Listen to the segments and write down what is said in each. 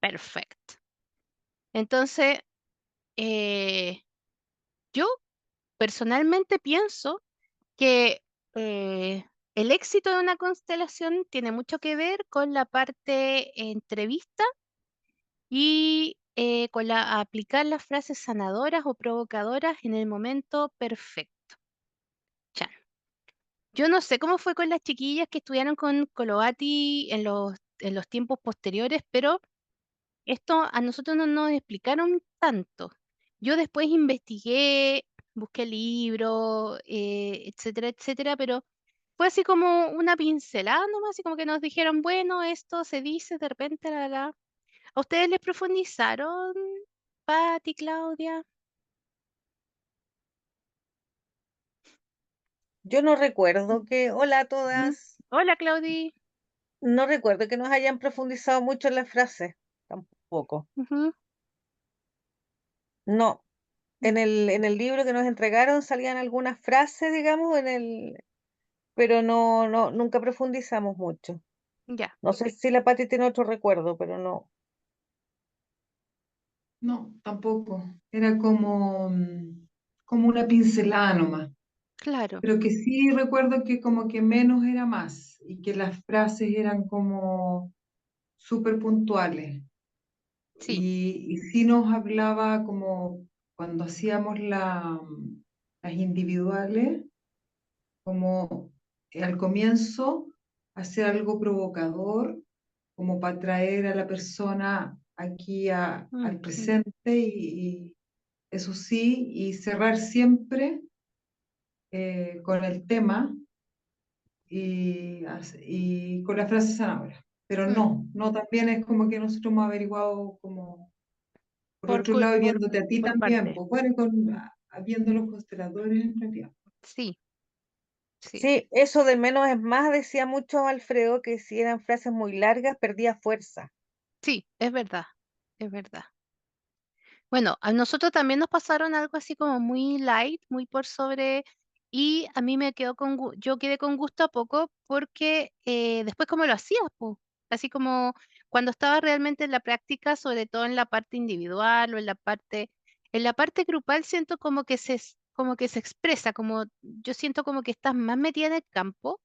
Perfecto. Entonces, eh, yo personalmente pienso que el éxito de una constelación tiene mucho que ver con la parte entrevista y con aplicar las frases sanadoras o provocadoras en el momento perfecto. Chan. Yo no sé cómo fue con las chiquillas que estudiaron con Colovati en los tiempos posteriores, pero esto a nosotros no nos explicaron tanto. Yo después investigué, busqué libros, etcétera, etcétera, pero fue así como una pincelada nomás, así como que nos dijeron, bueno, esto se dice de repente, la. ¿A ustedes les profundizaron, Patti, Claudia? Yo no recuerdo que, hola a Ujú. todas, Hola, Claudi. no recuerdo que nos hayan profundizado mucho en las frases, tampoco. Ujú. No, en el libro que nos entregaron salían algunas frases, digamos, pero no, nunca profundizamos mucho. Ya. No sé si la Pati tiene otro recuerdo, pero no. No, tampoco. Era como, como una pincelada nomás. Claro. Pero que sí recuerdo que como que menos era más y que las frases eran como súper puntuales. Sí. Y sí nos hablaba como cuando hacíamos las individuales, como al comienzo hacer algo provocador, como para traer a la persona aquí al Ujú. presente y eso sí, y cerrar siempre con el tema y con la frase sanadora. Pero Mm. no, también es como que nosotros hemos averiguado como por Por, otro lado y por, viéndote a ti por también, parte. pues bueno, Mm. viendo los consteladores en realidad. Sí, sí. Sí, eso de menos es más, decía mucho Alfredo, que si eran frases muy largas perdía fuerza. Sí, es verdad. Es verdad. Bueno, a nosotros también nos pasaron algo así como muy light, muy por sobre, y a mí me quedó yo quedé con gusto a poco porque después cómo lo hacías, po. Así como cuando estaba realmente en la práctica, sobre todo en la parte individual o en la parte grupal siento como que como que se expresa, como yo siento como que estás más metida en el campo,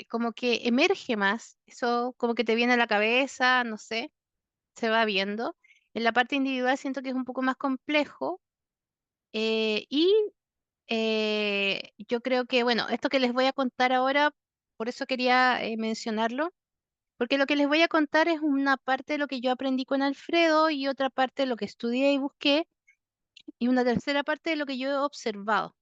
como que emerge más, eso como que te viene a la cabeza, no sé, se va viendo. En la parte individual siento que es un poco más complejo y yo creo que, bueno, esto que les voy a contar ahora, por eso quería mencionarlo, porque lo que les voy a contar es una parte de lo que yo aprendí con Alfredo y otra parte de lo que estudié y busqué y una tercera parte de lo que yo he observado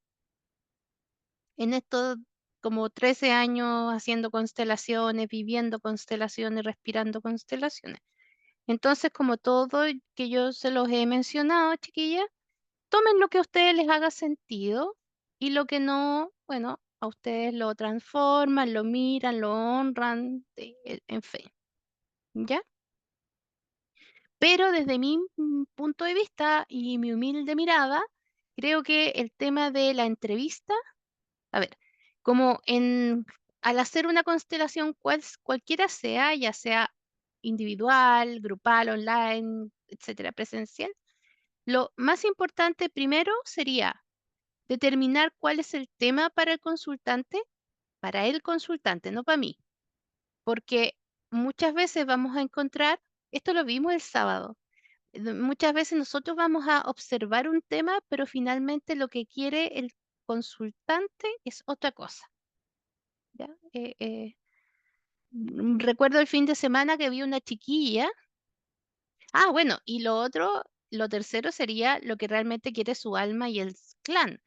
en estos como 13 años haciendo constelaciones, viviendo constelaciones, respirando constelaciones. Entonces, como todo que yo se los he mencionado, chiquillas, tomen lo que a ustedes les haga sentido y lo que no, bueno, a ustedes lo transforman, lo miran, lo honran, en fin, ¿ya? Pero desde mi punto de vista y mi humilde mirada, creo que el tema de la entrevista, a ver, como al hacer una constelación cualquiera sea, ya sea individual, grupal, online, etcétera, presencial, lo más importante primero sería determinar cuál es el tema para el consultante, no para mí, porque muchas veces vamos a encontrar, esto lo vimos el sábado, muchas veces nosotros vamos a observar un tema, pero finalmente lo que quiere el consultante es otra cosa, ¿ya? Recuerdo el fin de semana que vi una chiquilla. Ah, bueno, y lo otro, lo tercero sería lo que realmente quiere su alma y el clan.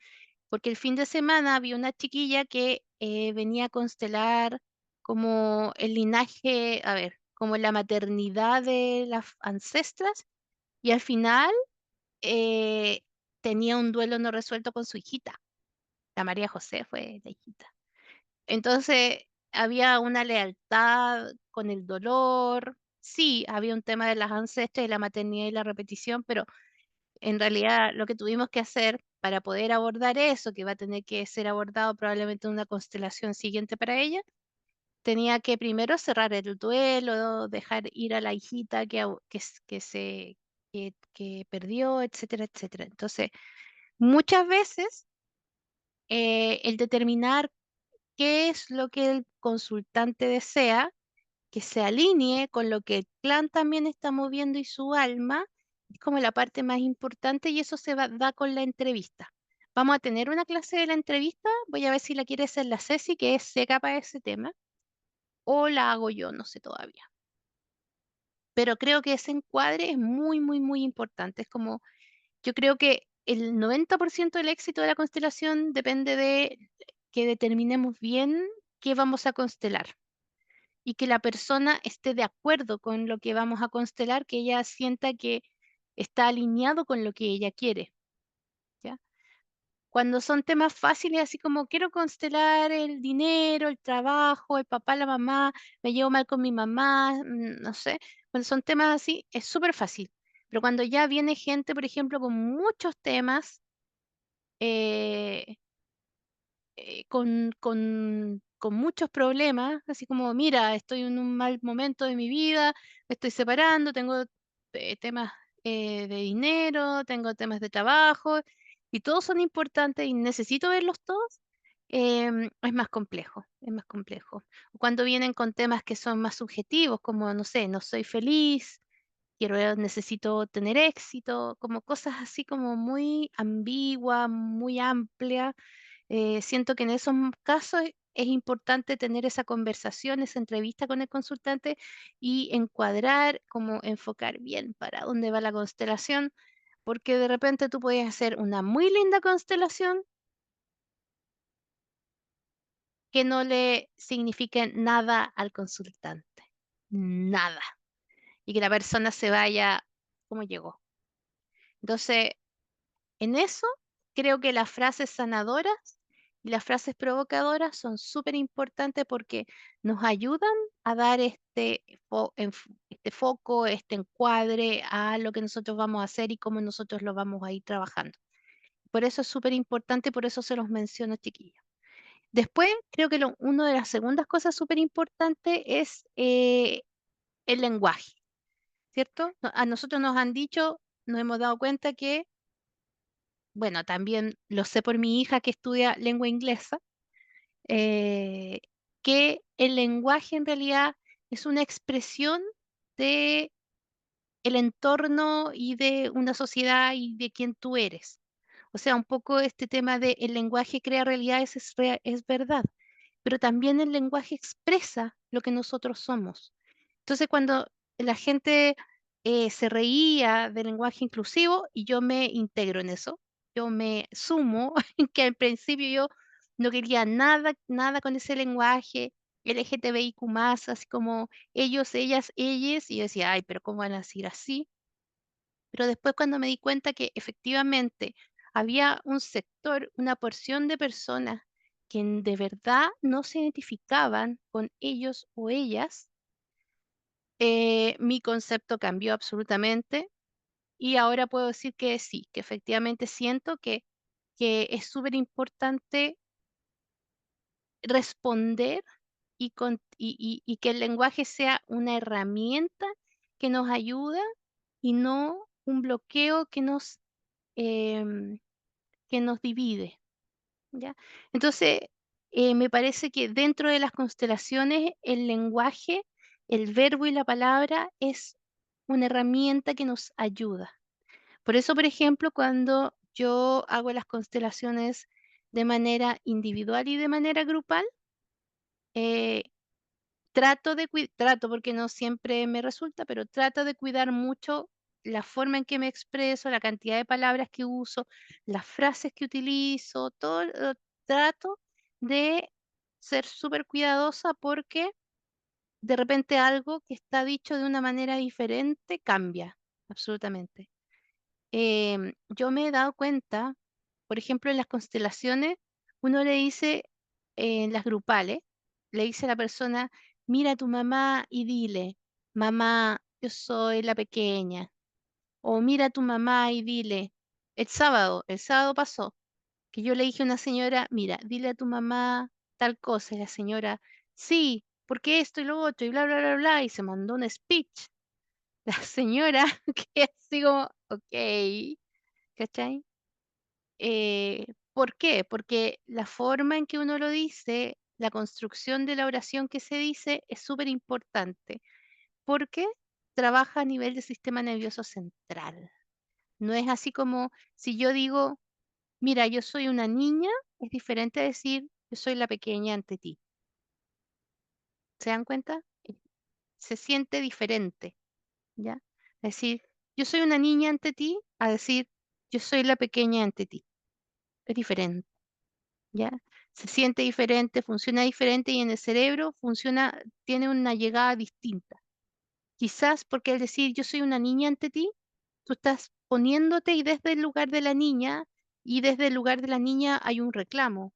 Porque el fin de semana vi una chiquilla que venía a constelar como el linaje, a ver, como la maternidad de las ancestras y al final eh, tenía un duelo no resuelto con su hijita. La María José fue la hijita. Entonces había una lealtad con el dolor. Sí, había un tema de las ancestras y la maternidad y la repetición, pero en realidad, lo que tuvimos que hacer para poder abordar eso, que va a tener que ser abordado probablemente en una constelación siguiente para ella, tenía que primero cerrar el duelo, dejar ir a la hijita que perdió, etcétera, etcétera. Entonces, muchas veces el determinar qué es lo que el consultante desea, que se alinee con lo que el clan también está moviendo y su alma, es como la parte más importante y eso da con la entrevista. Vamos a tener una clase de la entrevista, voy a ver si la quiere hacer la Ceci, que es seca para ese tema, o la hago yo, no sé todavía. Pero creo que ese encuadre es muy, muy, muy importante. Es como, yo creo que el 90% del éxito de la constelación depende de que determinemos bien qué vamos a constelar y que la persona esté de acuerdo con lo que vamos a constelar, que ella sienta que está alineado con lo que ella quiere, ¿ya? Cuando son temas fáciles, así como quiero constelar el dinero, el trabajo, el papá, la mamá, me llevo mal con mi mamá, no sé, cuando son temas así, es súper fácil. Pero cuando ya viene gente, por ejemplo, con muchos temas, eh, con muchos problemas, así como, mira, estoy en un mal momento de mi vida, me estoy separando, tengo temas de dinero, tengo temas de trabajo, y todos son importantes y necesito verlos todos, es más complejo, es más complejo. Cuando vienen con temas que son más subjetivos, como, no sé, no soy feliz, necesito tener éxito, como cosas así como muy ambiguas, muy amplias. Siento que en esos casos es importante tener esa conversación, esa entrevista con el consultante y encuadrar, como enfocar bien para dónde va la constelación, porque de repente tú puedes hacer una muy linda constelación que no le signifique nada al consultante, nada, y que la persona se vaya como llegó. Entonces, en eso creo que las frases sanadoras y las frases provocadoras son súper importantes porque nos ayudan a dar este foco, este encuadre a lo que nosotros vamos a hacer y cómo nosotros lo vamos a ir trabajando. Por eso es súper importante, por eso se los menciono, chiquillos. Después, creo que una de las segundas cosas súper importantes es el lenguaje, ¿cierto? A nosotros nos han dicho, nos hemos dado cuenta que bueno, también lo sé por mi hija que estudia lengua inglesa, eh, que el lenguaje en realidad es una expresión de el entorno y de una sociedad y de quién tú eres. O sea, un poco este tema de el lenguaje crea realidades es verdad, pero también el lenguaje expresa lo que nosotros somos. Entonces, cuando la gente se reía del lenguaje inclusivo y yo me integro en eso, yo me sumo, que al principio yo no quería nada, nada con ese lenguaje LGTBIQ+, así como ellos, ellas, ellas, y yo decía, ay, pero ¿cómo van a decir así? Pero después cuando me di cuenta que efectivamente había un sector, una porción de personas que de verdad no se identificaban con ellos o ellas, mi concepto cambió absolutamente y ahora puedo decir que sí, que efectivamente siento que es súper importante responder y que el lenguaje sea una herramienta que nos ayuda y no un bloqueo em, que nos divide, ¿ya? Entonces, me parece que dentro de las constelaciones, el lenguaje, el verbo y la palabra es una herramienta que nos ayuda. Por eso, por ejemplo, cuando yo hago las constelaciones de manera individual y de manera grupal, eh, trato porque no siempre me resulta, pero trato de cuidar mucho la forma en que me expreso, la cantidad de palabras que uso, las frases que utilizo, todo, trato de ser súper cuidadosa porque de repente algo que está dicho de una manera diferente cambia, absolutamente. Yo me he dado cuenta, por ejemplo, en las constelaciones, uno le dice, en las grupales, le dice a la persona, mira a tu mamá y dile, mamá, yo soy la pequeña. O mira a tu mamá y dile, el sábado pasó, que yo le dije a una señora, mira, dile a tu mamá tal cosa, y la señora, sí. porque esto y lo otro y bla, bla, bla, bla, y se mandó un speech. La señora que así como, okey, ¿cachai? ¿Por qué? Porque la forma en que uno lo dice, la construcción de la oración que se dice es súper importante, porque trabaja a nivel del sistema nervioso central. No es así como si yo digo: "Mira, yo soy una niña", es diferente a decir: "Yo soy la pequeña ante ti". ¿Se dan cuenta? Se siente diferente, ¿ya? Decir: "Yo soy una niña ante ti", a decir: "Yo soy la pequeña ante ti". Es diferente. ¿Ya? Se siente diferente, funciona diferente y en el cerebro funciona, tiene una llegada distinta. Quizás porque al decir yo soy una niña ante ti, tú estás poniéndote y desde el lugar de la niña y desde el lugar de la niña hay un reclamo.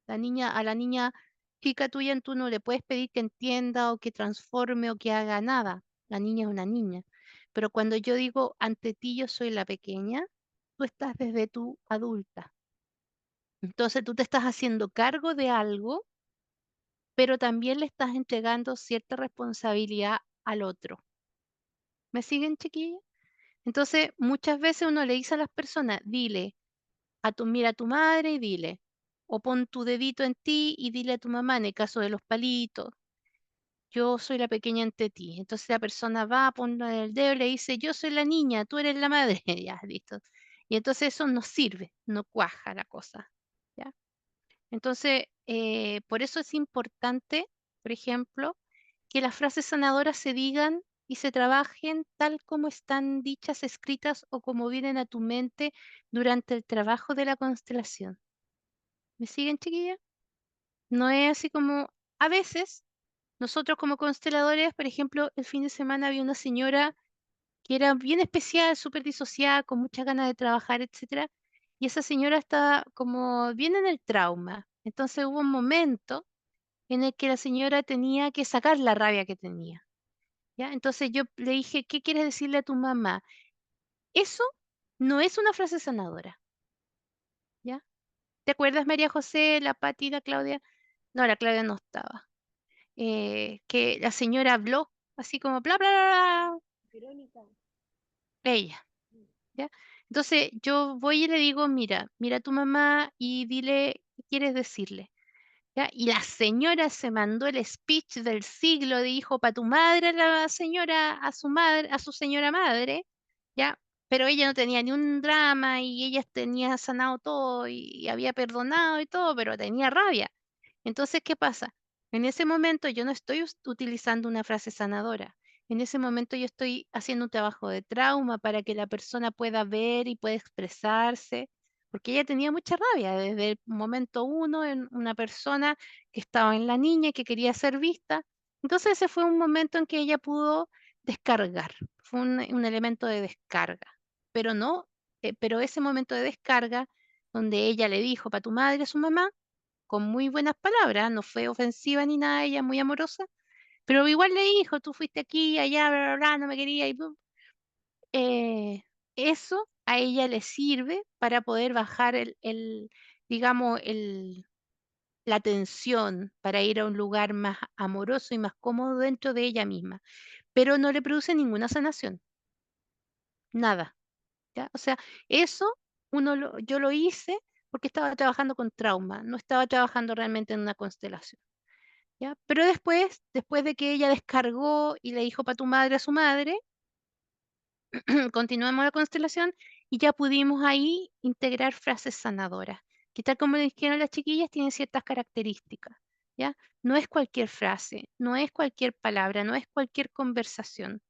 A la niña chica tuya tú no le puedes pedir que entienda o que transforme o que haga nada. La niña es una niña. Pero cuando yo digo ante ti yo soy la pequeña, tú estás desde tu adulta. Entonces tú te estás haciendo cargo de algo, pero también le estás entregando cierta responsabilidad al otro. ¿Me siguen, chiquillos? Entonces, muchas veces uno le dice a las personas, dile mira a tu madre y dile, o pon tu dedito en ti y dile a tu mamá, en el caso de los palitos, yo soy la pequeña ante ti. Entonces la persona va, pone el dedo y le dice, yo soy la niña, tú eres la madre. Ya, listo. Y entonces eso no sirve, no cuaja la cosa. ¿Ya? Entonces, por eso es importante, por ejemplo, que las frases sanadoras se digan y se trabajen tal como están dichas, escritas o como vienen a tu mente durante el trabajo de la constelación. ¿Me siguen, chiquillas? No es así como, a veces, nosotros como consteladores, por ejemplo, el fin de semana había una señora que era bien especial, súper disociada, con muchas ganas de trabajar, etcétera, y esa señora estaba como bien en el trauma. Entonces hubo un momento en el que la señora tenía que sacar la rabia que tenía, ¿ya? Entonces yo le dije: "¿Qué quieres decirle a tu mamá?". Eso no es una frase sanadora, ¿ya? ¿Te acuerdas, María José, la Pati, la Claudia? No, la Claudia no estaba. Que la señora habló así como bla, bla, bla, bla, ella, ¿ya? Entonces yo voy y le digo: mira a tu mamá y dile, ¿qué quieres decirle?". ¿Ya? Y la señora se mandó el speech del siglo, dijo para tu madre, la señora, a su madre, a su señora madre, ¿ya? Pero ella no tenía ni un drama y ella tenía sanado todo y había perdonado y todo, pero tenía rabia. Entonces, ¿qué pasa? En ese momento yo no estoy utilizando una frase sanadora. En ese momento yo estoy haciendo un trabajo de trauma para que la persona pueda ver y pueda expresarse, porque ella tenía mucha rabia desde el momento uno en una persona que estaba en la niña y que quería ser vista. Entonces ese fue un momento en que ella pudo descargar, fue un elemento de descarga, pero no, pero ese momento de descarga donde ella le dijo para tu madre a su mamá, con muy buenas palabras, no fue ofensiva ni nada, ella muy amorosa, pero igual le dijo, tú fuiste aquí, allá, bla, bla, bla, no me quería y eh, eso a ella le sirve para poder bajar digamos, la tensión, para ir a un lugar más amoroso y más cómodo dentro de ella misma, pero no le produce ninguna sanación, nada, ¿ya? O sea, eso yo lo hice porque estaba trabajando con trauma, no estaba trabajando realmente en una constelación, ¿ya? Pero después de que ella descargó y le dijo para tu madre a su madre, continuamos la constelación y ya pudimos ahí integrar frases sanadoras, que tal como le dijeron las chiquillas, tienen ciertas características, ¿ya? No es cualquier frase, no es cualquier palabra, no es cualquier conversación.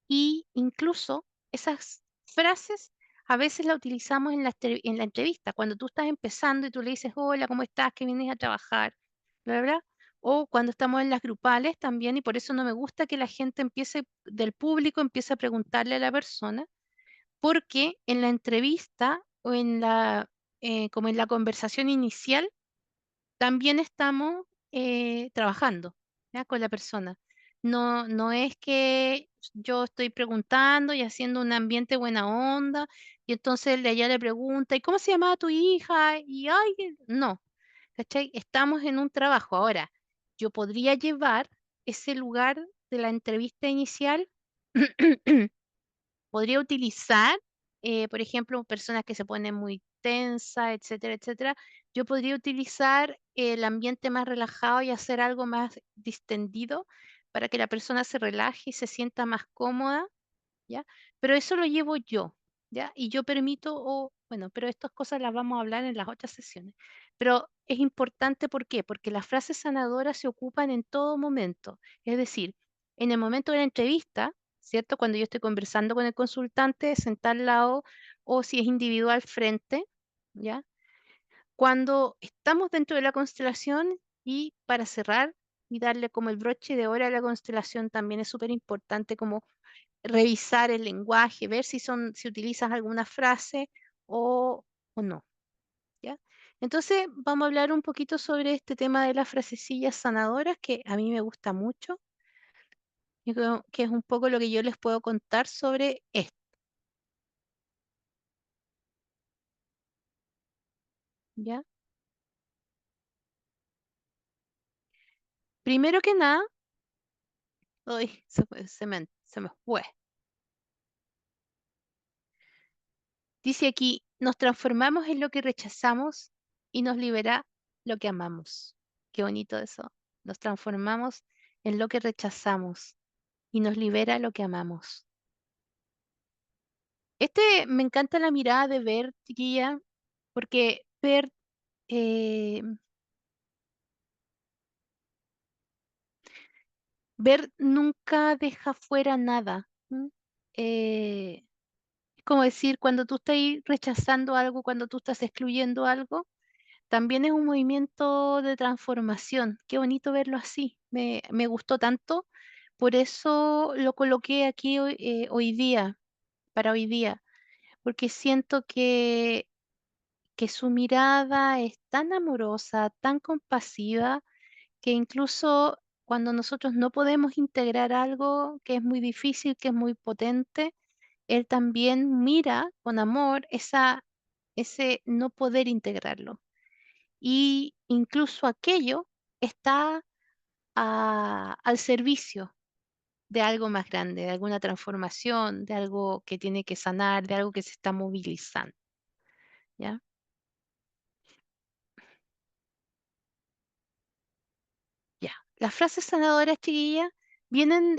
Y incluso esas frases a veces las utilizamos en la entrevista, cuando tú estás empezando y tú le dices, hola, ¿cómo estás? ¿Qué vienes a trabajar? Bla, bla, bla. O cuando estamos en las grupales también, y por eso no me gusta que la gente del público empiece a preguntarle a la persona, porque en la entrevista o como en la conversación inicial, también estamos trabajando, ¿ya? Con la persona. No, no es que yo estoy preguntando y haciendo un ambiente buena onda, y entonces ella le pregunta, ¿y cómo se llamaba tu hija? Y ay, no, ¿cachai? Estamos en un trabajo ahora. yo podría llevar ese lugar de la entrevista inicial. Podría utilizar, por ejemplo, personas que se ponen muy tensas, etcétera, etcétera. Yo podría utilizar el ambiente más relajado y hacer algo más distendido para que la persona se relaje y se sienta más cómoda, ¿ya? Pero eso lo llevo yo, ¿ya? Y yo permito, bueno, pero estas cosas las vamos a hablar en las otras sesiones. Pero es importante, ¿por qué? Porque las frases sanadoras se ocupan en todo momento. Es decir, en el momento de la entrevista, ¿cierto? Cuando yo estoy conversando con el consultante, sentar al lado, o si es individual frente, ¿ya? Cuando estamos dentro de la constelación y para cerrar y darle como el broche de oro a la constelación, también es súper importante como revisar el lenguaje, ver si utilizas alguna frase o no, ¿ya? Entonces, vamos a hablar un poquito sobre este tema de las frasecillas sanadoras, que a mí me gusta mucho, y que es un poco lo que yo les puedo contar sobre esto, ¿ya? Primero que nada, uy, se me fue. Dice aquí, nos transformamos en lo que rechazamos y nos libera lo que amamos. Qué bonito eso. Nos transformamos en lo que rechazamos y nos libera lo que amamos. Me encanta la mirada de ver, chiquilla, porque eh, ver nunca deja fuera nada. ¿M? Eh, es como decir, cuando tú estás ahí rechazando algo, cuando tú estás excluyendo algo, también es un movimiento de transformación. Qué bonito verlo así. Me gustó tanto. Por eso lo coloqué aquí hoy día, para hoy día, porque siento que su mirada es tan amorosa, tan compasiva, que incluso cuando nosotros no podemos integrar algo que es muy difícil, que es muy potente, él también mira con amor ese no poder integrarlo. Y incluso aquello está al servicio de algo más grande, de alguna transformación, de algo que tiene que sanar, de algo que se está movilizando, ¿ya? Ya. Las frases sanadoras, chiquillas,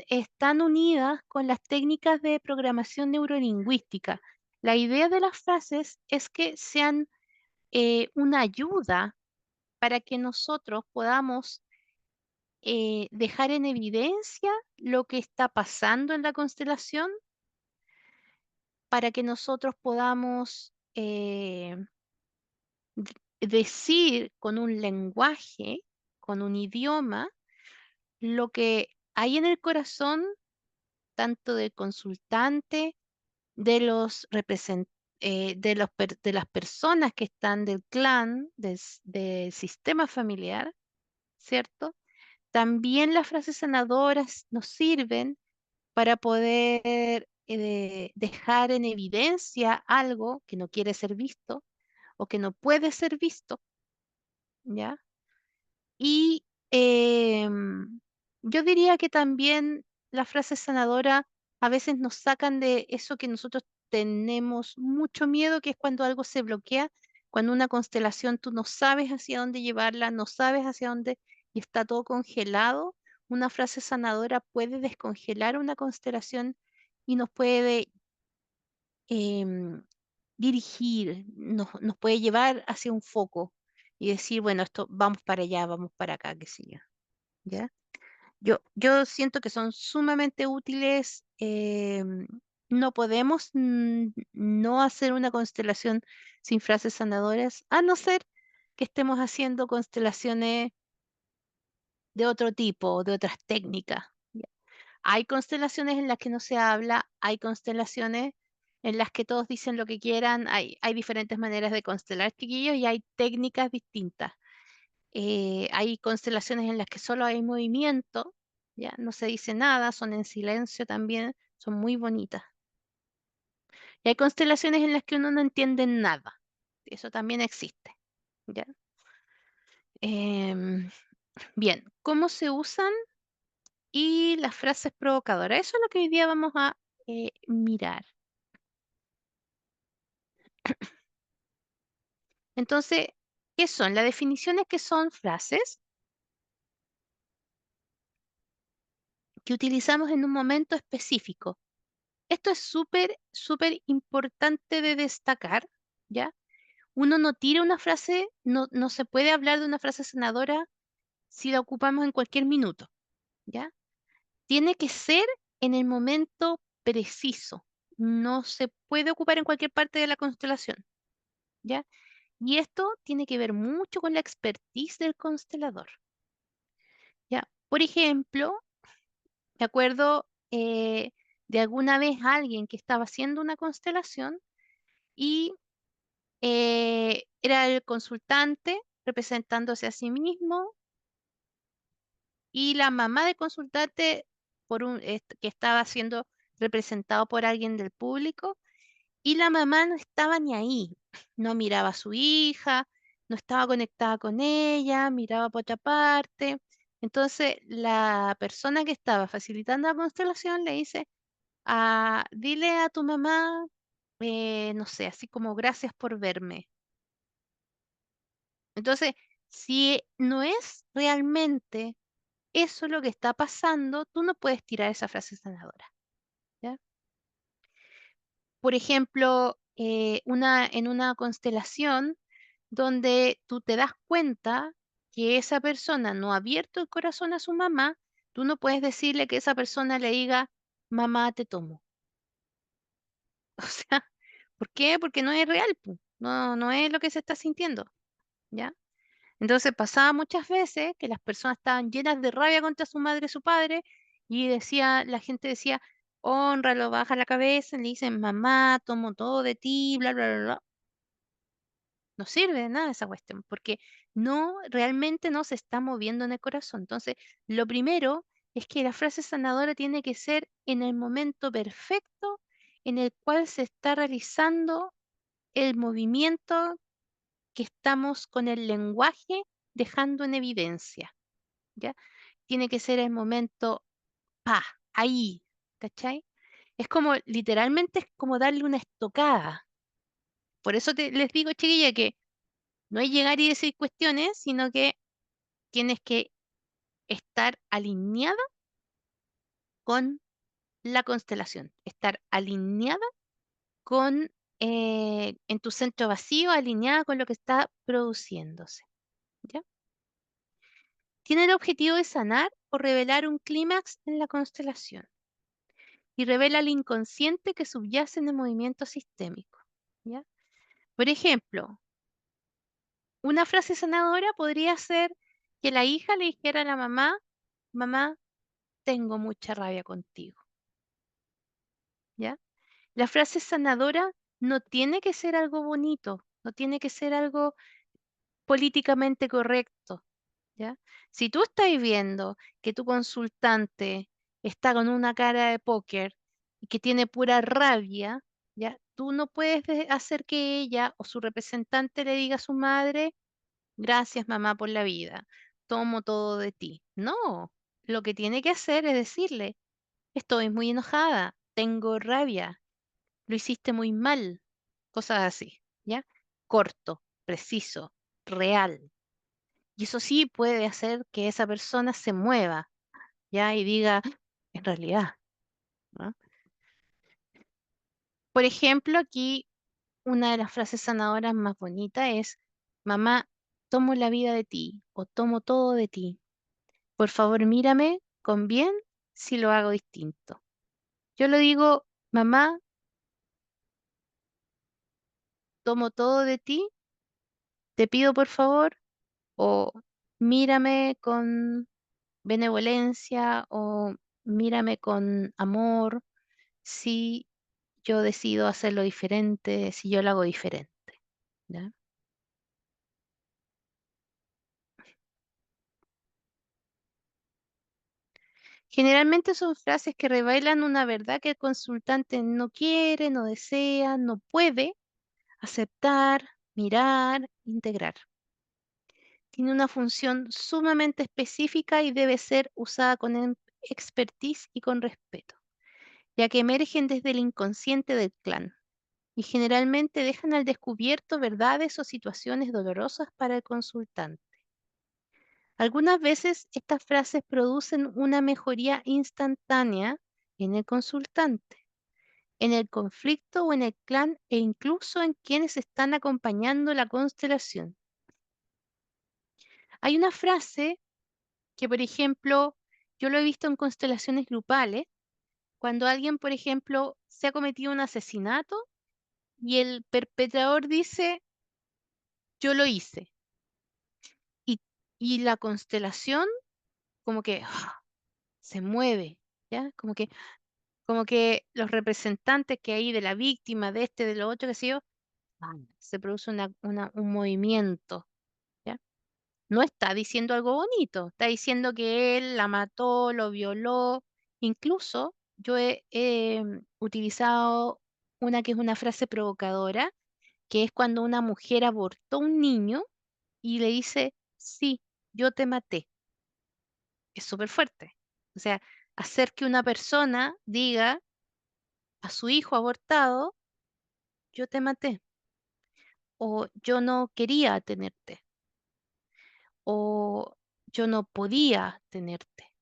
están unidas con las técnicas de programación neurolingüística. La idea de las frases es que sean una ayuda para que nosotros podamos dejar en evidencia lo que está pasando en la constelación, para que nosotros podamos decir con un lenguaje, con un idioma, lo que hay en el corazón tanto del consultante, de los de las personas que están del clan, del sistema familiar, ¿cierto? También las frases sanadoras nos sirven para poder dejar en evidencia algo que no quiere ser visto o que no puede ser visto, ¿ya? Y yo diría que también la frase sanadora a veces nos sacan de eso que nosotros tenemos mucho miedo, que es cuando algo se bloquea, cuando una constelación tú no sabes hacia dónde llevarla, no sabes hacia dónde y está todo congelado. Una frase sanadora puede descongelar una constelación y nos puede em, dirigir, nos puede llevar hacia un foco y decir, bueno, esto vamos para allá, vamos para acá, qué sé yo. ¿Ya? Yo siento que son sumamente útiles. No podemos no hacer una constelación sin frases sanadoras, a no ser que estemos haciendo constelaciones de otro tipo, de otras técnicas. ¿Ya? Hay constelaciones en las que no se habla, hay constelaciones en las que todos dicen lo que quieran, hay diferentes maneras de constelar, chiquillos, y hay técnicas distintas. Hay constelaciones en las que solo hay movimiento, ya no se dice nada, son en silencio también, son muy bonitas. Y hay constelaciones en las que uno no entiende nada. Eso también existe, ¿ya? Em, Bien, ¿cómo se usan y las frases provocadoras? Eso es lo que hoy día vamos a mirar. Entonces, ¿qué son? La definición es que son frases que utilizamos en un momento específico. Esto es súper, súper importante de destacar, ¿ya? Uno no tira una frase, no se puede hablar de una frase sanadora si la ocupamos en cualquier minuto, ¿ya? Tiene que ser en el momento preciso. No se puede ocupar en cualquier parte de la constelación, ¿ya? Y esto tiene que ver mucho con la expertise del constelador, ¿ya? Por ejemplo, me acuerdo de alguna vez alguien que estaba haciendo una constelación y era el consultante representándose a sí mismo y la mamá del consultante que estaba siendo representado por alguien del público y la mamá no estaba ni ahí, no miraba a su hija, no estaba conectada con ella, miraba por otra parte. Entonces la persona que estaba facilitando la constelación le dice, dile a tu mamá, no sé, así como gracias por verme. Entonces, si no es realmente eso lo que está pasando, tú no puedes tirar esa frase sanadora, ¿ya? Por ejemplo, en una constelación donde tú te das cuenta que esa persona no ha abierto el corazón a su mamá, tú no puedes decirle que esa persona le diga, mamá, te tomo. O sea, ¿por qué? Porque no es real, pu. No es lo que se está sintiendo, ¿ya? Entonces pasaba muchas veces que las personas estaban llenas de rabia contra su madre y su padre y la gente decía, honralo, baja la cabeza, y le dicen, mamá, tomo todo de ti, bla, bla, bla, bla. No sirve de nada esa cuestión, porque realmente no se está moviendo en el corazón. Entonces, lo primero es que la frase sanadora tiene que ser en el momento perfecto en el cual se está realizando el movimiento que estamos con el lenguaje dejando en evidencia, ¿ya? Tiene que ser el momento, pa, ahí, ¿cachai? Es como, literalmente es como darle una estocada. Por eso les digo, chiquilla, que no es llegar y decir cuestiones, sino que tienes que estar alineada con la constelación, estar alineada en tu centro vacío, alineada con lo que está produciéndose, ¿ya? Tiene el objetivo de sanar o revelar un clímax en la constelación y revela el inconsciente que subyace en el movimiento sistémico, ¿ya? Por ejemplo, una frase sanadora podría ser que la hija le dijera a la mamá, mamá, tengo mucha rabia contigo, ¿ya? La frase sanadora no tiene que ser algo bonito, no tiene que ser algo políticamente correcto, ¿ya? Si tú estás viendo que tu consultante está con una cara de póker y que tiene pura rabia, ¿ya? Tú no puedes hacer que ella o su representante le diga a su madre, gracias mamá por la vida, tomo todo de ti. No, lo que tiene que hacer es decirle, estoy muy enojada, tengo rabia, lo hiciste muy mal, cosas así, ¿ya? Corto, preciso, real. Y eso sí puede hacer que esa persona se mueva, ¿ya? Y diga, en realidad, ¿no? Por ejemplo, aquí una de las frases sanadoras más bonitas es, mamá, tomo la vida de ti o tomo todo de ti. Por favor, mírame con bien si lo hago distinto. Yo le digo, mamá, tomo todo de ti, te pido por favor, o mírame con benevolencia o mírame con amor si yo decido hacerlo diferente, si yo lo hago diferente, ¿ya? Generalmente son frases que revelan una verdad que el consultante no quiere, no desea, no puede aceptar, mirar, integrar. tiene una función sumamente específica y debe ser usada con expertise y con respeto, ya que emergen desde el inconsciente del clan y generalmente dejan al descubierto verdades o situaciones dolorosas para el consultante. Algunas veces estas frases producen una mejoría instantánea en el consultante, en el conflicto o en el clan e incluso en quienes están acompañando la constelación. Hay una frase que, por ejemplo, yo lo he visto en constelaciones grupales, cuando alguien, por ejemplo, se ha cometido un asesinato y el perpetrador dice, yo lo hice. Y, y la constelación como que se mueve, ¿ya? Como que los representantes que hay de la víctima, de este, de lo otro, que sé yo, se produce un movimiento, ¿ya? No está diciendo algo bonito, está diciendo que él la mató, lo violó. Incluso yo he utilizado una que es una frase provocadora, que es cuando una mujer abortó un niño y le dice, sí, yo te maté. Es súper fuerte. O sea, hacer que una persona diga a su hijo abortado, yo te maté, o yo no quería tenerte, o yo no podía tenerte.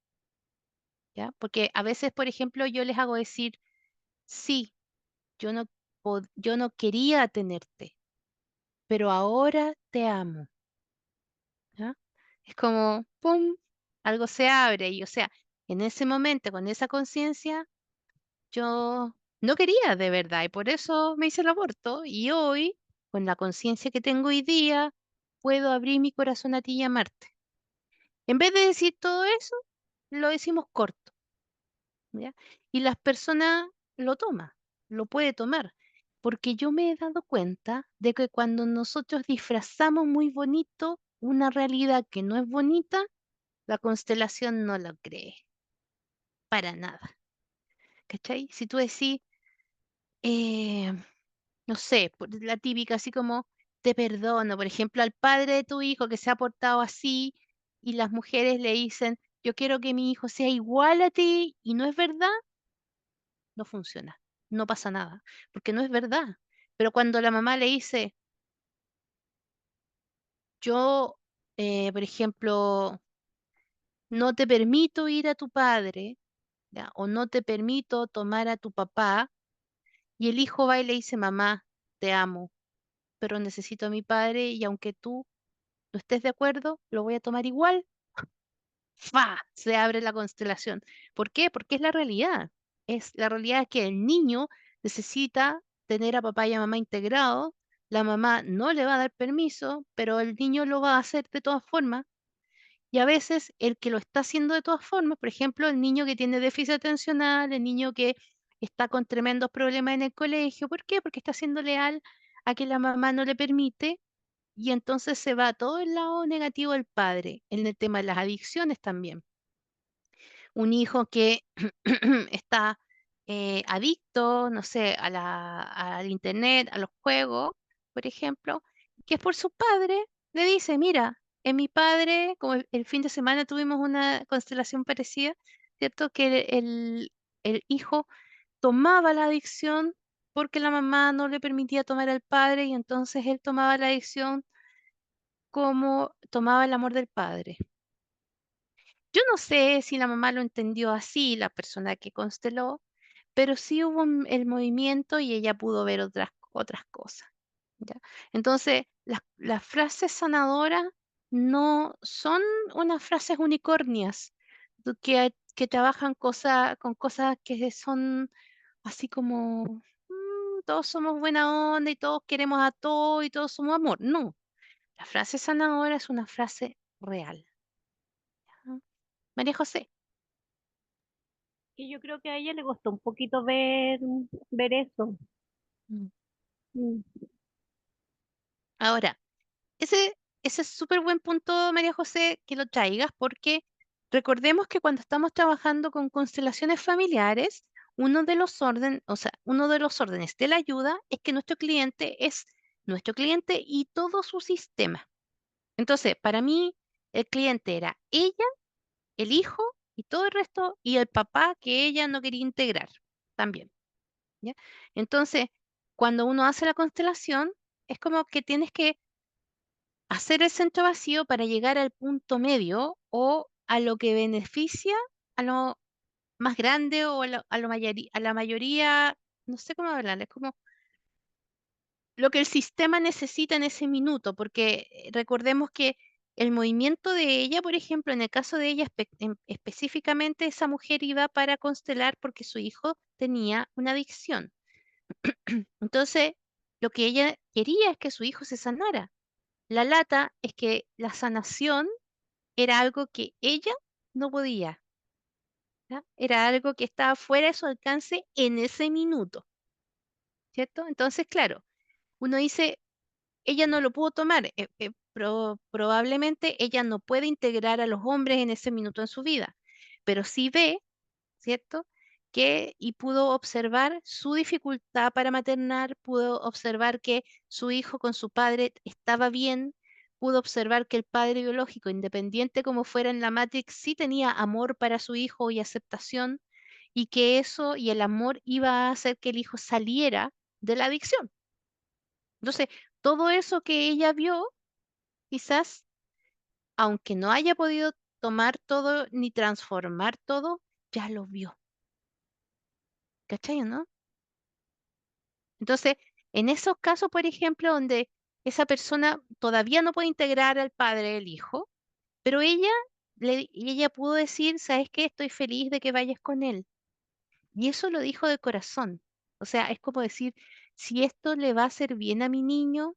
¿Ya? Porque a veces, por ejemplo, yo les hago decir, sí, yo no, yo no quería tenerte, pero ahora te amo. ¿Ya? Es como, ¡pum!, algo se abre y, o sea, en ese momento, con esa conciencia, yo no quería de verdad y por eso me hice el aborto y hoy, con la conciencia que tengo hoy día, puedo abrir mi corazón a ti y amarte. En vez de decir todo eso, lo decimos corto. ¿Ya? Y las personas lo toman, lo puede tomar, porque yo me he dado cuenta de que cuando nosotros disfrazamos muy bonito una realidad que no es bonita, la constelación no lo cree, para nada, ¿cachai? Si tú decís, eh, no sé, la típica, así como, te perdono, por ejemplo, al padre de tu hijo que se ha portado así, y las mujeres le dicen, yo quiero que mi hijo sea igual a ti, y no es verdad, no funciona, no pasa nada, porque no es verdad. Pero cuando la mamá le dice, yo, por ejemplo, no te permito ir a tu padre, ¿ya? O no te permito tomar a tu papá, y el hijo va y le dice, mamá, te amo, pero necesito a mi padre y aunque tú no estés de acuerdo, lo voy a tomar igual. ¡Fa! Se abre la constelación. ¿Por qué? Porque es la realidad. Es la realidad que el niño necesita tener a papá y a mamá integrados. La mamá no le va a dar permiso, pero el niño lo va a hacer de todas formas. Y a veces el que lo está haciendo de todas formas, por ejemplo, el niño que tiene déficit atencional, el niño que está con tremendos problemas en el colegio. ¿Por qué? Porque está siendo leal a que la mamá no le permite y entonces se va todo el lado negativo del padre, en el tema de las adicciones también. Un hijo que está adicto, no sé, al internet, a los juegos, por ejemplo, que es por su padre, le dice, mira, en mi padre, como el fin de semana tuvimos una constelación parecida, ¿cierto? Que el hijo tomaba la adicción porque la mamá no le permitía tomar al padre y entonces él tomaba la adicción como tomaba el amor del padre. Yo no sé si la mamá lo entendió así, la persona que consteló, pero sí hubo el movimiento y ella pudo ver otras cosas. ¿Ya? Entonces, las frases sanadoras no son unas frases unicornias que trabajan con cosas que son así como todos somos buena onda y todos queremos a todos y todos somos amor. No, la frase sanadora es una frase real. ¿Ya? María José. Y yo creo que a ella le costó un poquito ver eso. Mm. Mm. Ahora, ese es súper buen punto, María José, que lo traigas, porque recordemos que cuando estamos trabajando con constelaciones familiares, o sea, uno de los órdenes de la ayuda es que nuestro cliente es nuestro cliente y todo su sistema. Entonces, para mí, el cliente era ella, el hijo y todo el resto, y el papá que ella no quería integrar también. ¿Ya? Entonces, cuando uno hace la constelación, es como que tienes que hacer el centro vacío para llegar al punto medio o a lo que beneficia a lo más grande o a la mayoría, no sé cómo hablarles, como lo que el sistema necesita en ese minuto, porque recordemos que el movimiento de ella, por ejemplo, en el caso de ella específicamente, esa mujer iba para constelar porque su hijo tenía una adicción. Entonces, lo que ella quería es que su hijo se sanara. La lata es que la sanación era algo que ella no podía, ¿ya? Era algo que estaba fuera de su alcance en ese minuto, ¿cierto? Entonces, claro, uno dice, ella no lo pudo tomar. Probablemente ella no puede integrar a los hombres en ese minuto en su vida, pero sí ve, ¿cierto? Y pudo observar su dificultad para maternar, pudo observar que su hijo con su padre estaba bien, pudo observar que el padre biológico, independiente como fuera en la Matrix, sí tenía amor para su hijo y aceptación, y que eso y el amor iba a hacer que el hijo saliera de la adicción. Entonces, todo eso que ella vio, quizás, aunque no haya podido tomar todo ni transformar todo, ya lo vio. ¿Cachai, o no? Entonces, en esos casos, por ejemplo, donde esa persona todavía no puede integrar al padre del hijo, pero ella pudo decir, ¿sabes qué? Estoy feliz de que vayas con él. Y eso lo dijo de corazón. O sea, es como decir, si esto le va a hacer bien a mi niño,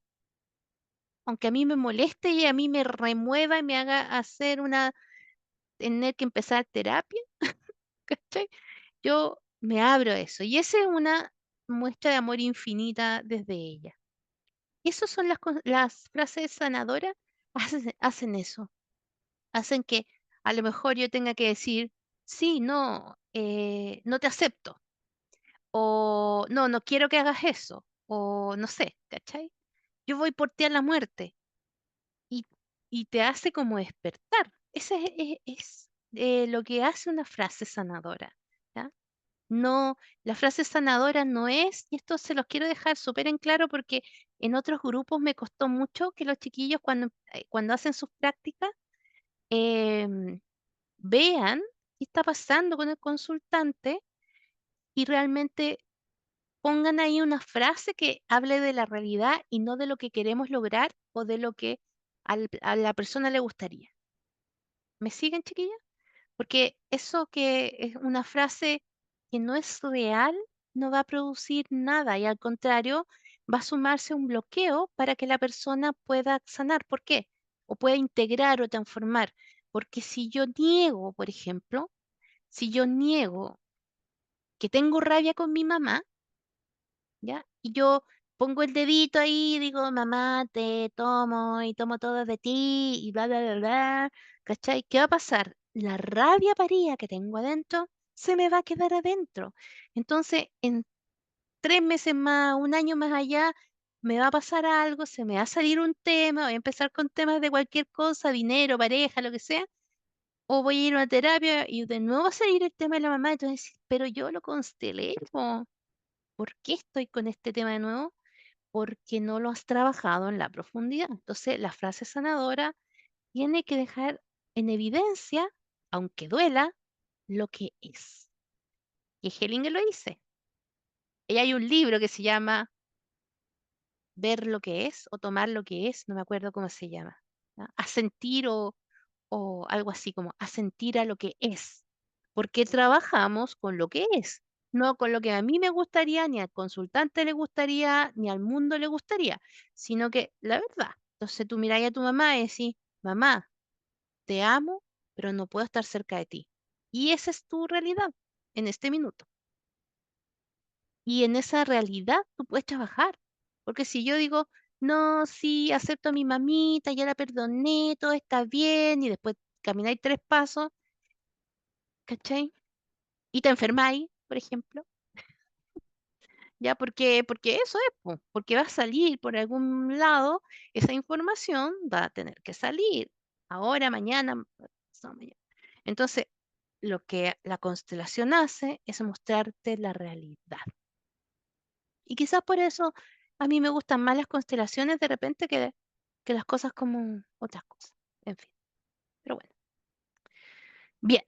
aunque a mí me moleste y a mí me remueva y me haga tener que empezar terapia, ¿cachai? Yo me abro a eso. Y esa es una muestra de amor infinita desde ella. Y esas son las frases sanadoras, hacen eso. Hacen que a lo mejor yo tenga que decir, sí, no, no te acepto. O no, no quiero que hagas eso. O no sé, ¿cachai? Yo voy por ti a la muerte. Y, y te hace como despertar. Ese es lo que hace una frase sanadora. ¿Ya? No, la frase sanadora no es, y esto se los quiero dejar súper en claro porque en otros grupos me costó mucho que los chiquillos cuando hacen sus prácticas em, vean qué está pasando con el consultante y realmente pongan ahí una frase que hable de la realidad y no de lo que queremos lograr o de lo que a la persona le gustaría. ¿Me siguen, chiquillos? Porque eso que es una frase que no es real, no va a producir nada y al contrario, va a sumarse un bloqueo para que la persona pueda sanar. ¿Por qué? O pueda integrar o transformar. Porque si yo niego, por ejemplo, si yo niego que tengo rabia con mi mamá, ¿ya? Y yo pongo el dedito ahí y digo, mamá, te tomo y tomo todo de ti y bla, bla, bla, bla. ¿Cachai? ¿Qué va a pasar? La rabia paría que tengo adentro se me va a quedar adentro. Entonces, en 3 meses más, un año más allá, me va a pasar algo, se me va a salir un tema, voy a empezar con temas de cualquier cosa, dinero, pareja, lo que sea, o voy a ir a una terapia y de nuevo va a salir el tema de la mamá. Entonces, pero yo lo constelé, po. ¿Por qué estoy con este tema de nuevo? Porque no lo has trabajado en la profundidad. Entonces, la frase sanadora tiene que dejar en evidencia, aunque duela, lo que es. Y Hellinger lo dice. Y hay un libro que se llama Ver lo que es o tomar lo que es, no me acuerdo cómo se llama. ¿Ya? Asentir o algo así como asentir a lo que es. Porque trabajamos con lo que es, no con lo que a mí me gustaría, ni al consultante le gustaría, ni al mundo le gustaría, sino que la verdad. Entonces tú miras a tu mamá y decís, mamá, te amo, pero no puedo estar cerca de ti. Y esa es tu realidad en este minuto. Y en esa realidad tú puedes trabajar. Porque si yo digo, no, sí, acepto a mi mamita, ya la perdoné, todo está bien, y después camináis 3 pasos, ¿cachai? Y te enfermáis, por ejemplo, ¿ya? Porque eso es, po, porque va a salir por algún lado, esa información va a tener que salir, ahora, mañana, pasado mañana. Entonces, lo que la constelación hace es mostrarte la realidad. Y quizás por eso a mí me gustan más las constelaciones de repente que las cosas como otras cosas. En fin, pero bueno. Bien,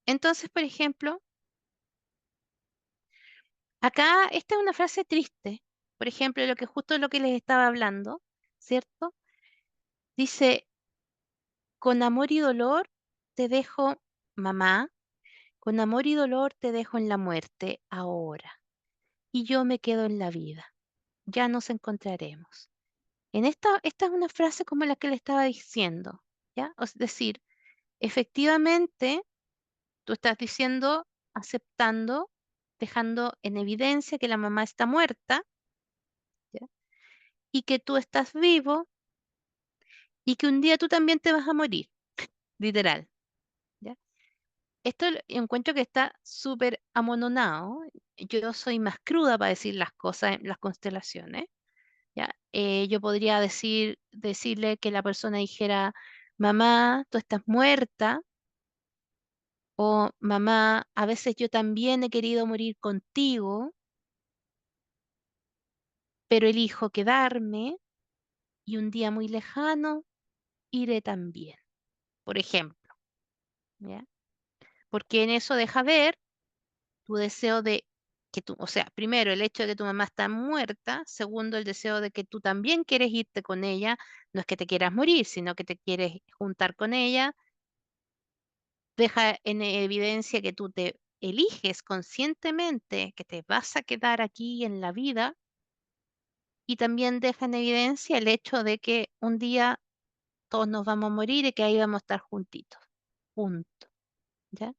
entonces, por ejemplo, acá esta es una frase triste. Por ejemplo, lo que justo lo que les estaba hablando, ¿cierto? Dice, con amor y dolor te dejo, mamá, con amor y dolor te dejo en la muerte ahora, y yo me quedo en la vida. Ya nos encontraremos. Esta es una frase como la que le estaba diciendo, ¿ya? Es decir, efectivamente, tú estás diciendo, aceptando, dejando en evidencia que la mamá está muerta, ¿ya? Y que tú estás vivo y que un día tú también te vas a morir, literal, ¿ya? Encuentro que está súper amononado. Yo soy más cruda para decir las cosas en las constelaciones, ¿ya? Yo podría decirle que la persona dijera, mamá, tú estás muerta, o mamá, a veces yo también he querido morir contigo, pero elijo quedarme y un día muy lejano iré también, por ejemplo, ¿ya? Porque en eso deja ver tu deseo de que tú, o sea, primero el hecho de que tu mamá está muerta, segundo el deseo de que tú también quieres irte con ella, no es que te quieras morir, sino que te quieres juntar con ella, deja en evidencia que tú te eliges conscientemente que te vas a quedar aquí en la vida y también deja en evidencia el hecho de que un día todos nos vamos a morir y que ahí vamos a estar juntitos, punto, ¿ya?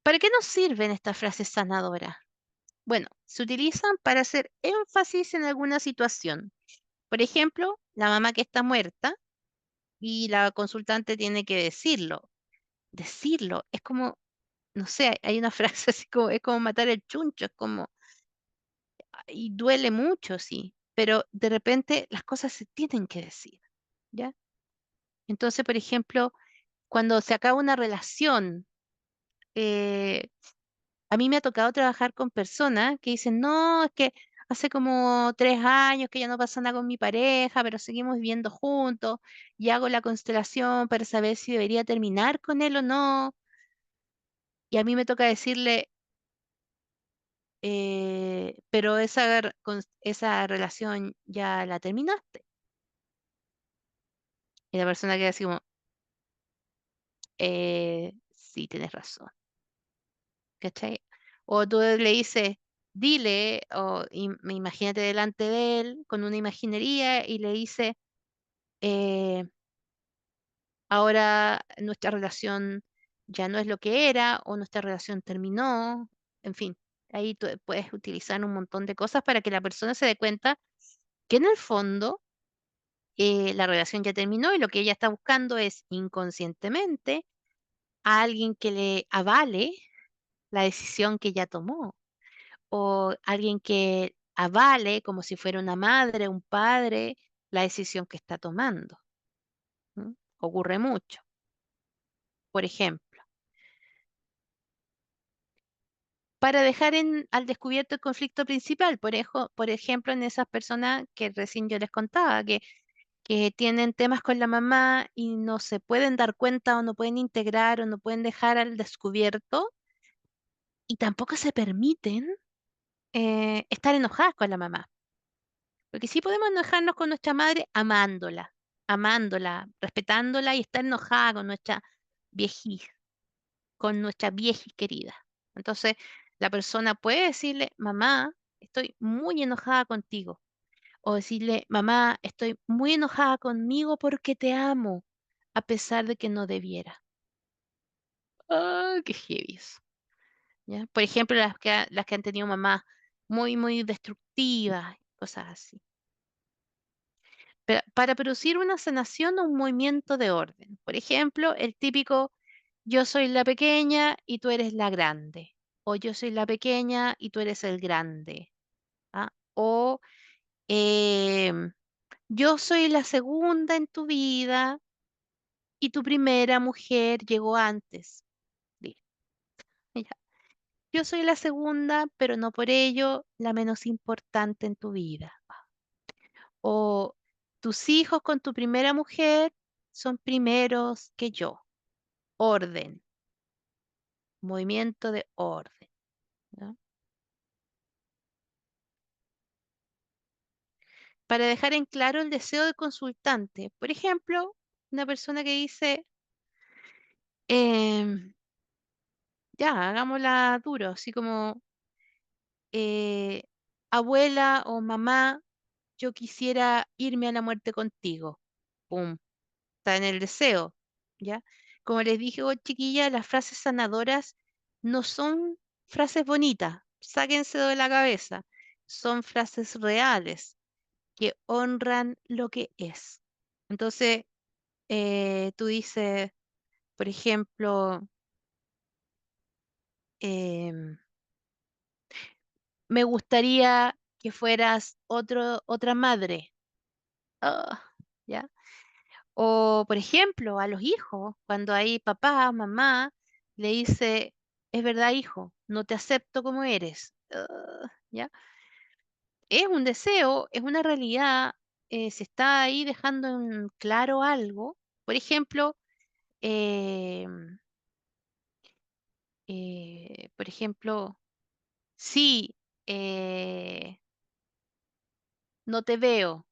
¿Para qué nos sirven estas frases sanadoras? Bueno, se utilizan para hacer énfasis en alguna situación. Por ejemplo, la mamá que está muerta y la consultante tiene que decirlo. Decirlo es como, no sé, hay una frase así como, es como matar el chuncho, es como, y duele mucho, sí, pero de repente las cosas se tienen que decir, ¿ya? Entonces, por ejemplo, cuando se acaba una relación, eh, a mí me ha tocado trabajar con personas que dicen, no, es que hace como 3 años que ya no pasa nada con mi pareja, pero seguimos viviendo juntos y hago la constelación para saber si debería terminar con él o no. Y a mí me toca decirle, pero esa relación ya la terminaste. Y la persona queda así como, sí, tienes razón. ¿Cachai? O tú le dices, dile, imagínate delante de él con una imaginería y le dice, eh, ahora nuestra relación ya no es lo que era o nuestra relación terminó, en fin, ahí tú puedes utilizar un montón de cosas para que la persona se dé cuenta que en el fondo la relación ya terminó y lo que ella está buscando es inconscientemente a alguien que le avale la decisión que ya tomó o alguien que avale como si fuera una madre, un padre, la decisión que está tomando. ¿M? Ocurre mucho. Por ejemplo, para dejar al descubierto el conflicto principal, por ejemplo, en esas personas que recién yo les contaba, que tienen temas con la mamá y no se pueden dar cuenta o no pueden integrar o no pueden dejar al descubierto y tampoco se permiten estar enojadas con la mamá. Porque sí podemos enojarnos con nuestra madre amándola, respetándola y estar enojada viejis, con nuestra viejis querida. Entonces, la persona puede decirle, mamá, estoy muy enojada contigo. O decirle, mamá, estoy muy enojada conmigo porque te amo, a pesar de que no debiera. ¡Ah, qué heavy eso! ¿Ya? Por ejemplo, las que han tenido mamás muy, muy destructivas, cosas así. Para producir una sanación o un movimiento de orden. Por ejemplo, el típico yo soy la pequeña y tú eres la grande. O yo soy la pequeña y tú eres el grande. ¿Ah? O em, yo soy la segunda en tu vida y tu primera mujer llegó antes. Listo, ya. Yo soy la segunda, pero no por ello la menos importante en tu vida. O tus hijos con tu primera mujer son primeros que yo. Orden, movimiento de orden. ¿No? Para dejar en claro el deseo del consultante. Por ejemplo, una persona que dice, em, ya, hagámosla duro, así como, eh, abuela o mamá, yo quisiera irme a la muerte contigo. Pum, está en el deseo, ¿ya? Como les dije, oh, chiquilla, las frases sanadoras no son frases bonitas, sáquense de la cabeza, son frases reales que honran lo que es. Entonces, tú dices, por ejemplo, em, me gustaría que fueras otra madre. Ah, ¿ya? O, por ejemplo, a los hijos, cuando hay papá, mamá, le dice, es verdad, hijo, no te acepto como eres. Ah, ¿ya? Es un deseo, es una realidad, se está ahí dejando en claro algo. Por ejemplo, em, por ejemplo, sí, eh, no te veo.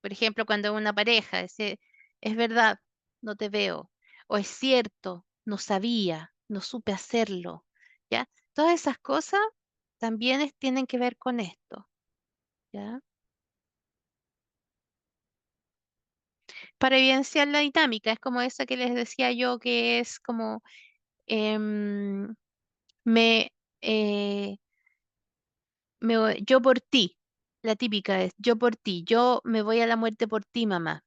Por ejemplo, cuando una pareja dice, es verdad, no te veo. O es cierto, no sabía, no supe hacerlo. ¿Ya? Todas esas cosas también tienen que ver con esto. ¿Ya? Para evidenciar la dinámica, es como esa que les decía yo, que es como em, me, eh, yo por ti. La típica es yo por ti, yo me voy a la muerte por ti, mamá.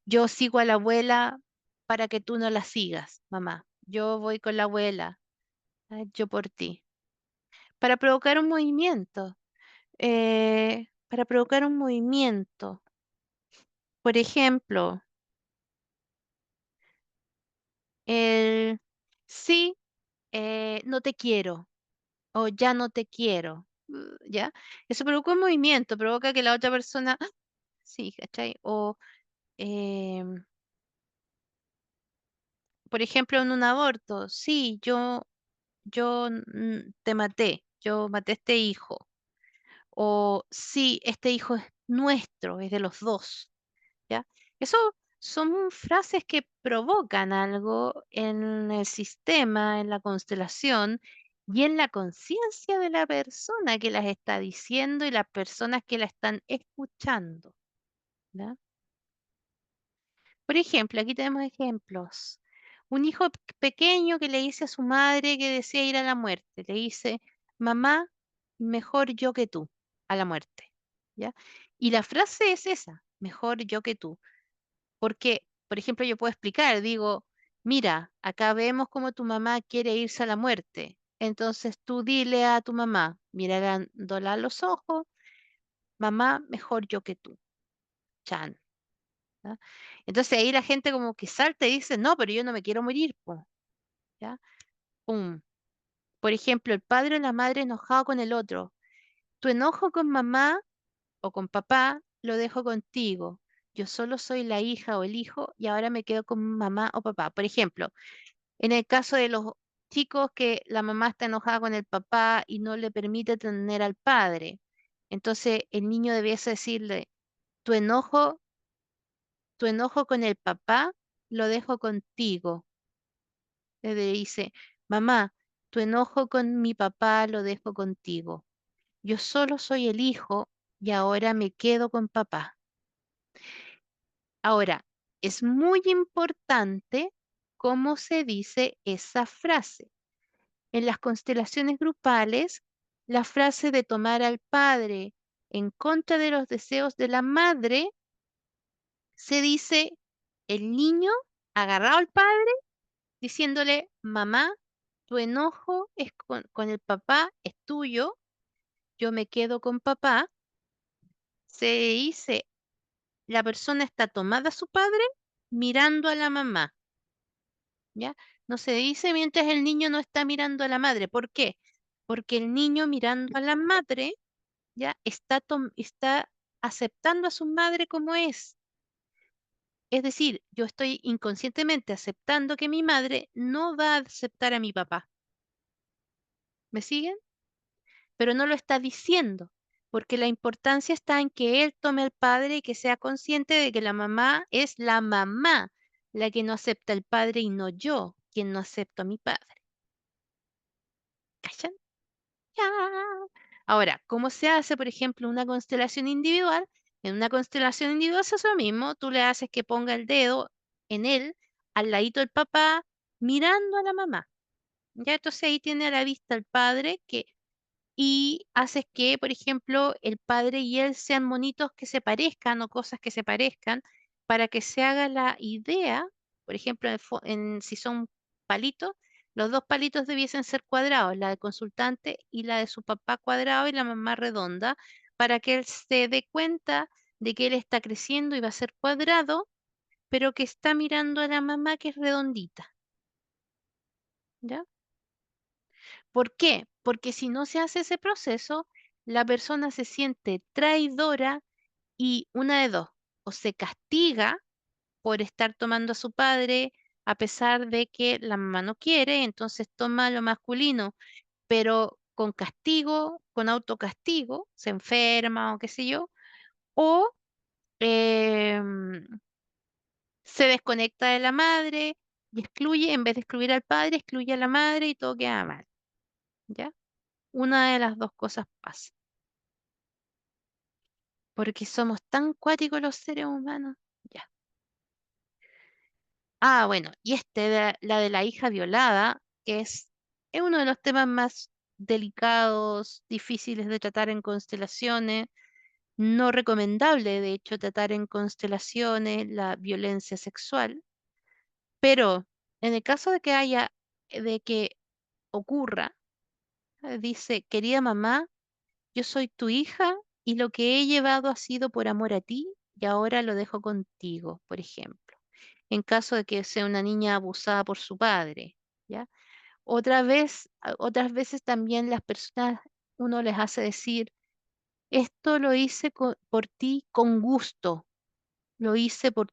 Yo sigo a la abuela para que tú no la sigas, mamá. Yo voy con la abuela, yo por ti. Para provocar un movimiento, para provocar un movimiento. Por ejemplo, el sí, no te quiero o ya no te quiero. ¿Ya? Eso provoca un movimiento, provoca que la otra persona, "Ah, sí, ¿cachai? O, em, por ejemplo, en un aborto, sí, yo te maté, yo maté a este hijo. O sí, este hijo es nuestro, es de los dos, ¿ya? Eso son frases que provocan algo en el sistema, en la constelación y en la conciencia de la persona que las está diciendo y las personas que la están escuchando, ¿ya? Por ejemplo, aquí tenemos ejemplos. Un hijo pequeño que le dice a su madre que desea ir a la muerte. Le dice, mamá, mejor yo que tú, a la muerte. ¿Ya? Y la frase es esa, mejor yo que tú. Porque, por ejemplo, yo puedo explicar, digo, mira, acá vemos cómo tu mamá quiere irse a la muerte. Entonces tú dile a tu mamá, mirándola a los ojos, mamá, mejor yo que tú. Chan. ¿Ya? Entonces ahí la gente como que salta y dice, no, pero yo no me quiero morir, po, ¿ya? Pum. Por ejemplo, el padre o la madre enojado con el otro. Tu enojo con mamá o con papá lo dejo contigo. Yo solo soy la hija o el hijo y ahora me quedo con mamá o papá. Por ejemplo, en el caso de los chicos que la mamá está enojada con el papá y no le permite tener al padre. Entonces el niño debiese decirle, tu enojo Tu enojo con el papá lo dejo contigo. Le dice, mamá, tu enojo con mi papá lo dejo contigo. Yo solo soy el hijo y ahora me quedo con papá. Ahora, es muy importante cómo se dice esa frase. En las constelaciones grupales, la frase de tomar al padre en contra de los deseos de la madre se dice el niño agarrado al padre diciéndole, mamá, tu enojo es con el papá, es tuyo, yo me quedo con papá, se dice, la persona está tomada a su padre mirando a la mamá, ¿ya? No se dice mientras el niño no está mirando a la madre. ¿Por qué? Porque el niño mirando a la madre, ¿ya? Está aceptando a su madre como es. Es decir, yo estoy inconscientemente aceptando que mi madre no va a aceptar a mi papá. ¿Me siguen? Pero no lo está diciendo, porque la importancia está en que él tome al padre y que sea consciente de que la mamá es la mamá la que no acepta al padre y no yo quien no acepto a mi padre. ¿Cachan? Ya. Ahora, ¿cómo se hace, por ejemplo, una constelación individual? En una constelación individual es lo mismo, tú le haces que ponga el dedo en él, al ladito del papá, mirando a la mamá. Ya, entonces ahí tiene a la vista el padre y haces que, por ejemplo, el padre y él sean monitos que se parezcan o cosas que se parezcan para que se haga la idea, por ejemplo, si son palitos, los dos palitos debiesen ser cuadrados, la del consultante y la de su papá cuadrado y la mamá redonda, para que él se dé cuenta de que él está creciendo y va a ser cuadrado, pero que está mirando a la mamá que es redondita, ¿ya? ¿Por qué? Porque si no se hace ese proceso, la persona se siente traidora y una de dos, o se castiga por estar tomando a su padre a pesar de que la mamá no quiere, entonces toma lo masculino, pero con castigo, con autocastigo, se enferma o qué sé yo, o em, se desconecta de la madre y excluye, en vez de excluir al padre, excluye a la madre y todo queda mal, ¿ya? Una de las dos cosas pasa. Porque somos tan cuáticos los seres humanos. Ya. Ah, bueno, y la de la hija violada, que es uno de los temas más delicados, difíciles de tratar en constelaciones, no recomendable, de hecho, tratar en constelaciones la violencia sexual, pero en el caso de que ocurra, dice, querida mamá, yo soy tu hija y lo que he llevado ha sido por amor a ti y ahora lo dejo contigo, por ejemplo. En caso de que sea una niña abusada por su padre, ¿ya? Otras veces también las personas, uno les hace decir, esto lo hice por ti con gusto, lo hice por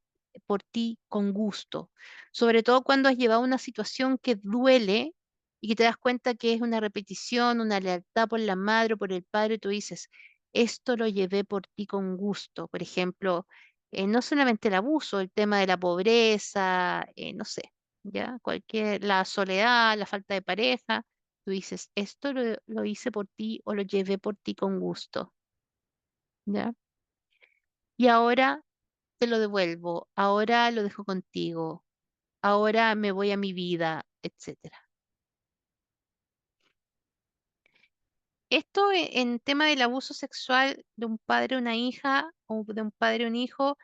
ti con gusto. Sobre todo cuando has llevado una situación que duele y que te das cuenta que es una repetición, una lealtad por la madre o por el padre, tú dices, esto lo llevé por ti con gusto. Por ejemplo, no solamente el abuso, el tema de la pobreza, no sé, ya, la soledad, la falta de pareja. Tú dices, esto lo hice por ti o lo llevé por ti con gusto, ¿ya? Y ahora te lo devuelvo, ahora lo dejo contigo, ahora me voy a mi vida, etcétera. Esto en tema del abuso sexual de un padre a una hija o de un padre a un hijo,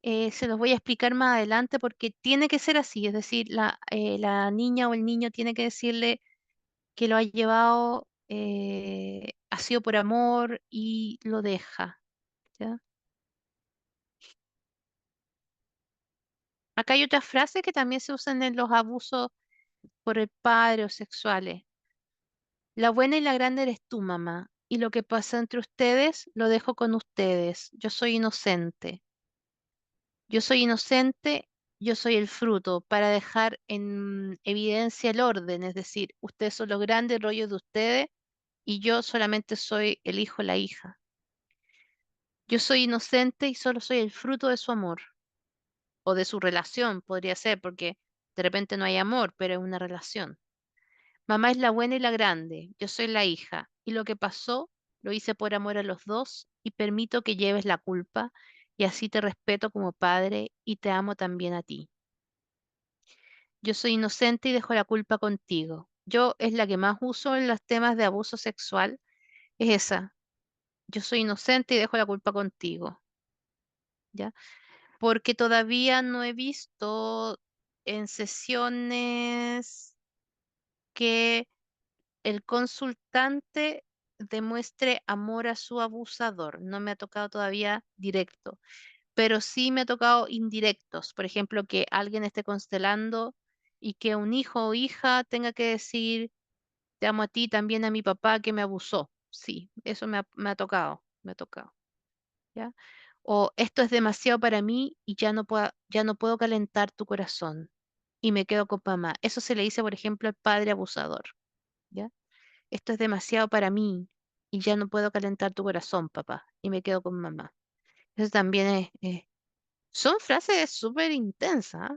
se los voy a explicar más adelante porque tiene que ser así, es decir, la niña o el niño tiene que decirle que lo ha llevado, ha sido por amor y lo deja, ¿ya? Acá hay otras frases que también se usan en los abusos por el padre o sexuales. La buena y la grande eres tú, mamá, y lo que pasa entre ustedes lo dejo con ustedes. Yo soy inocente. Yo soy inocente, yo soy el fruto, para dejar en evidencia el orden, es decir, ustedes son los grandes rollos de ustedes y yo solamente soy el hijo, la hija. Yo soy inocente y solo soy el fruto de su amor o de su relación, podría ser, porque de repente no hay amor, pero es una relación. Mamá es la buena y la grande, yo soy la hija, y lo que pasó lo hice por amor a los dos y permito que lleves la culpa, y así te respeto como padre y te amo también a ti. Yo soy inocente y dejo la culpa contigo. Yo es la que más uso en los temas de abuso sexual, es esa. Yo soy inocente y dejo la culpa contigo, ¿ya? Porque todavía no he visto en sesiones que el consultante demuestre amor a su abusador. No me ha tocado todavía directo, pero sí me ha tocado indirectos. Por ejemplo, que alguien esté constelando y que un hijo o hija tenga que decir, te amo a ti, también a mi papá que me abusó. Sí, eso me ha tocado, me ha tocado. ¿Ya? O esto es demasiado para mí y ya no puedo calentar tu corazón y me quedo con mamá. Eso se le dice, por ejemplo, al padre abusador. ¿Ya? Esto es demasiado para mí y ya no puedo calentar tu corazón, papá, y me quedo con mamá. Eso también son frases súper intensas. ¿Ah?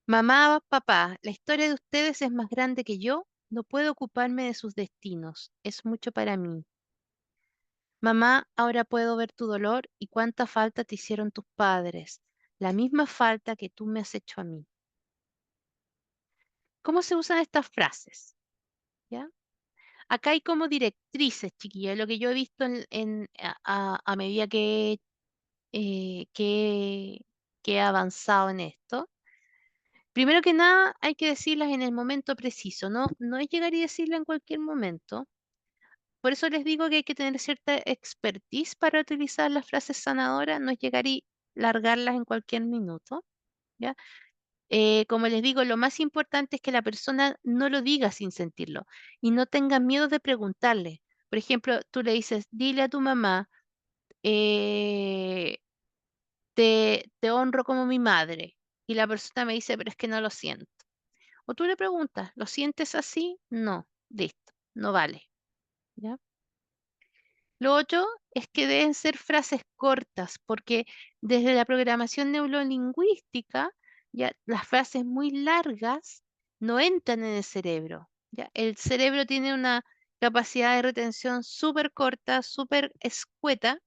Mamá, papá, la historia de ustedes es más grande que yo. No puedo ocuparme de sus destinos. Es mucho para mí. Mamá, ahora puedo ver tu dolor y cuánta falta te hicieron tus padres. La misma falta que tú me has hecho a mí. ¿Cómo se usan estas frases? ¿Ya? Acá hay como directrices, chiquillos, lo que yo he visto a medida eh, que, que he avanzado en esto. Primero que nada, hay que decirlas en el momento preciso, ¿no? No es llegar y decirla en cualquier momento. Por eso les digo que hay que tener cierta expertise para utilizar las frases sanadoras, no es llegar y largarlas en cualquier minuto, ¿ya? Como les digo, lo más importante es que la persona no lo diga sin sentirlo y no tenga miedo de preguntarle. Por ejemplo, tú le dices, dile a tu mamá, eh, te honro como mi madre. Y la persona me dice, pero es que no lo siento. O tú le preguntas, ¿lo sientes así? No, listo, no vale. ¿Ya? Lo otro es que deben ser frases cortas, porque desde la programación neurolingüística, ya las frases muy largas no entran en el cerebro. ¿Ya? El cerebro tiene una capacidad de retención súper corta, súper escueta,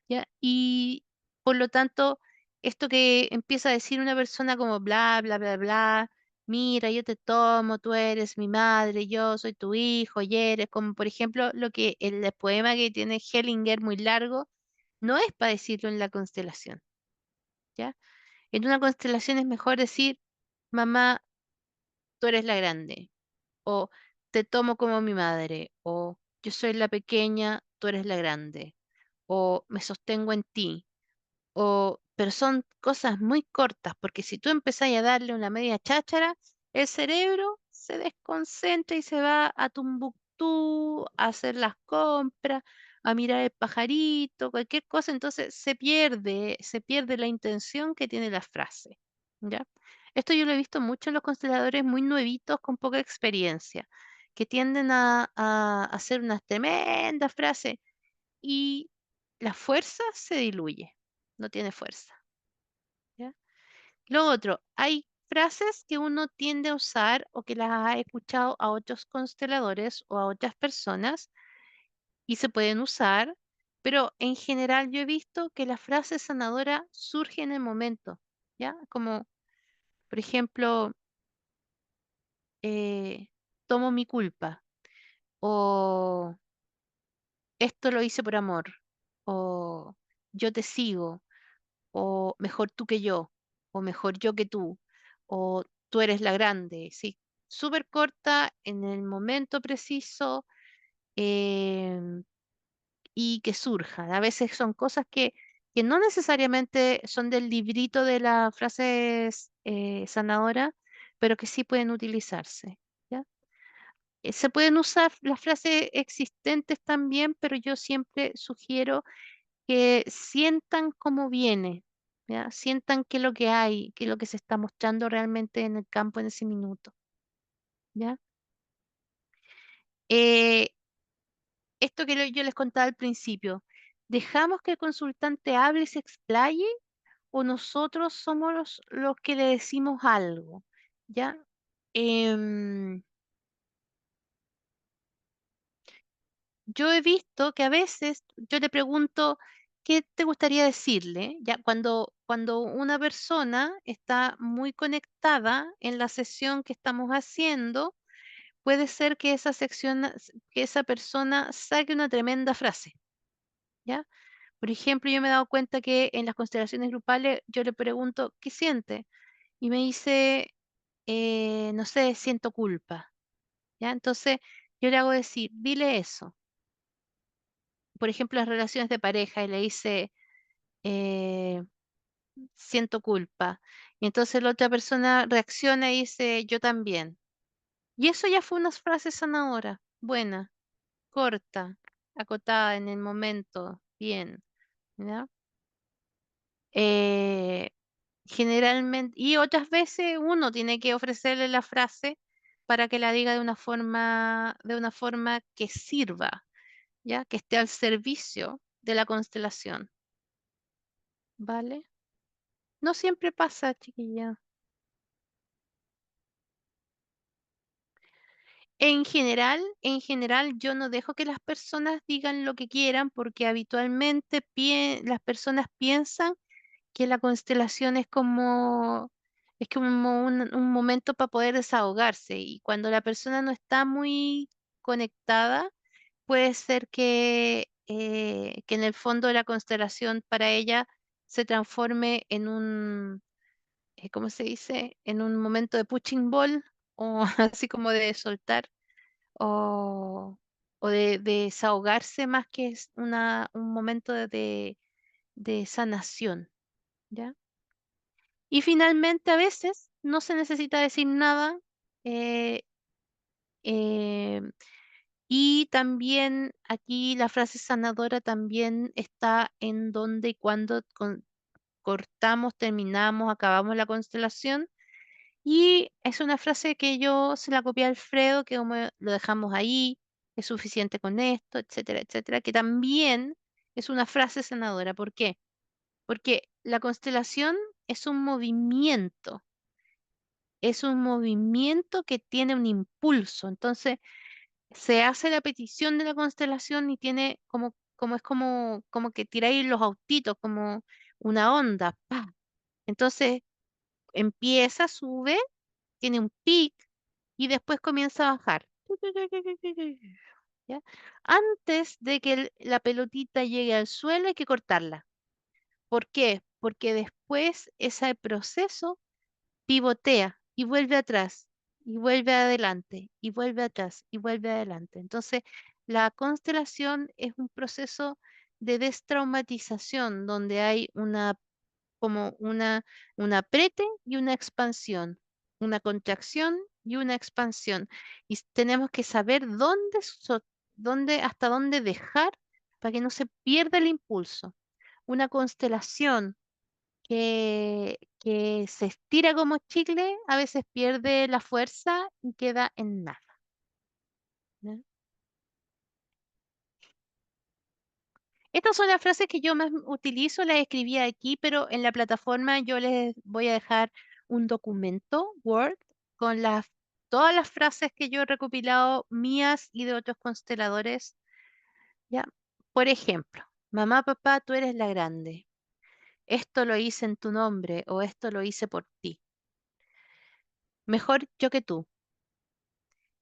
¿ya? Y por lo tanto, esto que empieza a decir una persona como bla, bla, bla, bla, mira, yo te tomo, tú eres mi madre, yo soy tu hijo, y eres, como por ejemplo lo que el poema que tiene Hellinger muy largo, no es para decirlo en la constelación, ¿ya? En una constelación es mejor decir, mamá, tú eres la grande, o te tomo como mi madre, o yo soy la pequeña, tú eres la grande, o me sostengo en ti. Pero son cosas muy cortas, porque si tú empezás a darle una media cháchara, el cerebro se desconcentra y se va a Tumbuctú a hacer las compras, a mirar el pajarito, cualquier cosa, entonces se pierde la intención que tiene la frase, ¿ya? Esto yo lo he visto mucho en los consteladores muy nuevitos con poca experiencia, que tienden a hacer unas tremendas frases y la fuerza se diluye, no tiene fuerza. ¿Ya? Lo otro, hay frases que uno tiende a usar o que las ha escuchado a otros consteladores o a otras personas y se pueden usar, pero en general yo he visto que la frase sanadora surge en el momento, ¿ya? Como, por ejemplo, eh, tomo mi culpa o esto lo hice por amor o yo te sigo o mejor tú que yo, o mejor yo que tú, o tú eres la grande, sí, súper corta en el momento preciso em, y que surjan. A veces son cosas que no necesariamente son del librito de las frases sanadoras, pero que sí pueden utilizarse. ¿Ya? Se pueden usar las frases existentes también, pero yo siempre sugiero que sientan cómo viene, ¿ya? Sientan qué es lo que hay, qué es lo que se está mostrando realmente en el campo en ese minuto, ¿ya? Eh, esto que yo les contaba al principio, ¿dejamos que el consultante hable y se explaye o nosotros somos los que le decimos algo, ¿ya? Em, yo he visto que a veces yo le pregunto, ¿qué te gustaría decirle? Ya cuando una persona está muy conectada en la sesión que estamos haciendo, puede ser que que esa persona saque una tremenda frase, ¿ya? Por ejemplo, yo me he dado cuenta que en las constelaciones grupales yo le pregunto, ¿qué siente? Y me dice, no sé, siento culpa. ¿Ya? Entonces, yo le hago decir, dile eso. Por ejemplo, las relaciones de pareja, y le dice, eh, siento culpa. Y entonces la otra persona reacciona y dice, yo también. Y eso ya fue una frase sanadora, buena, corta, acotada en el momento, bien, ¿ya? Eh, generalmente, y otras veces uno tiene que ofrecerle la frase para que la diga de una forma que sirva, ¿ya? Que esté al servicio de la constelación, ¿vale? No siempre pasa, chiquilla. En general, yo no dejo que las personas digan lo que quieran porque habitualmente las personas piensan que la constelación es como un momento para poder desahogarse y cuando la persona no está muy conectada, puede ser que en el fondo la constelación para ella se transforme en ¿cómo se dice? En un momento de punching ball o así como de soltar o, o de desahogarse más que es un momento de sanación, ¿ya? Y finalmente a veces no se necesita decir nada eh, eh, y también aquí la frase sanadora también está en donde y cuando cortamos, terminamos, acabamos la constelación. Y es una frase que yo se la copié a Alfredo, que como lo dejamos ahí, es suficiente con esto, etcétera, etcétera, que también es una frase sanadora. ¿Por qué? Porque la constelación es un movimiento que tiene un impulso. Entonces, se hace la petición de la constelación y tiene como que tiráis los autitos, como una onda, ¡pa! Entonces, empieza, sube, tiene un pic y después comienza a bajar. ¿Ya? Antes de que la pelotita llegue al suelo hay que cortarla. ¿Por qué? Porque después ese proceso pivotea y vuelve atrás y vuelve adelante y vuelve atrás y vuelve adelante. Entonces, la constelación es un proceso de destraumatización donde hay como un apriete y una expansión, una contracción y una expansión. Y tenemos que saber hasta dónde dejar para que no se pierda el impulso. Una constelación que se estira como chicle, a veces pierde la fuerza y queda en nada. ¿Ya? Estas son las frases que yo más utilizo, las escribí aquí, pero en la plataforma yo les voy a dejar un documento Word con todas las frases que yo he recopilado mías y de otros consteladores. ¿Ya? Por ejemplo, mamá, papá, tú eres la grande. Esto lo hice en tu nombre o esto lo hice por ti. Mejor yo que tú.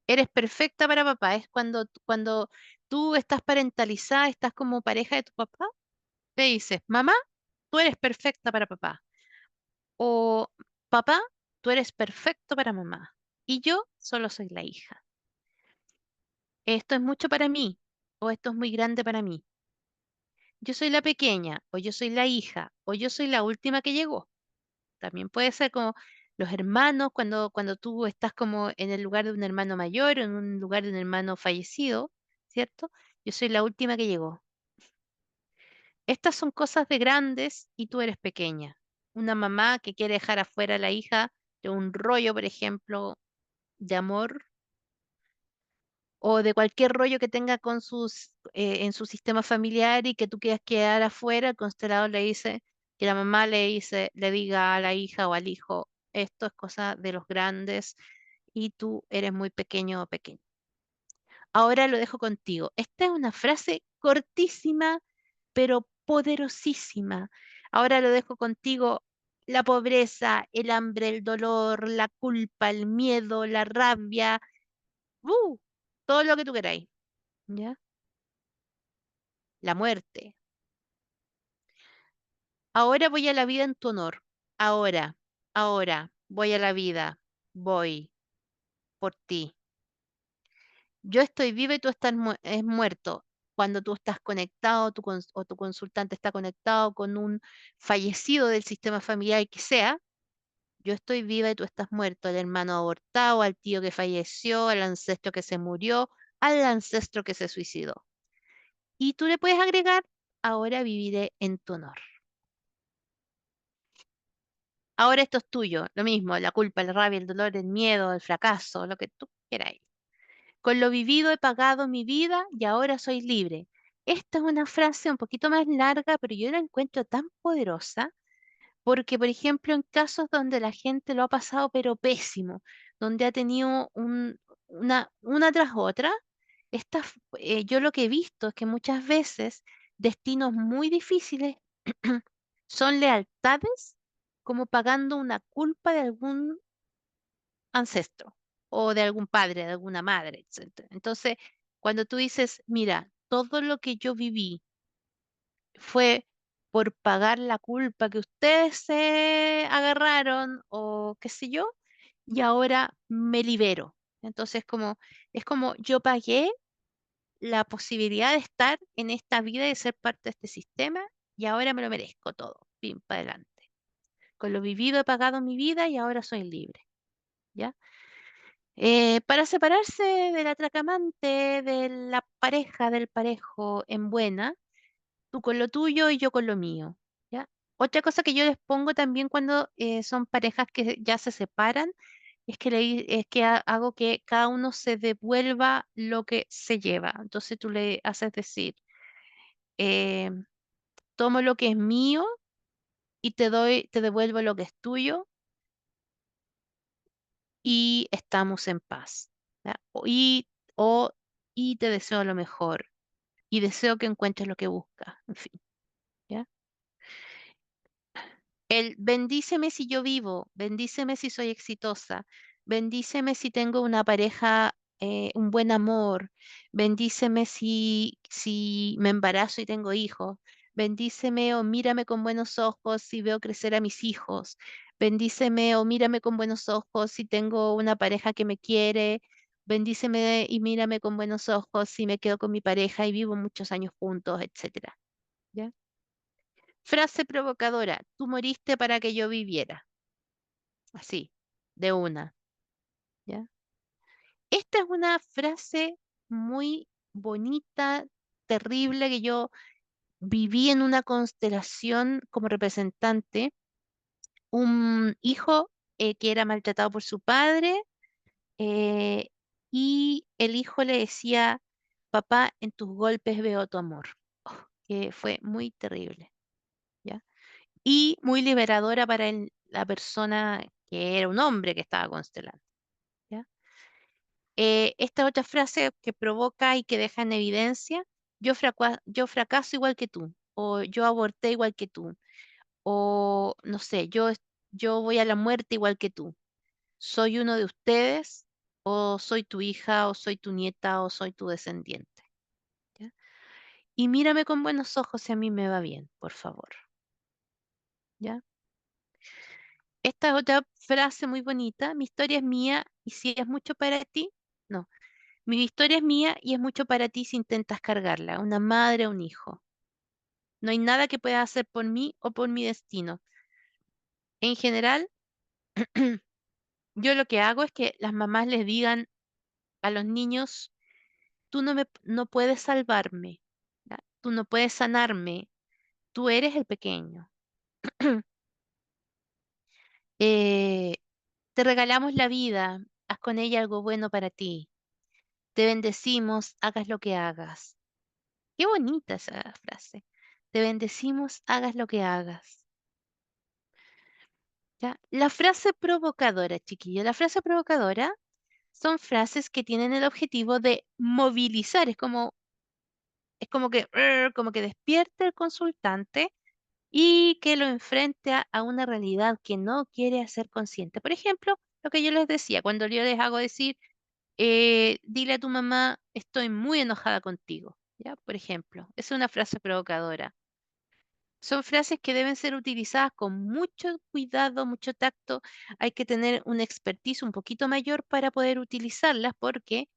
Eres perfecta para papá. Es cuando tú estás parentalizada, estás como pareja de tu papá, le dices, mamá, tú eres perfecta para papá. O papá, tú eres perfecto para mamá. Y yo solo soy la hija. Esto es mucho para mí. O esto es muy grande para mí. Yo soy la pequeña. O yo soy la hija. O yo soy la última que llegó. También puede ser como los hermanos, cuando tú estás como en el lugar de un hermano mayor, en un lugar de un hermano fallecido, ¿cierto? Yo soy la última que llegó. Estas son cosas de grandes y tú eres pequeña. Una mamá que quiere dejar afuera a la hija de un rollo, por ejemplo, de amor o de cualquier rollo que tenga en su sistema familiar y que tú quieras quedar afuera, el constelador le dice, que la mamá le diga a la hija o al hijo, esto es cosa de los grandes y tú eres muy pequeño o pequeña. Ahora lo dejo contigo. Esta es una frase cortísima, pero poderosísima. Ahora lo dejo contigo. La pobreza, el hambre, el dolor, la culpa, el miedo, la rabia, ¡uh! Todo lo que tú queráis, ¿ya? La muerte. Ahora voy a la vida en tu honor. Ahora, ahora, voy a la vida. Voy por ti. Yo estoy viva y tú estás muerto. Cuando tú estás conectado o tu consultante está conectado con un fallecido del sistema familiar que sea, yo estoy viva y tú estás muerto. Al hermano abortado, al tío que falleció, al ancestro que se murió, al ancestro que se suicidó. Y tú le puedes agregar, ahora viviré en tu honor. Ahora esto es tuyo, lo mismo, la culpa, la rabia, el dolor, el miedo, el fracaso, lo que tú queráis. Con lo vivido he pagado mi vida y ahora soy libre. Esta es una frase un poquito más larga, pero yo la encuentro tan poderosa porque, por ejemplo, en casos donde la gente lo ha pasado pero pésimo, donde ha tenido una tras otra, yo lo que he visto es que muchas veces destinos muy difíciles son lealtades como pagando una culpa de algún ancestro o de algún padre, de alguna madre, etcétera. Entonces, cuando tú dices, mira, todo lo que yo viví fue por pagar la culpa que ustedes se agarraron o qué sé yo, y ahora me libero. Entonces, es como yo pagué la posibilidad de estar en esta vida y de ser parte de este sistema y ahora me lo merezco todo. Pim, para adelante. Con lo vivido he pagado mi vida y ahora soy libre. ¿Ya? Para separarse del atracamante, de la pareja, del parejo en buena, tú con lo tuyo y yo con lo mío, ¿ya? Otra cosa que yo les pongo también cuando son parejas que ya se separan es que hago que cada uno se devuelva lo que se lleva. Entonces tú le haces decir, eh, tomo lo que es mío y te devuelvo lo que es tuyo y estamos en paz. ¿Ya? O, y te deseo lo mejor y deseo que encuentres lo que buscas. En fin, ¿ya? El bendíceme si yo vivo, bendíceme si soy exitosa, bendíceme si tengo una pareja, un buen amor, bendíceme si me embarazo y tengo hijos, bendíceme o mírame con buenos ojos si veo crecer a mis hijos, bendíceme o mírame con buenos ojos si tengo una pareja que me quiere, bendíceme y mírame con buenos ojos si me quedo con mi pareja y vivo muchos años juntos, etcétera. ¿Ya? Frase provocadora, tú moriste para que yo viviera. Así, de una, ¿ya? Esta es una frase muy bonita, terrible, que yo viví en una constelación como representante. Un hijo que era maltratado por su padre eh, y el hijo le decía, papá, en tus golpes veo tu amor. Oh, que fue muy terrible, ¿ya? Y muy liberadora para la persona que era un hombre que estaba constelando. ¿Ya? Esta otra frase que provoca y que deja en evidencia, yo fracaso igual que tú, o yo aborté igual que tú, o no sé, yo voy a la muerte igual que tú. Soy uno de ustedes, o soy tu hija, o soy tu nieta, o soy tu descendiente. ¿Ya? Y mírame con buenos ojos si a mí me va bien, por favor. ¿Ya? Esta es otra frase muy bonita. Mi historia es mía y si es mucho para ti, no. Mi historia es mía y es mucho para ti si intentas cargarla. Una madre o un hijo. No hay nada que puedas hacer por mí o por mi destino. En general, yo lo que hago es que las mamás les digan a los niños, tú no puedes salvarme, ¿ya? Tú no puedes sanarme, tú eres el pequeño. Eh, te regalamos la vida, haz con ella algo bueno para ti. Te bendecimos, hagas lo que hagas. Qué bonita esa frase. Te bendecimos, hagas lo que hagas. ¿Ya? La frase provocadora, chiquillo, la frase provocadora son frases que tienen el objetivo de movilizar. Como que despierte el consultante y que lo enfrente a una realidad que no quiere hacer consciente. Por ejemplo, lo que yo les decía, cuando yo les hago decir, dile a tu mamá, estoy muy enojada contigo. ¿Ya? Por ejemplo, es una frase provocadora. Son frases que deben ser utilizadas con mucho cuidado, mucho tacto. Hay que tener una expertise un poquito mayor para poder utilizarlas porque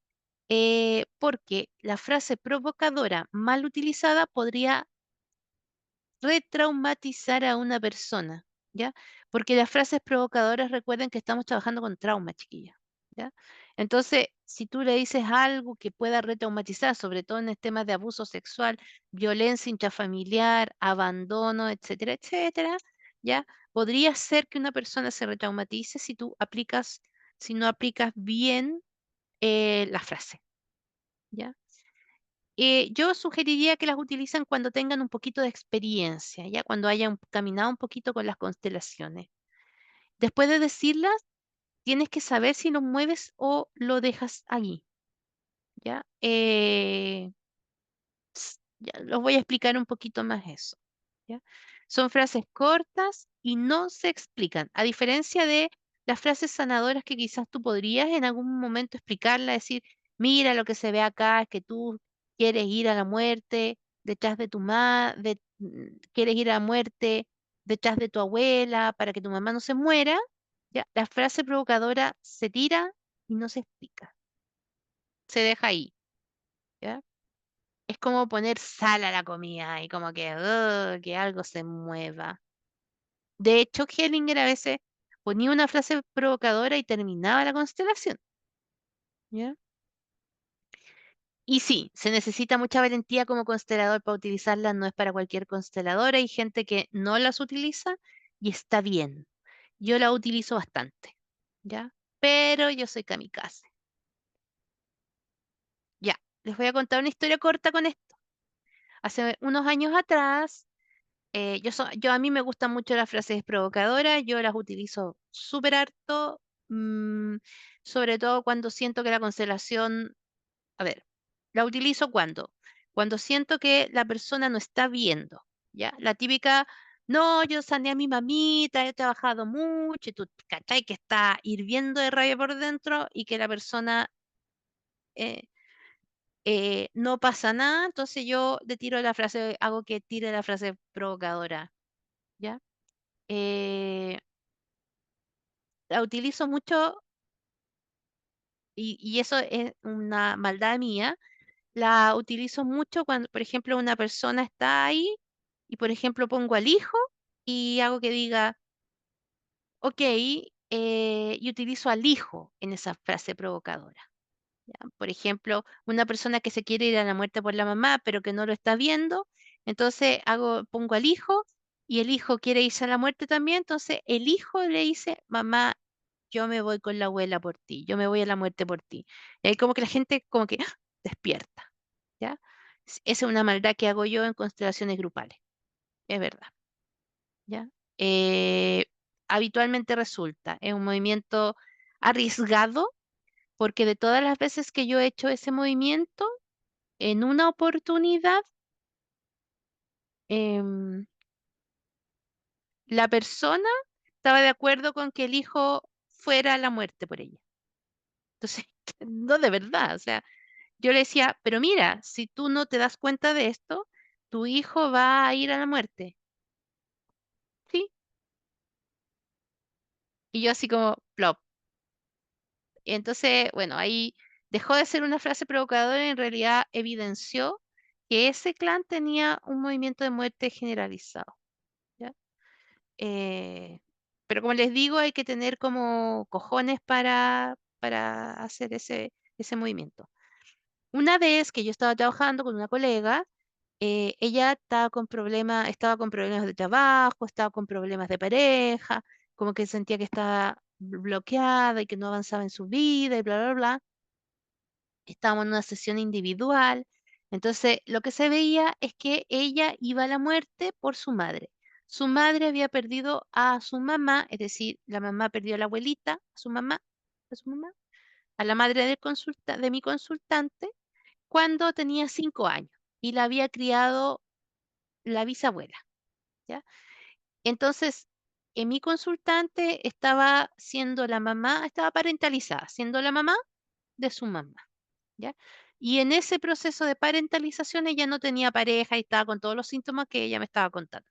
la frase provocadora mal utilizada podría retraumatizar a una persona, ¿ya? Porque las frases provocadoras, recuerden que estamos trabajando con trauma, chiquillos, ¿ya? Entonces, si tú le dices algo que pueda retraumatizar, sobre todo en el tema de abuso sexual, violencia intrafamiliar, abandono, etcétera, etcétera, ¿ya? Podría ser que una persona se retraumatice si no aplicas bien la frase, ¿ya? Yo sugeriría que las utilicen cuando tengan un poquito de experiencia, ya cuando hayan caminado un poquito con las constelaciones. Después de decirlas, tienes que saber si lo mueves o lo dejas allí, ¿ya? Ya los voy a explicar un poquito más eso, ¿ya? Son frases cortas y no se explican, a diferencia de las frases sanadoras que quizás tú podrías en algún momento explicarla, decir, mira lo que se ve acá, es que tú quieres ir a la muerte detrás de tu madre, quieres ir a la muerte detrás de tu abuela para que tu mamá no se muera, ¿ya? La frase provocadora se tira y no se explica, se deja ahí, ¿ya? Es como poner sal a la comida y como que, "Ugh", que algo se mueva. De hecho, Hellinger a veces ponía una frase provocadora y terminaba la constelación, ¿ya? Y sí, se necesita mucha valentía como constelador para utilizarlas, no es para cualquier constelador. Hay gente que no las utiliza y está bien. Yo la utilizo bastante, ¿ya? Pero yo soy kamikaze. Ya, les voy a contar una historia corta con esto. Hace unos años atrás, yo a mí me gustan mucho las frases provocadoras, yo las utilizo súper harto, mm, sobre todo cuando siento que la constelación, a ver, la utilizo cuando siento que la persona no está viendo, ¿ya? La típica, no, yo sané a mi mamita, he trabajado mucho, y tú, ¿cachai? Que está hirviendo de rabia por dentro y que la persona eh, no pasa nada, entonces yo le tiro la frase, hago que tire la frase provocadora, ¿ya? Eh, la utilizo mucho y eso es una maldad mía. La utilizo mucho cuando, por ejemplo, una persona está ahí y, por ejemplo, pongo al hijo y hago que diga, ok, y utilizo al hijo en esa frase provocadora. ¿Ya? Por ejemplo, una persona que se quiere ir a la muerte por la mamá, pero que no lo está viendo, entonces pongo al hijo y el hijo quiere irse a la muerte también, entonces el hijo le dice, mamá, yo me voy con la abuela por ti, yo me voy a la muerte por ti. Y ahí como que la gente como que ¡ah! Despierta, ¿ya? Esa es una maldad que hago yo en constelaciones grupales, es verdad, ¿ya? Eh, habitualmente resulta, es un movimiento arriesgado porque de todas las veces que yo he hecho ese movimiento, en una oportunidad, em, la persona estaba de acuerdo con que el hijo fuera a la muerte por ella. Entonces, no de verdad, o sea, yo le decía, pero mira, si tú no te das cuenta de esto, tu hijo va a ir a la muerte, ¿sí? Y yo así como, plop. Y entonces, bueno, ahí dejó de ser una frase provocadora y en realidad evidenció que ese clan tenía un movimiento de muerte generalizado, ¿ya? Eh, pero como les digo, hay que tener como cojones para hacer ese movimiento. Una vez que yo estaba trabajando con una colega, ella estaba con problemas de trabajo, estaba con problemas de pareja, como que sentía que estaba bloqueada y que no avanzaba en su vida y bla, bla, bla. Estábamos en una sesión individual. Entonces, lo que se veía es que ella iba a la muerte por su madre. Su madre había perdido a su mamá, es decir, la mamá perdió a la abuelita, a la madre de mi consultante, cuando tenía 5 años y la había criado la bisabuela, ¿ya? Entonces, en mi consultante estaba siendo la mamá, estaba parentalizada, siendo la mamá de su mamá, ¿ya? Y en ese proceso de parentalización ella no tenía pareja y estaba con todos los síntomas que ella me estaba contando.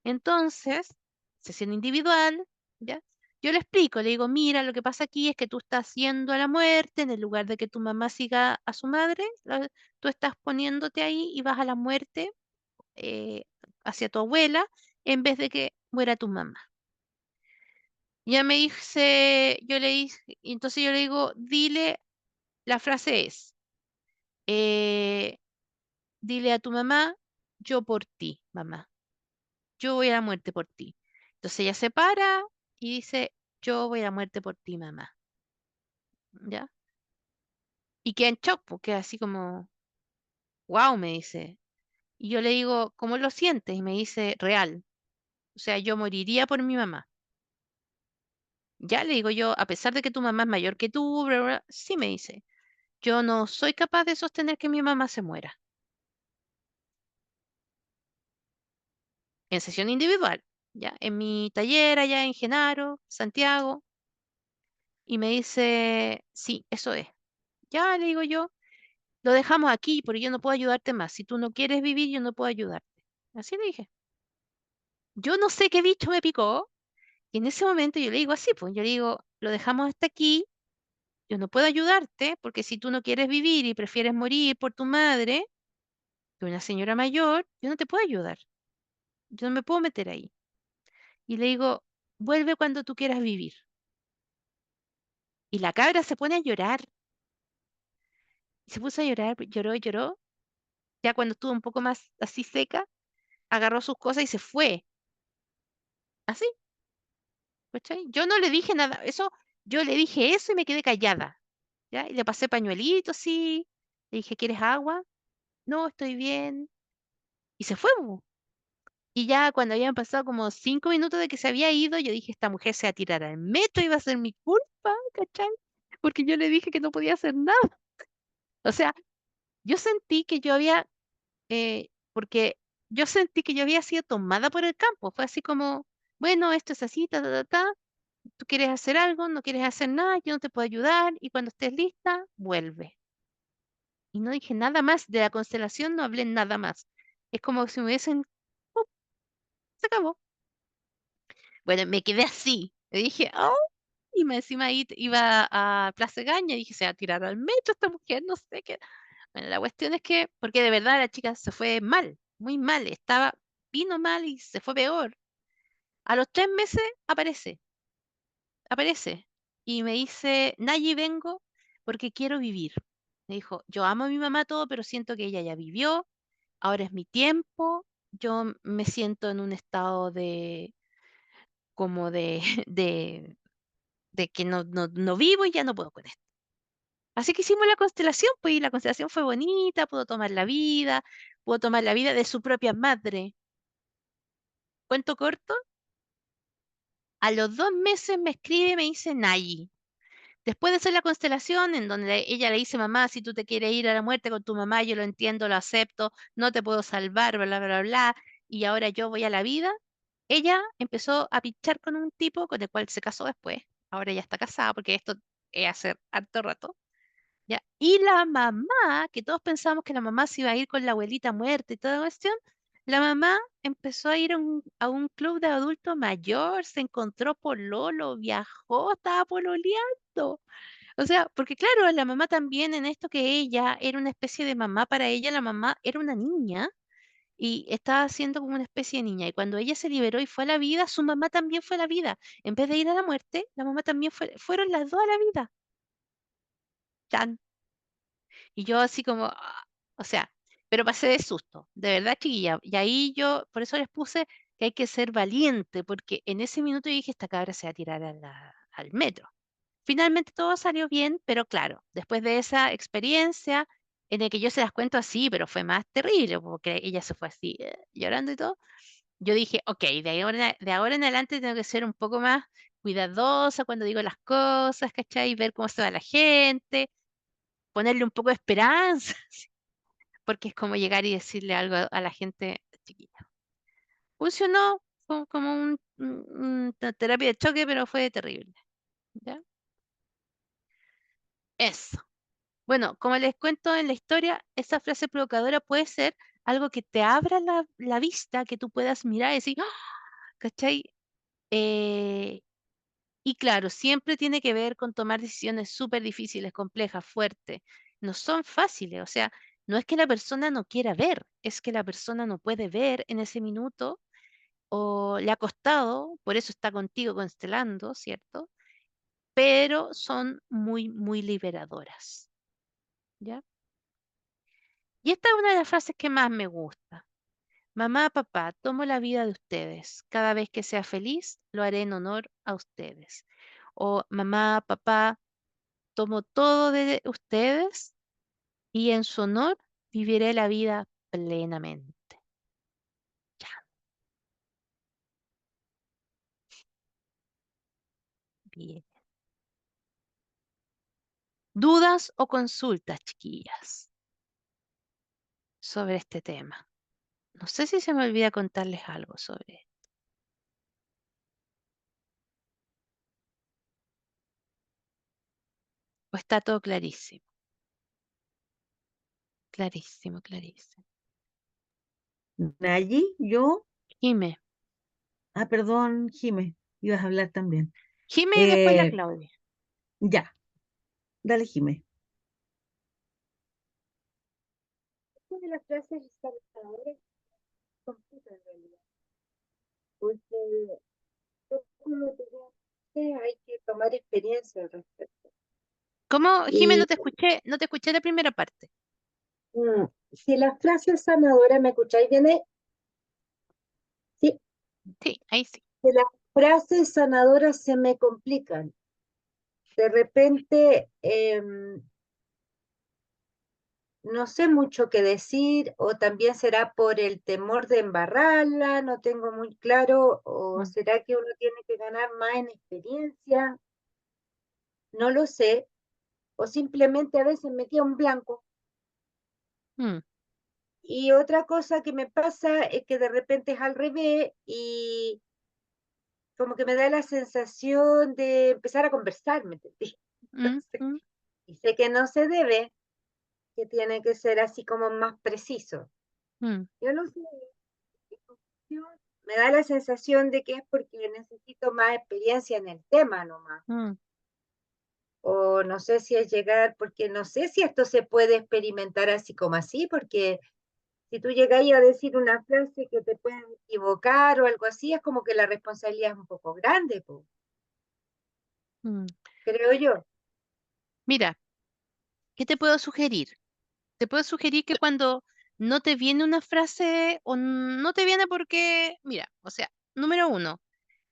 Entonces, sesión individual, ¿ya? Yo le explico, le digo, mira, lo que pasa aquí es que tú estás yendo a la muerte, en el lugar de que tu mamá siga a su madre, tú estás poniéndote ahí y vas a la muerte eh, hacia tu abuela en vez de que muera tu mamá. Ya me dice, yo le dije, y entonces yo le digo, dile, la frase es, eh, dile a tu mamá, yo por ti, mamá, yo voy a la muerte por ti. Entonces ella se para y dice, yo voy a la muerte por ti, mamá, ¿ya? Y queda en shock, porque así como, wow, me dice. Y yo le digo, ¿cómo lo sientes? Y me dice, real. O sea, yo moriría por mi mamá. Ya le digo yo, a pesar de que tu mamá es mayor que tú, bla, bla, bla, sí me dice, yo no soy capaz de sostener que mi mamá se muera. En sesión individual, ya, en mi taller allá en Genaro, Santiago, y me dice, sí, eso es. Ya le digo yo, lo dejamos aquí porque yo no puedo ayudarte más. Si tú no quieres vivir, yo no puedo ayudarte. Así le dije. Yo no sé qué bicho me picó, y en ese momento yo le digo así, pues yo le digo, lo dejamos hasta aquí, yo no puedo ayudarte porque si tú no quieres vivir y prefieres morir por tu madre, que una señora mayor, yo no te puedo ayudar. Yo no me puedo meter ahí. Y le digo, vuelve cuando tú quieras vivir. Y la cabra se pone a llorar. Y se puso a llorar, lloró y lloró. Ya cuando estuvo un poco más así seca, agarró sus cosas y se fue. Así, ¿cachai? Yo no le dije nada. Eso, yo le dije eso y me quedé callada. ¿Ya? Y le pasé pañuelito, sí. Le dije, ¿quieres agua? No, estoy bien. Y se fue, bu. Y ya cuando habían pasado como 5 minutos de que se había ido, yo dije, esta mujer se va a tirar al metro y va a ser mi culpa, ¿cachai? Porque yo le dije que no podía hacer nada. O sea, yo sentí que yo había, porque yo sentí que yo había sido tomada por el campo. Fue así como, bueno, esto es así, ta, ta, ta, ta. Tú quieres hacer algo, no quieres hacer nada, yo no te puedo ayudar y cuando estés lista, vuelve. Y no dije nada más de la constelación, no hablé nada más. Es como si me hubiesen, ¡pum! Se acabó. Bueno, me quedé así. Le dije, oh, y me encima ahí iba a Plaza Gaña y dije, se va a tirar al metro esta mujer, no sé qué. Bueno, la cuestión es que, porque de verdad la chica se fue mal, muy mal, vino mal y se fue peor. A los 3 meses aparece y me dice, Nayi, vengo porque quiero vivir. Me dijo, yo amo a mi mamá todo, pero siento que ella ya vivió, ahora es mi tiempo, yo me siento en un estado de, como de, de que no vivo y ya no puedo con esto. Así que hicimos la constelación, pues, y la constelación fue bonita, pudo tomar la vida de su propia madre. Cuento corto, a los 2 meses me escribe y me dice Nayi. Después de hacer la constelación, en donde ella le dice, mamá, si tú te quieres ir a la muerte con tu mamá, yo lo entiendo, lo acepto, no te puedo salvar, bla, bla, bla, bla, y ahora yo voy a la vida, ella empezó a pinchar con un tipo con el cual se casó después. Ahora ya está casada, porque esto es hace harto rato. ¿Ya? Y la mamá, que todos pensábamos que la mamá se iba a ir con la abuelita muerta y toda cuestión, la mamá empezó a ir a un club de adulto mayor, se encontró pololo, viajó, estaba pololeando. O sea, porque claro, la mamá también en esto que ella era una especie de mamá para ella, la mamá era una niña y estaba siendo como una especie de niña. Y cuando ella se liberó y fue a la vida, su mamá también fue a la vida. En vez de ir a la muerte, la mamá también fueron las dos a la vida. Chan. Y yo así como, o sea, pero pasé de susto, de verdad, chiquilla. Y ahí yo, por eso les puse que hay que ser valiente, porque en ese minuto yo dije, esta cabra se va a tirar al metro. Finalmente todo salió bien, pero claro, después de esa experiencia en la que yo se las cuento así, pero fue más terrible, porque ella se fue así, llorando y todo, yo dije, ok, de ahora en adelante tengo que ser un poco más cuidadosa cuando digo las cosas, ¿cachai? Ver cómo se va la gente, ponerle un poco de esperanza, porque es como llegar y decirle algo a la gente chiquilla. Funcionó, fue como una terapia de choque, pero fue terrible. ¿Ya? Eso. Bueno, como les cuento en la historia, esa frase provocadora puede ser algo que te abra la vista, que tú puedas mirar y decir, ¡ah! ¿cachai? Eh, y claro, siempre tiene que ver con tomar decisiones súper difíciles, complejas, fuertes. No son fáciles, o sea, no es que la persona no quiera ver, es que la persona no puede ver en ese minuto o le ha costado, por eso está contigo constelando, ¿cierto? Pero son muy, muy liberadoras, ¿ya? Y esta es una de las frases que más me gusta. Mamá, papá, tomo la vida de ustedes. Cada vez que sea feliz, lo haré en honor a ustedes. O mamá, papá, tomo todo de ustedes y en su honor viviré la vida plenamente. Ya, bien. ¿Dudas o consultas, chiquillas, sobre este tema? No sé si se me olvida contarles algo sobre esto. O está todo clarísimo, clarísimo, clarísimo. Allí yo, Jime. perdón, Jime, ibas a hablar también. Jime y después la Eh, Claudia. ya, dale, Jime. Una de las frases descartadoras complica en realidad, porque yo como te digo, hay que tomar experiencia al respecto. ¿Cómo, Jime? Y No te escuché la primera parte. si las frases sanadoras, ¿me escucháis bien? Sí, Sí, ahí sí. si las frases sanadoras se me complican. De repente, no sé mucho qué decir, o también será por el temor de embarrarla, no tengo muy claro, o Mm, será que uno tiene que ganar más en experiencia, no lo sé, o simplemente a veces me queda un blanco. mm, Y otra cosa que me pasa es que de repente es al revés y como que me da la sensación de empezar a conversar, ¿me entendí? mm, Entonces, mm, y sé que no se debe, que tiene que ser así como más preciso. mm, Yo no sé, me da la sensación de que es porque necesito más experiencia en el tema nomás. mm, O no sé si es llegar, porque no sé si esto se puede experimentar así como así, porque si tú llegáis a decir una frase que te pueden equivocar o algo así, es como que la responsabilidad es un poco grande, po, mm. creo yo. Mira, ¿qué te puedo sugerir? Te puedo sugerir que cuando no te viene una frase o no te viene porque, mira, o sea, número uno,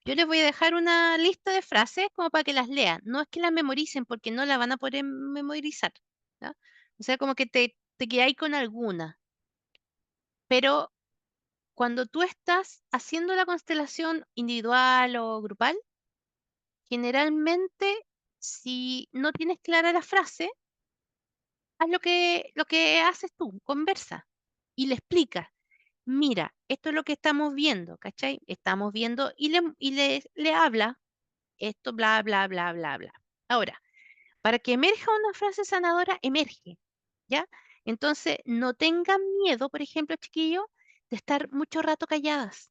yo les voy a dejar una lista de frases como para que las lean. No es que las memoricen porque no la van a poder memorizar, ¿ya? O sea, como que te quedáis con alguna. Pero cuando tú estás haciendo la constelación individual o grupal, generalmente si no tienes clara la frase, haz lo que haces tú, conversa y le explicas. Mira, esto es lo que estamos viendo, ¿cachai? Estamos viendo y le habla esto, bla, bla, bla, bla, bla. Ahora, para que emerja una frase sanadora, emerge, ¿ya? Entonces, no tengan miedo, por ejemplo, chiquillos, de estar mucho rato calladas.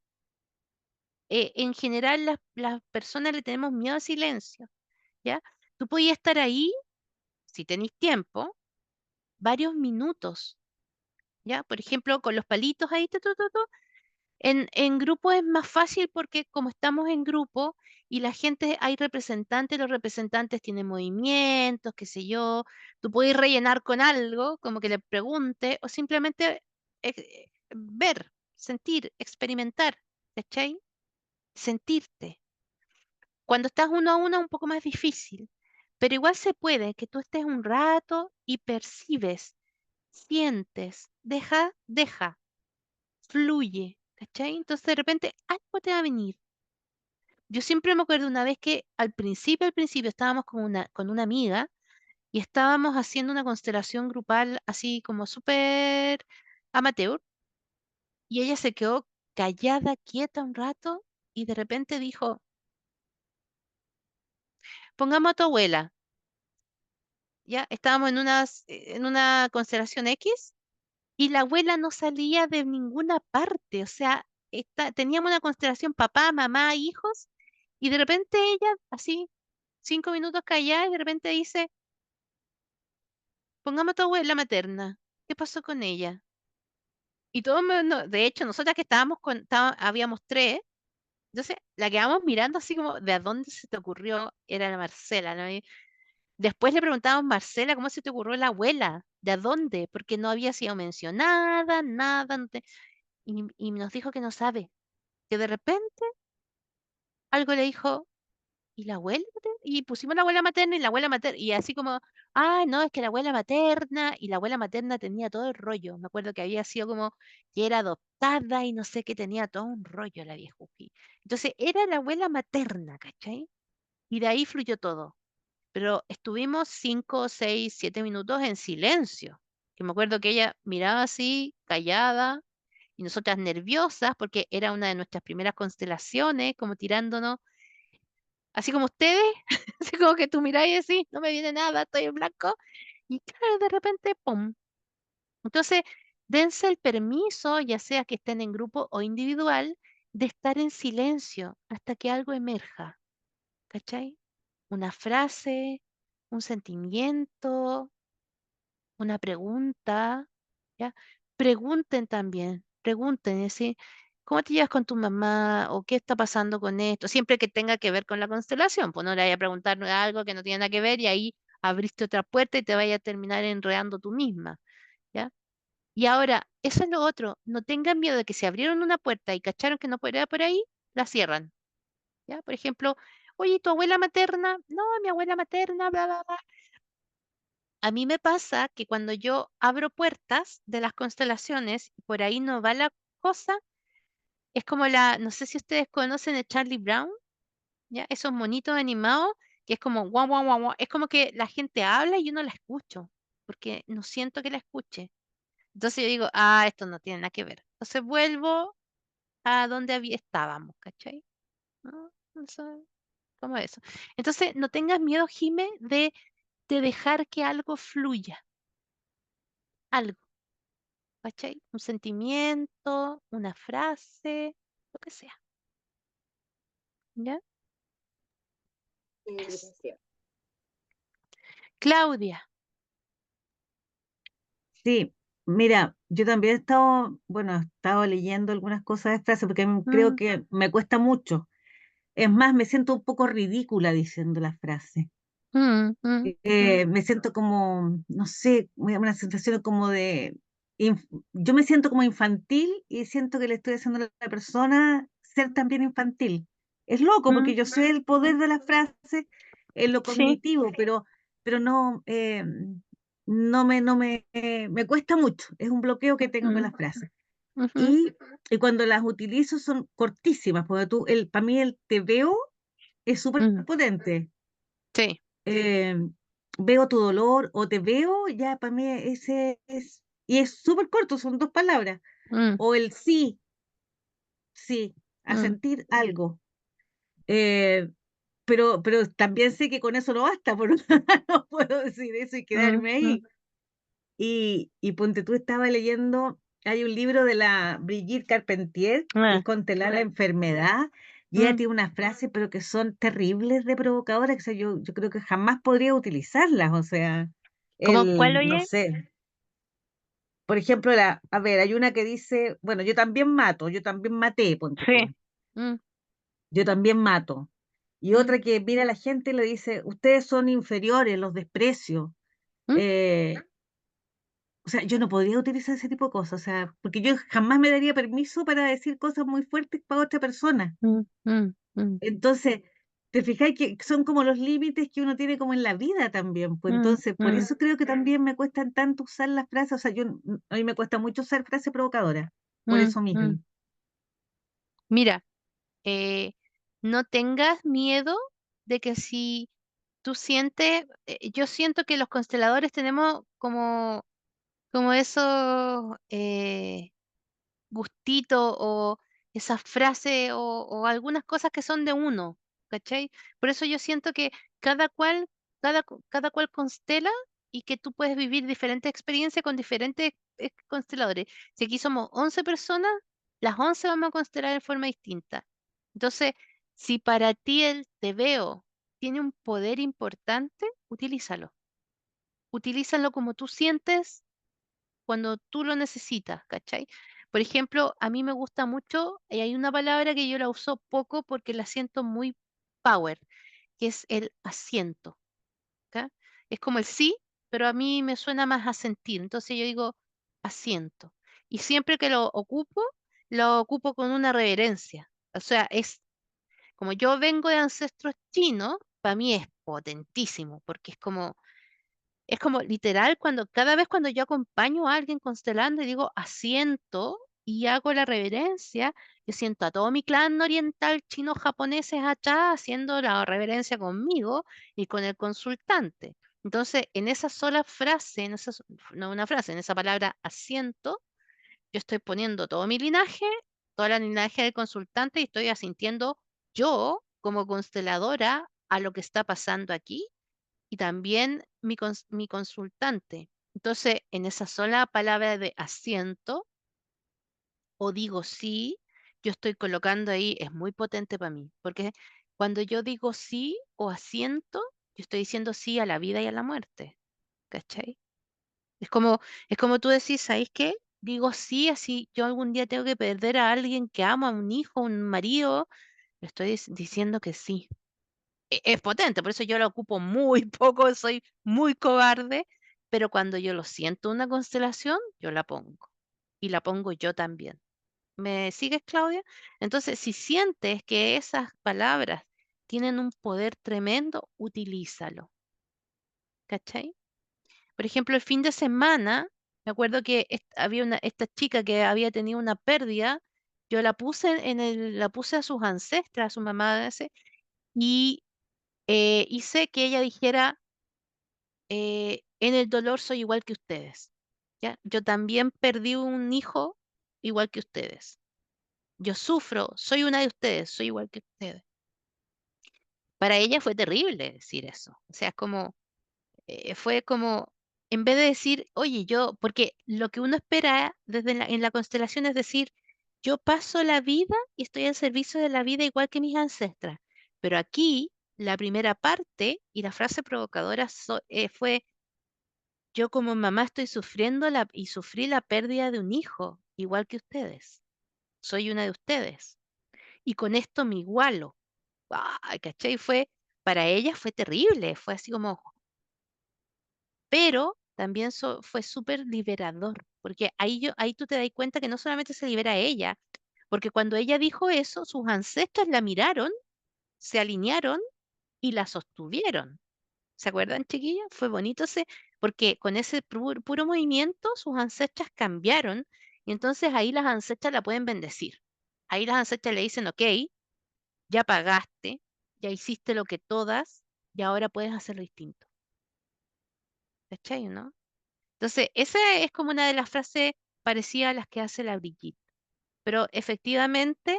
En general, las personas le tenemos miedo al silencio, ¿ya? Tú podías estar ahí, si tenéis tiempo, varios minutos, ¿ya? Por ejemplo, con los palitos ahí, en grupo es más fácil porque como estamos en grupo y la gente, hay representantes, los representantes tienen movimientos, qué sé yo, tú puedes rellenar con algo, como que le pregunte, o simplemente ver, sentir, experimentar, ¿cachai? Sentirte. Cuando estás uno a uno es un poco más difícil, pero igual se puede que tú estés un rato y percibes, sientes, deja, fluye, ¿cachai? Entonces de repente algo te va a venir. Yo siempre me acuerdo una vez que al principio estábamos con una amiga y estábamos haciendo una constelación grupal así como súper amateur y ella se quedó callada, quieta un rato y de repente dijo, pongamos a tu abuela. Ya estábamos en una constelación X y la abuela no salía de ninguna parte, o sea, teníamos una constelación papá, mamá, hijos, y de repente ella, así, 5 minutos callada, y de repente dice, pongamos a tu abuela materna. ¿Qué pasó con ella? Y todos, de hecho, nosotras que habíamos tres, entonces la quedamos mirando así como, ¿de a dónde se te ocurrió? Era la Marcela, ¿no? Y después le preguntamos, Marcela, ¿cómo se te ocurrió la abuela? ¿De a dónde? Porque no había sido mencionada, nada, y nos dijo que no sabe, que de repente algo le dijo, ¿y la abuela materna? Y pusimos la abuela materna y la abuela materna, y así como, ah, no, es que la abuela materna, y la abuela materna tenía todo el rollo. Me acuerdo que había sido como que era adoptada y no sé qué, tenía todo un rollo la viejuki. Entonces era la abuela materna, ¿cachai? Y de ahí fluyó todo. Pero estuvimos 5, 6, 7 minutos en silencio. Que me acuerdo que ella miraba así, callada, y nosotras nerviosas, porque era una de nuestras primeras constelaciones, como tirándonos. Así como ustedes, así como que tú mirás y decís, no me viene nada, estoy en blanco. Y claro, de repente, ¡pum! Entonces, dense el permiso, ya sea que estén en grupo o individual, de estar en silencio hasta que algo emerja. ¿Cachai? Una frase, un sentimiento, una pregunta, ¿ya? Pregunten también, pregunten, es decir, ¿cómo te llevas con tu mamá? ¿O qué está pasando con esto? Siempre que tenga que ver con la constelación, pues no le vaya a preguntar algo que no tiene nada que ver y ahí abriste otra puerta y te vaya a terminar enredando tú misma, ¿ya? Y ahora, eso es lo otro, no tengan miedo de que si abrieron una puerta y cacharon que no podía por ahí, la cierran, ¿ya? Por ejemplo, oye, ¿tu abuela materna? No, mi abuela materna, bla, bla, bla. A mí me pasa que cuando yo abro puertas de las constelaciones y por ahí no va la cosa, es como no sé si ustedes conocen de Charlie Brown, ¿ya? Esos monitos animados, que es como guau, guau, guau, guau. Es como que la gente habla y yo no la escucho, porque no siento que la escuche. Entonces yo digo, ah, esto no tiene nada que ver. Entonces vuelvo a donde estábamos, ¿cachai? ¿No? Eso, como eso. Entonces, no tengas miedo, Jime, de dejar que algo fluya, algo. ¿Cachai? Un sentimiento, una frase, lo que sea. ¿Ya? Es. Gracias. Claudia. Sí, mira, yo también he estado, bueno, he estado leyendo algunas cosas de frases porque creo Mm, que me cuesta mucho. Es más, me siento un poco ridícula diciendo las frases. mm, mm, mm, Me siento como, no sé, una sensación como de, yo me siento como infantil y siento que le estoy haciendo a la persona ser también infantil. Es loco mm, porque yo sé el poder de la frase en lo sí. cognitivo, pero no, me cuesta mucho. Es un bloqueo que tengo con Mm, las frases. ujú, Y cuando las utilizo son cortísimas, porque para mí el te veo es súper mm, potente. sí. eh, Veo tu dolor o te veo, ya para mí ese es, y es súper corto, son dos palabras. Mm, O el sí, sí, a mm, sentir algo. Eh, pero también sé que con eso no basta, porque no puedo decir eso y mm, quedarme mm, ahí. Y ponte tú, estaba leyendo, hay un libro de la Brigitte Carpentier, que es ah, Contelar la enfermedad, y ella mm. tiene unas frases, pero que son terribles de provocadoras, que o sea, yo creo que jamás podría utilizarlas, o sea, ¿Cuál no oye? sé. Por ejemplo, a ver, hay una que dice, bueno, yo también mato, yo también maté, ponte Sí. tú, Mm, yo también mato. Y mm, otra que mira a la gente y le dice, ustedes son inferiores, los desprecio. mm, Eh, O sea, yo no podría utilizar ese tipo de cosas, o sea, porque yo jamás me daría permiso para decir cosas muy fuertes para otra persona. mm, mm, mm, Entonces, te fijáis que son como los límites que uno tiene como en la vida también, pues mm, entonces, por mm, eso creo que también me cuestan tanto usar las frases, o sea, a mí me cuesta mucho usar frases provocadoras, por mm, eso mismo. mm. Mira, eh, no tengas miedo de que si tú sientes, yo siento que los consteladores tenemos como esos gustitos o esas frases o algunas cosas que son de uno, ¿cachai? Por eso yo siento que cada cual, cada cual constela y que tú puedes vivir diferentes experiencias con diferentes consteladores. Si aquí somos 11 personas, las 11 vamos a constelar de forma distinta. Entonces, si para ti el te veo tiene un poder importante, utilízalo. Utilízalo como tú sientes cuando tú lo necesitas, ¿cachai? Por ejemplo, a mí me gusta mucho, y hay una palabra que yo la uso poco porque la siento muy power, que es el asiento, ¿ok? Es como el sí, pero a mí me suena más a sentir. Entonces yo digo asiento. Y siempre que lo ocupo con una reverencia. O sea, es como yo vengo de ancestros chinos, para mí es potentísimo, porque es como literal cuando cada vez cuando yo acompaño a alguien constelando y digo asiento y hago la reverencia, yo siento a todo mi clan oriental chino japoneses allá haciendo la reverencia conmigo y con el consultante. Entonces, en esa sola frase, no una frase, en esa palabra asiento, yo estoy poniendo todo mi linaje, toda la linaje del consultante y estoy asintiendo yo como consteladora a lo que está pasando aquí y también mi consultante. Entonces, en esa sola palabra de asiento o digo sí, yo estoy colocando ahí, es muy potente para mí, porque cuando yo digo sí o asiento, yo estoy diciendo sí a la vida y a la muerte, ¿cachai? Es como, es como tú decís, ¿sabéis qué? Digo sí, así yo algún día tengo que perder a alguien que amo, a un hijo, un marido, le estoy diciendo que sí. Es potente, por eso yo la ocupo muy poco, soy muy cobarde, pero cuando yo lo siento una constelación, yo la pongo. Y la pongo yo también. ¿Me sigues, Claudia? Entonces, si sientes que esas palabras tienen un poder tremendo, utilízalo. ¿Cachai? Por ejemplo, el fin de semana, me acuerdo que había esta chica que había tenido una pérdida, yo la puse la puse a sus ancestras, a su mamá, y hice que ella dijera, en el dolor soy igual que ustedes, ¿ya? Yo también perdí un hijo igual que ustedes. Yo sufro, soy una de ustedes, soy igual que ustedes. Para ella fue terrible decir eso. O sea, fue como, en vez de decir, oye, porque lo que uno espera en la constelación es decir, yo paso la vida y estoy al servicio de la vida igual que mis ancestras. Pero aquí, la primera parte y la frase provocadora fue, yo como mamá estoy sufriendo y sufrí la pérdida de un hijo, igual que ustedes. Soy una de ustedes. Y con esto me igualo. Ay, ¿cachai? Para ella fue terrible, fue así como, pero también fue súper liberador, porque ahí tú te das cuenta que no solamente se libera ella, porque cuando ella dijo eso, sus ancestros la miraron, se alinearon y la sostuvieron. ¿Se acuerdan, chiquillos? Fue bonito porque con ese puro movimiento sus ancestras cambiaron y entonces ahí las ancestras la pueden bendecir. Ahí las ancestras le dicen, ok, ya pagaste, ya hiciste lo que todas y ahora puedes hacerlo distinto. ¿Cachai, no? Entonces, esa es como una de las frases parecidas a las que hace la Brigitte. Pero efectivamente,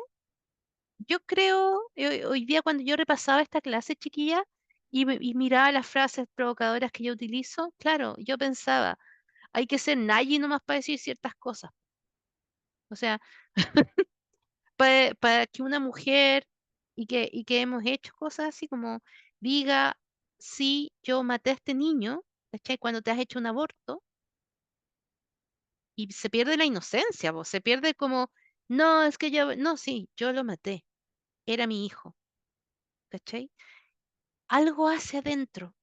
yo creo, hoy día cuando yo repasaba esta clase, chiquilla, y miraba las frases provocadoras que yo utilizo, claro, yo pensaba, hay que ser nadie nomás para decir ciertas cosas. O sea, para que una mujer y que hemos hecho cosas así como diga, sí, yo maté a este niño, ¿cachai? Cuando te has hecho un aborto y se pierde la inocencia, se pierde como, no, es que no, sí, yo lo maté, era mi hijo, ¿cachai? Algo hace adentro,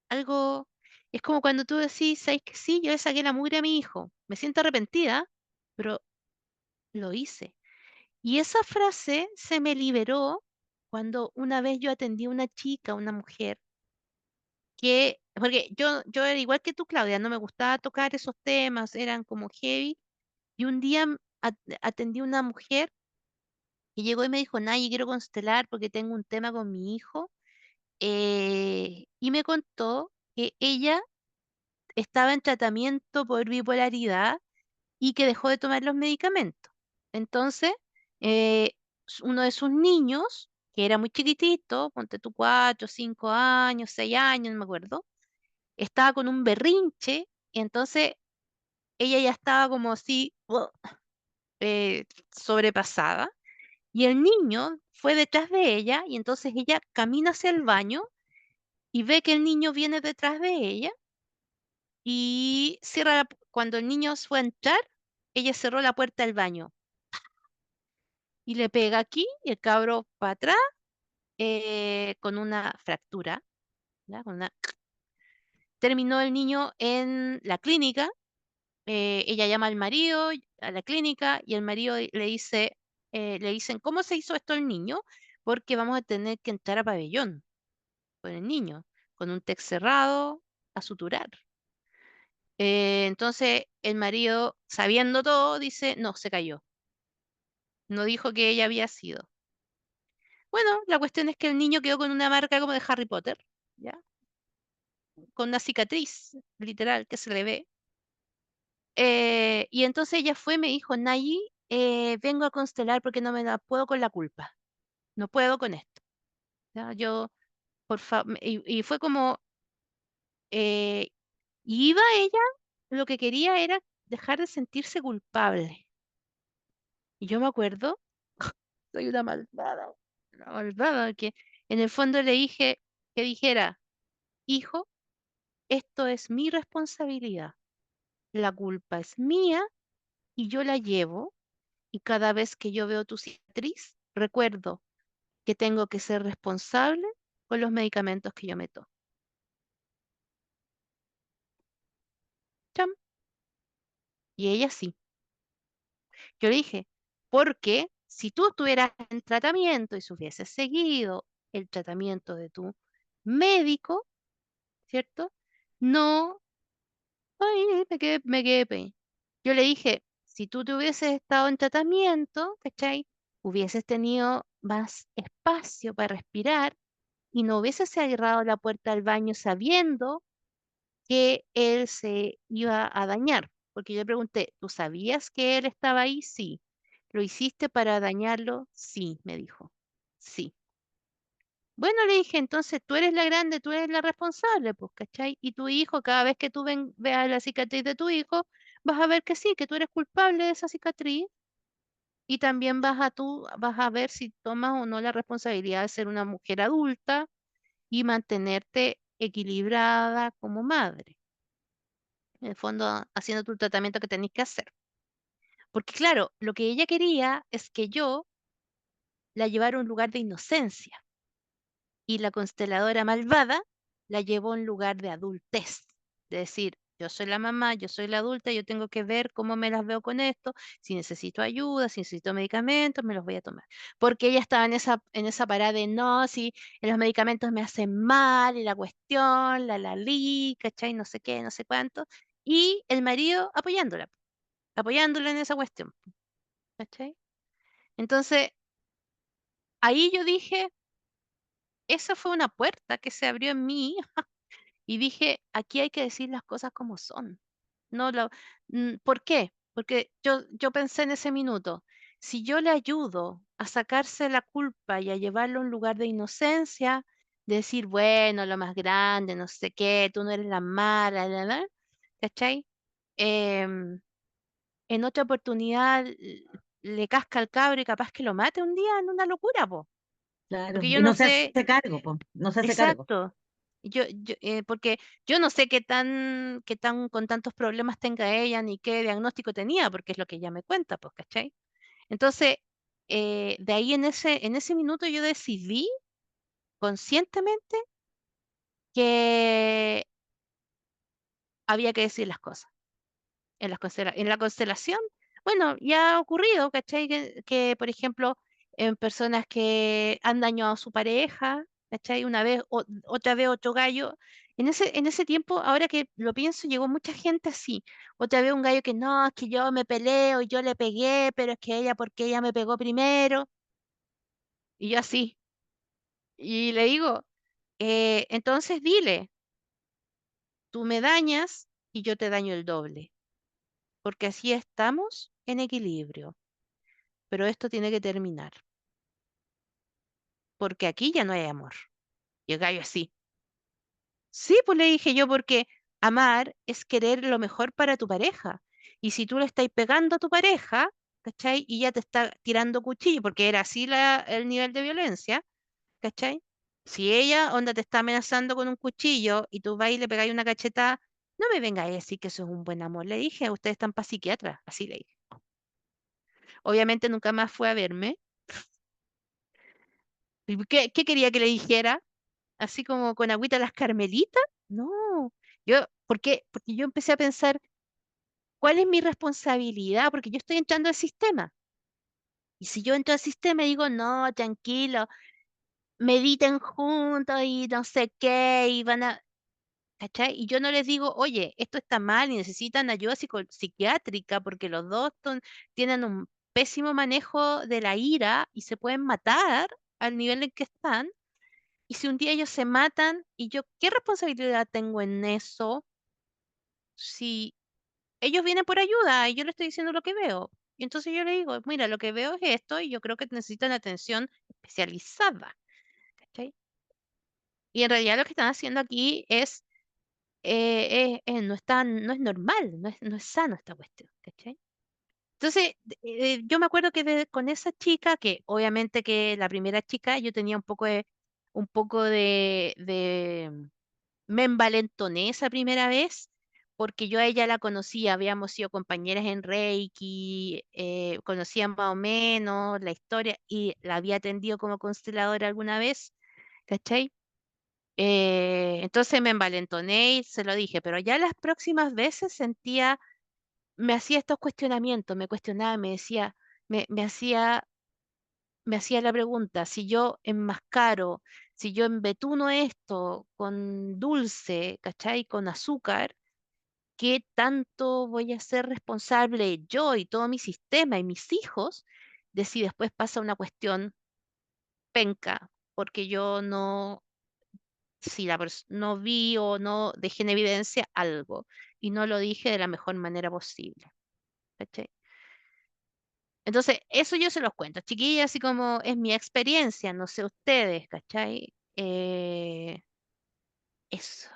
algo, es como cuando tú decís, ¿sabes que sí? Yo le saqué la mugre a mi hijo, me siento arrepentida, pero lo hice. Y esa frase se me liberó cuando una vez yo atendí a una chica, una mujer, porque yo era igual que tú, Claudia, no me gustaba tocar esos temas, eran como heavy, y un día atendí a una mujer que llegó y me dijo, Nay, quiero constelar porque tengo un tema con mi hijo, y me contó que ella estaba en tratamiento por bipolaridad y que dejó de tomar los medicamentos. Entonces, uno de sus niños, que era muy chiquitito, ponte tú 4, 5 años, 6 años, no me acuerdo, estaba con un berrinche y entonces ella ya estaba como así, sobrepasada, y el niño fue detrás de ella, y entonces ella camina hacia el baño y ve que el niño viene detrás de ella y cuando el niño fue a entrar, ella cerró la puerta del baño y le pega aquí y el cabro para atrás con una fractura, ¿ya? Terminó el niño en la clínica. Ella llama al marido a la clínica y el marido le dicen, ¿cómo se hizo esto el niño? Porque vamos a tener que entrar a pabellón con el niño, con un TEC cerrado a suturar. Entonces el marido, sabiendo todo, dice, no, se cayó. No dijo que ella había sido. Bueno, la cuestión es que el niño quedó con una marca como de Harry Potter, ¿ya? Con una cicatriz, literal, que se le ve. Y entonces ella fue y me dijo, Nayi, vengo a constelar porque no me la puedo con la culpa. No puedo con esto. ¿Ya? Yo, por favor, y fue como, eh, iba ella, lo que quería era dejar de sentirse culpable. Y yo me acuerdo, soy una malvada, que en el fondo le dije que dijera, hijo, esto es mi responsabilidad. La culpa es mía y yo la llevo. Y cada vez que yo veo tu cicatriz, recuerdo que tengo que ser responsable con los medicamentos que yo me tomo. Cham. Y ella sí. Yo le dije, porque si tú estuvieras en tratamiento y si hubieses seguido el tratamiento de tu médico, ¿cierto? No, ay, me quedé Yo le dije, si tú te hubieses estado en tratamiento, ¿cachai? Hubieses tenido más espacio para respirar y no hubieses cerrado la puerta del baño sabiendo que él se iba a dañar. Porque yo le pregunté, ¿tú sabías que él estaba ahí? Sí. ¿Lo hiciste para dañarlo? Sí, me dijo. Sí. Bueno, le dije, entonces tú eres la grande, tú eres la responsable, pues, ¿cachai? Y tu hijo, cada vez que tú veas la cicatriz de tu hijo, vas a ver que sí, que tú eres culpable de esa cicatriz. Y también vas a ver si tomas o no la responsabilidad de ser una mujer adulta y mantenerte equilibrada como madre. En el fondo, haciendo tu tratamiento que tenés que hacer. Porque claro, lo que ella quería es que yo la llevara a un lugar de inocencia y la consteladora malvada la llevó a un lugar de adultez. De decir, yo soy la mamá, yo soy la adulta, yo tengo que ver cómo me las veo con esto, si necesito ayuda, si necesito medicamentos, me los voy a tomar. Porque ella estaba en esa parada de no, si los medicamentos me hacen mal y la cuestión, ¿cachai? No sé qué, no sé cuánto. Y el marido apoyándola en esa cuestión, ¿cachai? Entonces, ahí yo dije, esa fue una puerta que se abrió en mí y dije, aquí hay que decir las cosas como son. No ¿por qué? Porque yo pensé en ese minuto, si yo le ayudo a sacarse la culpa y a llevarlo a un lugar de inocencia, de decir, bueno, lo más grande, no sé qué, tú no eres la mala, ¿cachai? Em, en otra oportunidad le casca al cabro y capaz que lo mate un día en una locura, po. Claro, Porque yo y no no se sé, hace cargo, po, no se hace cargo. exacto. Porque yo no sé qué tan con tantos problemas tenga ella ni qué diagnóstico tenía, porque es lo que ella me cuenta, pues, ¿cachai? Entonces, de ahí en ese minuto yo decidí conscientemente que había que decir las cosas. En la constelación, bueno, ya ha ocurrido, ¿cachai? Que, por ejemplo, en personas que han dañado a su pareja, ¿cachai? Una vez, otra vez otro gallo. En ese tiempo, ahora que lo pienso, llegó mucha gente así. Otra vez un gallo que no, es que yo me peleo, y yo le pegué, pero es que ella, porque ella me pegó primero. Y yo así. Y le digo, entonces dile, tú me dañas y yo te daño el doble, porque así estamos en equilibrio. Pero esto tiene que terminar, porque aquí ya no hay amor. Y el gallo así. Sí, pues le dije yo, porque amar es querer lo mejor para tu pareja. Y si tú le estás pegando a tu pareja, ¿cachai? Y ya te está tirando cuchillo, porque era así el nivel de violencia, ¿cachai? Si ella, onda, te está amenazando con un cuchillo y tú vas y le pegáis una cachetada, no me venga a decir que eso es un buen amor. Le dije, ustedes están para psiquiatra, así le dije. Obviamente nunca más fue a verme. ¿Y qué quería que le dijera? Así como con agüita las carmelitas. No, ¿por qué? Porque yo empecé a pensar, ¿cuál es mi responsabilidad? Porque yo estoy entrando al sistema. Y si yo entro al sistema y digo, no, tranquilo, mediten juntos y no sé qué, y van a, ¿cachai? Y yo no les digo, oye, esto está mal y necesitan ayuda psiquiátrica porque los dos tienen un pésimo manejo de la ira y se pueden matar al nivel en que están. Y si un día ellos se matan, ¿y yo qué responsabilidad tengo en eso? Si ellos vienen por ayuda y yo le estoy diciendo lo que veo. Y entonces yo le digo, mira, lo que veo es esto y yo creo que necesitan atención especializada. ¿Cachai? Y en realidad lo que están haciendo aquí es, no es normal, no es sano esta cuestión. ¿Cachai? Entonces, yo me acuerdo que con esa chica, que obviamente que la primera chica, yo tenía un poco de me envalentoné esa primera vez porque yo a ella la conocía, habíamos sido compañeras en Reiki, conocía más o menos la historia y la había atendido como consteladora alguna vez, ¿cachai? Entonces me envalentoné y se lo dije, pero ya las próximas veces me hacía estos cuestionamientos, me cuestionaba, me decía, me hacía la pregunta, si yo enmascaro, si yo embetuno esto con dulce, ¿cachai? Con azúcar, ¿qué tanto voy a ser responsable yo y todo mi sistema y mis hijos de si después pasa una cuestión penca? Porque yo no, si no vi o no dejé en evidencia algo y no lo dije de la mejor manera posible, ¿cachai? Entonces, eso yo se los cuento, chiquillas, así como es mi experiencia, no sé ustedes, ¿cachai? Eso.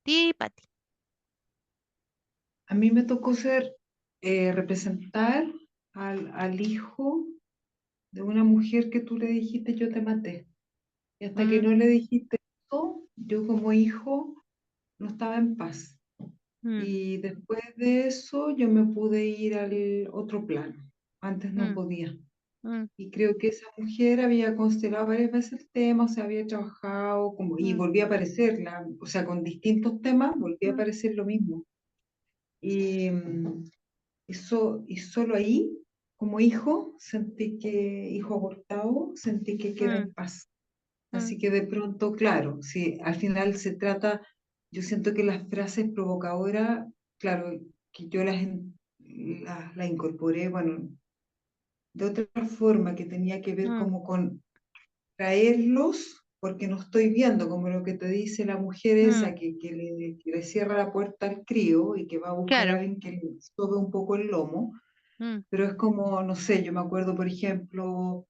Ti, Pati. A mí me tocó representar al hijo de una mujer que tú le dijiste yo te maté. Y hasta que Mm, no le dijiste eso, yo como hijo no estaba en paz. mm, Y después de eso yo me pude ir al otro plano. Antes no mm, podía. mm, Y creo que esa mujer había constelado varias veces el tema, o sea, había trabajado como, y mm, volvía a aparecer, o sea, con distintos temas volvía a mm, aparecer lo mismo. Y, y solo ahí, como hijo, sentí que, hijo abortado, sentí que quedé mm, en paz. mm, Así que de pronto, claro, si al final se trata, yo siento que las frases provocadoras, claro, que yo las incorporé, bueno, de otra forma, que tenía que ver mm, como con traerlos, porque no estoy viendo, como lo que te dice la mujer mm. esa que le cierra la puerta al crío y que va a buscar a Claro. alguien que le sobe un poco el lomo, Mm, pero es como, no sé, yo me acuerdo, por ejemplo,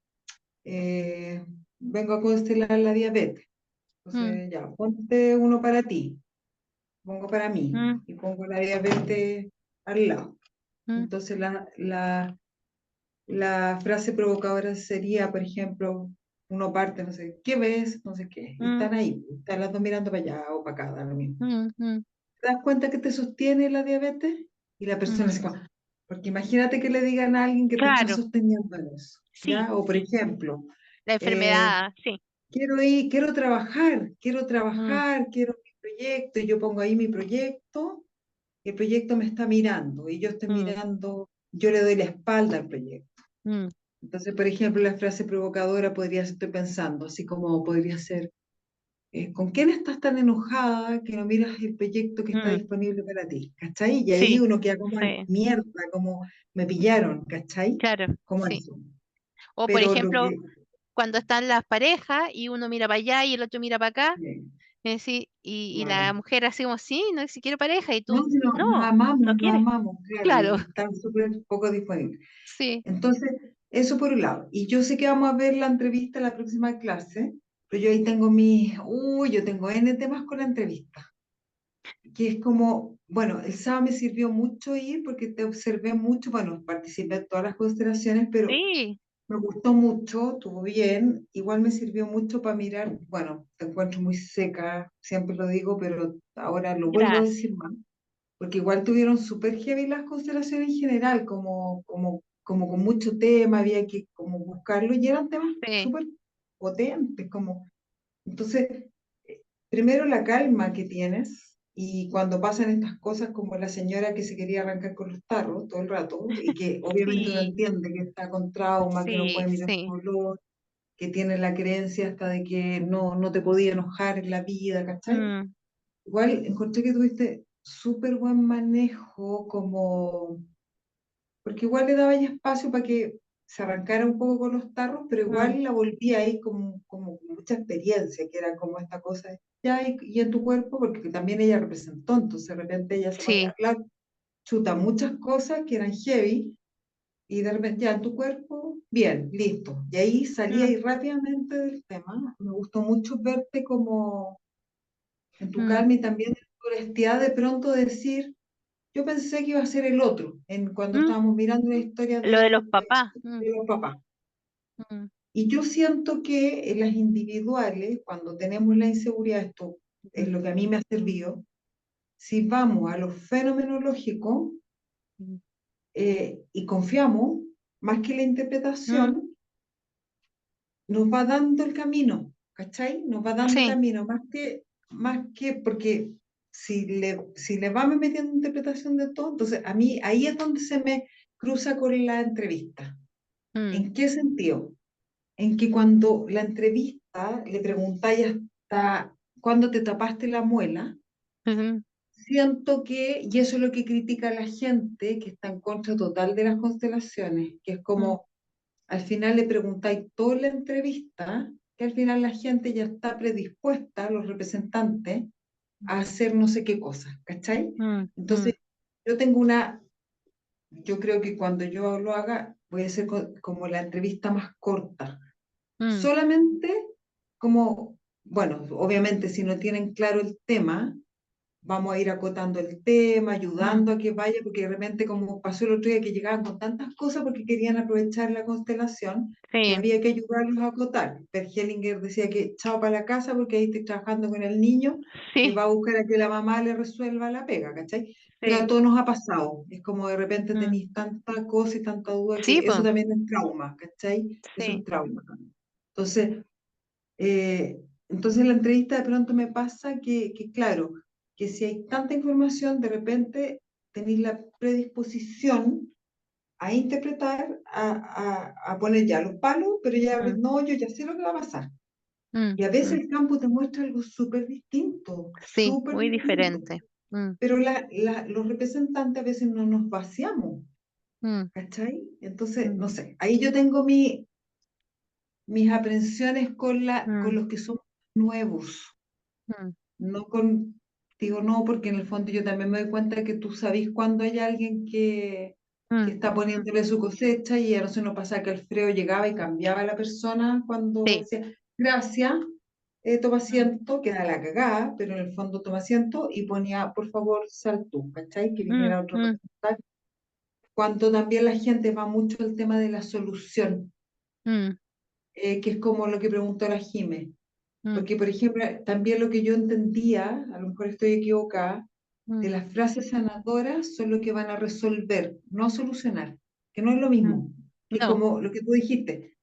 eh, vengo a constelar la diabetes. mm, Entonces, ya, ponte uno para ti, pongo para mí mm, y pongo la diabetes al lado. mm, Entonces, la frase provocadora sería, por ejemplo, uno parte, no sé, ¿qué ves? No sé qué. Y mm, están ahí, están las dos mirando para allá o para acá, da lo mismo. mm, mm, ¿Te das cuenta que te sostiene la diabetes? Y la persona mm. se va. Porque imagínate que le digan a alguien que te está Claro, sosteniendo en eso, sí, ¿ya? O por sí. ejemplo, La eh, enfermedad, sí. quiero Mm, trabajar, quiero mi proyecto, y yo pongo ahí mi proyecto, y el proyecto me está mirando, y yo estoy mm, mirando, yo le doy la espalda al proyecto. mm, Entonces, por ejemplo, la frase provocadora podría ser, estoy pensando, así como podría ser, ¿con quién estás tan enojada que no miras el proyecto que está mm. disponible para ti? ¿Cachai? Y ahí Sí, uno queda como en sí, mierda, como me pillaron, ¿cachai? claro, Como sí. eso. O por Pero lo ejemplo, que... cuando están las parejas y uno mira para allá y el otro mira para acá, y la claro. mujer así como, sí, no, si quiero pareja, y No, tú, si no, no nos quieres. amamos, claro, Claro, y están súper poco disponibles. sí. Entonces, eso por un lado. Y yo sé que vamos a ver la entrevista en la próxima clase, pero yo ahí tengo yo tengo N temas con la entrevista. que es como, bueno, el sábado me sirvió mucho ir porque te observé mucho, bueno, participé en todas las constelaciones, pero Sí, me gustó mucho, estuvo bien, igual me sirvió mucho para mirar, bueno, te encuentro muy seca, siempre lo digo, pero ahora lo vuelvo a gracias. decir más, porque igual tuvieron súper heavy las constelaciones en general, como con mucho tema, había que como buscarlo, y eran temas Sí, súper potentes, como, entonces, primero la calma que tienes, y cuando pasan estas cosas como la señora que se quería arrancar con los tarros todo el rato, y que obviamente uno sí, entiende que está con trauma, que no sí, puede mirar su sí. dolor, que tiene la creencia hasta de que no te podía enojar en la vida, ¿cachai? Mm, Igual encontré que tuviste súper buen manejo, como, porque igual le daba ya espacio para que se arrancara un poco con los tarros, pero mm, igual la volví ahí como con mucha experiencia, que era como esta cosa, ya, y en tu cuerpo, porque también ella representó, entonces de repente ella se ponía a sí. hablar, chuta, muchas cosas que eran heavy, y de repente ya en tu cuerpo, bien, listo. Y ahí salí Mm, ahí rápidamente del tema. Me gustó mucho verte como en tu mm. calma y también en tu honestidad de pronto decir, yo pensé que iba a ser el otro, cuando Mm, estábamos mirando la historia lo de los papás. de los papás. Mm, Y yo siento que en las individuales, cuando tenemos la inseguridad, esto es mm, lo que a mí me ha servido, si vamos a lo fenomenológico mm, y confiamos, más que la mm, interpretación, nos va dando el camino, ¿cachai? Nos va dando sí, camino, porque si le vamos metiendo interpretación de todo, entonces a mí ahí es donde se me cruza con la entrevista. mm, ¿En qué sentido? En que cuando la entrevista le preguntáis hasta cuándo te tapaste la muela, ujú, siento que, y eso es lo que critica la gente que está en contra total de las constelaciones, que es mm, como al final le preguntáis toda la entrevista, que al final la gente ya está predispuesta, los representantes, a hacer no sé qué cosa, ¿cachai? mm, Entonces, mm, yo yo creo que cuando yo lo haga, voy a hacer como la entrevista más corta, mm, solamente como, bueno, obviamente si no tienen claro el tema, vamos a ir acotando el tema, mm, ayudando a que vaya, porque de repente como pasó el otro día que llegaban con tantas cosas porque querían aprovechar la constelación, que sí, había que ayudarlos a acotar. Per Hellinger decía que chao para la casa porque ahí estoy trabajando con el niño que sí, va a buscar a que la mamá le resuelva la pega, ¿cachai? Pero a sí, todos nos ha pasado, es como de repente mm, tenéis tanta cosa y tanta duda sí, que eso pues, también es trauma, ¿cachai? Eso es sí, trauma también. Entonces, eh, entonces la entrevista de pronto me pasa claro, que si hay tanta información, de repente tenéis la predisposición a interpretar, a poner ya los palos, pero ya mm, no, yo ya sé lo que va a pasar. mm, Y a veces mm, el campo te muestra algo sí, súper muy distinto. diferente. Mm, Pero los representantes a veces no nos vaciamos, mm, ¿cachai? Entonces, mm, no sé, ahí yo tengo mis aprensiones con mm, los que son nuevos. mm, No digo no, porque en el fondo yo también me doy cuenta que tú sabes cuando hay alguien que mm, está mm, poniéndole su cosecha y a no se nos pasa que Alfredo llegaba y cambiaba a la persona cuando sí, decía, gracias, toma mm, asiento, queda la cagada, pero en el fondo toma asiento y ponía, por favor, sal tú, ¿cachai? Que mm, viniera otro mm, representante. Cuando también la gente va mucho al tema de la solución, mm, que es como lo que preguntó la Jime. mm, Porque, por ejemplo, también lo que yo entendía, a lo mejor estoy equivocada, de mm, las frases sanadoras son lo que van a resolver, no a solucionar, que no es lo mm, mismo, que es no, como lo que tú dijiste.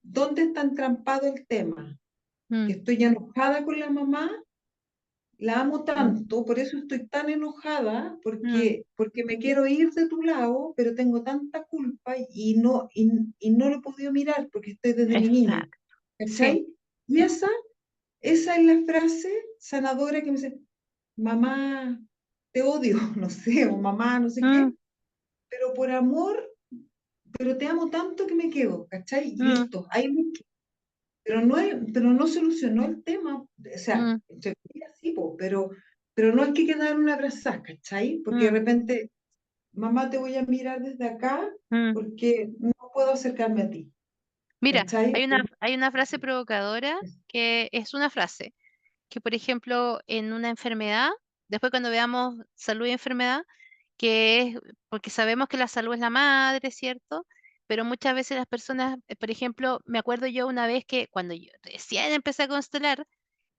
¿Dónde está entrampado el tema? Que mm, estoy enojada con la mamá, la amo mm, tanto, por eso estoy tan enojada, mm, porque me quiero ir de tu lado, pero tengo tanta culpa y no lo he podido mirar porque estoy desde mi niña. exacto, sí, ¿Cachai? Y esa es la frase sanadora que me dice, mamá, te odio, no sé, o mamá, no sé mm, qué, pero por amor, pero te amo tanto que me quedo, ¿cachai? Y mm, listo, pero no solucionó el tema, o sea, mm, entre comillas sí, po, pero no hay que quedar en una abrazada, ¿cachai? Porque de mm, repente, mamá, te voy a mirar desde acá mm. porque no puedo acercarme a ti, Mira, ¿cachai? hay una frase provocadora que es una frase que, por ejemplo, en una enfermedad después cuando veamos salud y enfermedad, que es, porque sabemos que la salud es la madre, ¿cierto? Pero muchas veces las personas, por ejemplo, me acuerdo yo una vez que cuando yo recién empecé a constelar,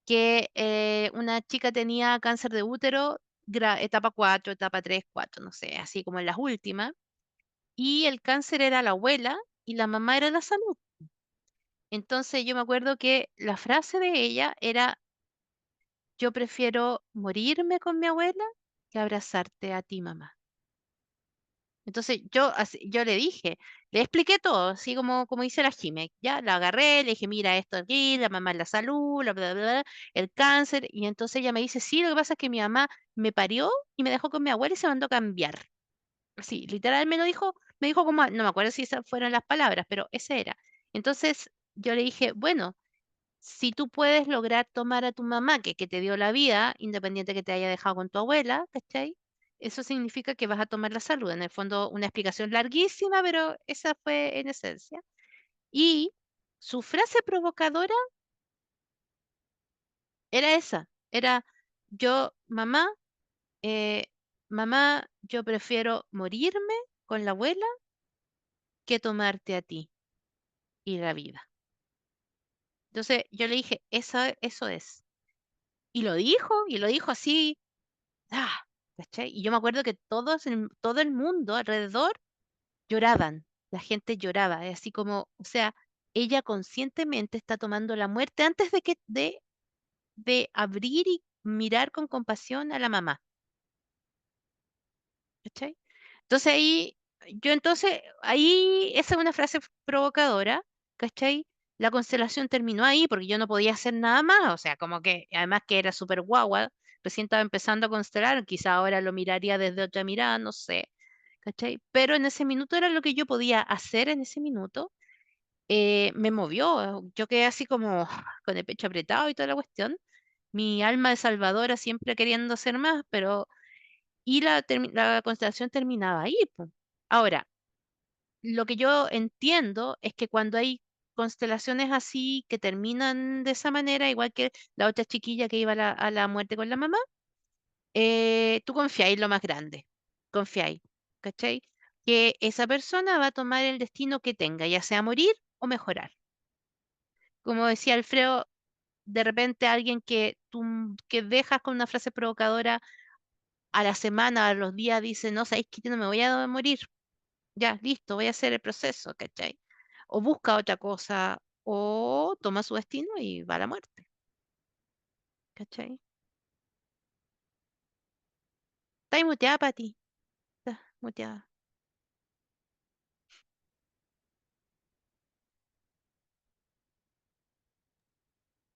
que una chica tenía cáncer de útero, etapa 4, etapa 3, 4, no sé, así como en las últimas, y el cáncer era la abuela y la mamá era la salud. Entonces yo me acuerdo que la frase de ella era, yo prefiero morirme con mi abuela que abrazarte a ti, mamá. Entonces yo le dije, le expliqué todo, así como dice la Jime, ya la agarré, le dije, mira esto aquí, la mamá es la salud, bla, bla, bla, el cáncer, y entonces ella me dice, sí, lo que pasa es que mi mamá me parió y me dejó con mi abuela y se mandó a cambiar. Así, literal me dijo como, no me acuerdo si esas fueron las palabras, pero ese era. Entonces yo le dije, bueno, si tú puedes lograr tomar a tu mamá, que te dio la vida, independiente que te haya dejado con tu abuela, ¿cachai? Eso significa que vas a tomar la salud. En el fondo, una explicación larguísima, pero esa fue en esencia. Y su frase provocadora era esa, era yo, eh, mamá, yo prefiero morirme con la abuela que tomarte a ti y la vida. Entonces yo le dije, eso es. Y lo dijo así. Ah, ¿cachai? Y yo me acuerdo que todo el mundo alrededor lloraban, la gente lloraba, es así como, o sea, ella conscientemente está tomando la muerte antes de abrir y mirar con compasión a la mamá, ¿cachai? Entonces ahí, esa es una frase provocadora, ¿cachai? La constelación terminó ahí porque yo no podía hacer nada más, o sea, como que, además que era súper guagua, recién estaba empezando a constelar, quizá ahora lo miraría desde otra mirada, no sé, ¿cachai? Pero en ese minuto era lo que yo podía hacer en ese minuto, me movió, yo quedé así como con el pecho apretado y toda la cuestión, mi alma de salvadora siempre queriendo hacer más, pero y la constelación terminaba ahí, po. Ahora, lo que yo entiendo es que cuando hay constelaciones así que terminan de esa manera, igual que la otra chiquilla que iba a la muerte con la mamá, tú confiáis en lo más grande, confiáis, ¿cachai? Que esa persona va a tomar el destino que tenga, ya sea morir o mejorar. Como decía Alfredo, de repente alguien que dejas con una frase provocadora a la semana, a los días, dice, no, sabéis que yo no me voy a morir, ya, listo, voy a hacer el proceso, ¿cachai? O busca otra cosa, o toma su destino y va a la muerte, ¿cachai? Está muteada, Pati, está muteada.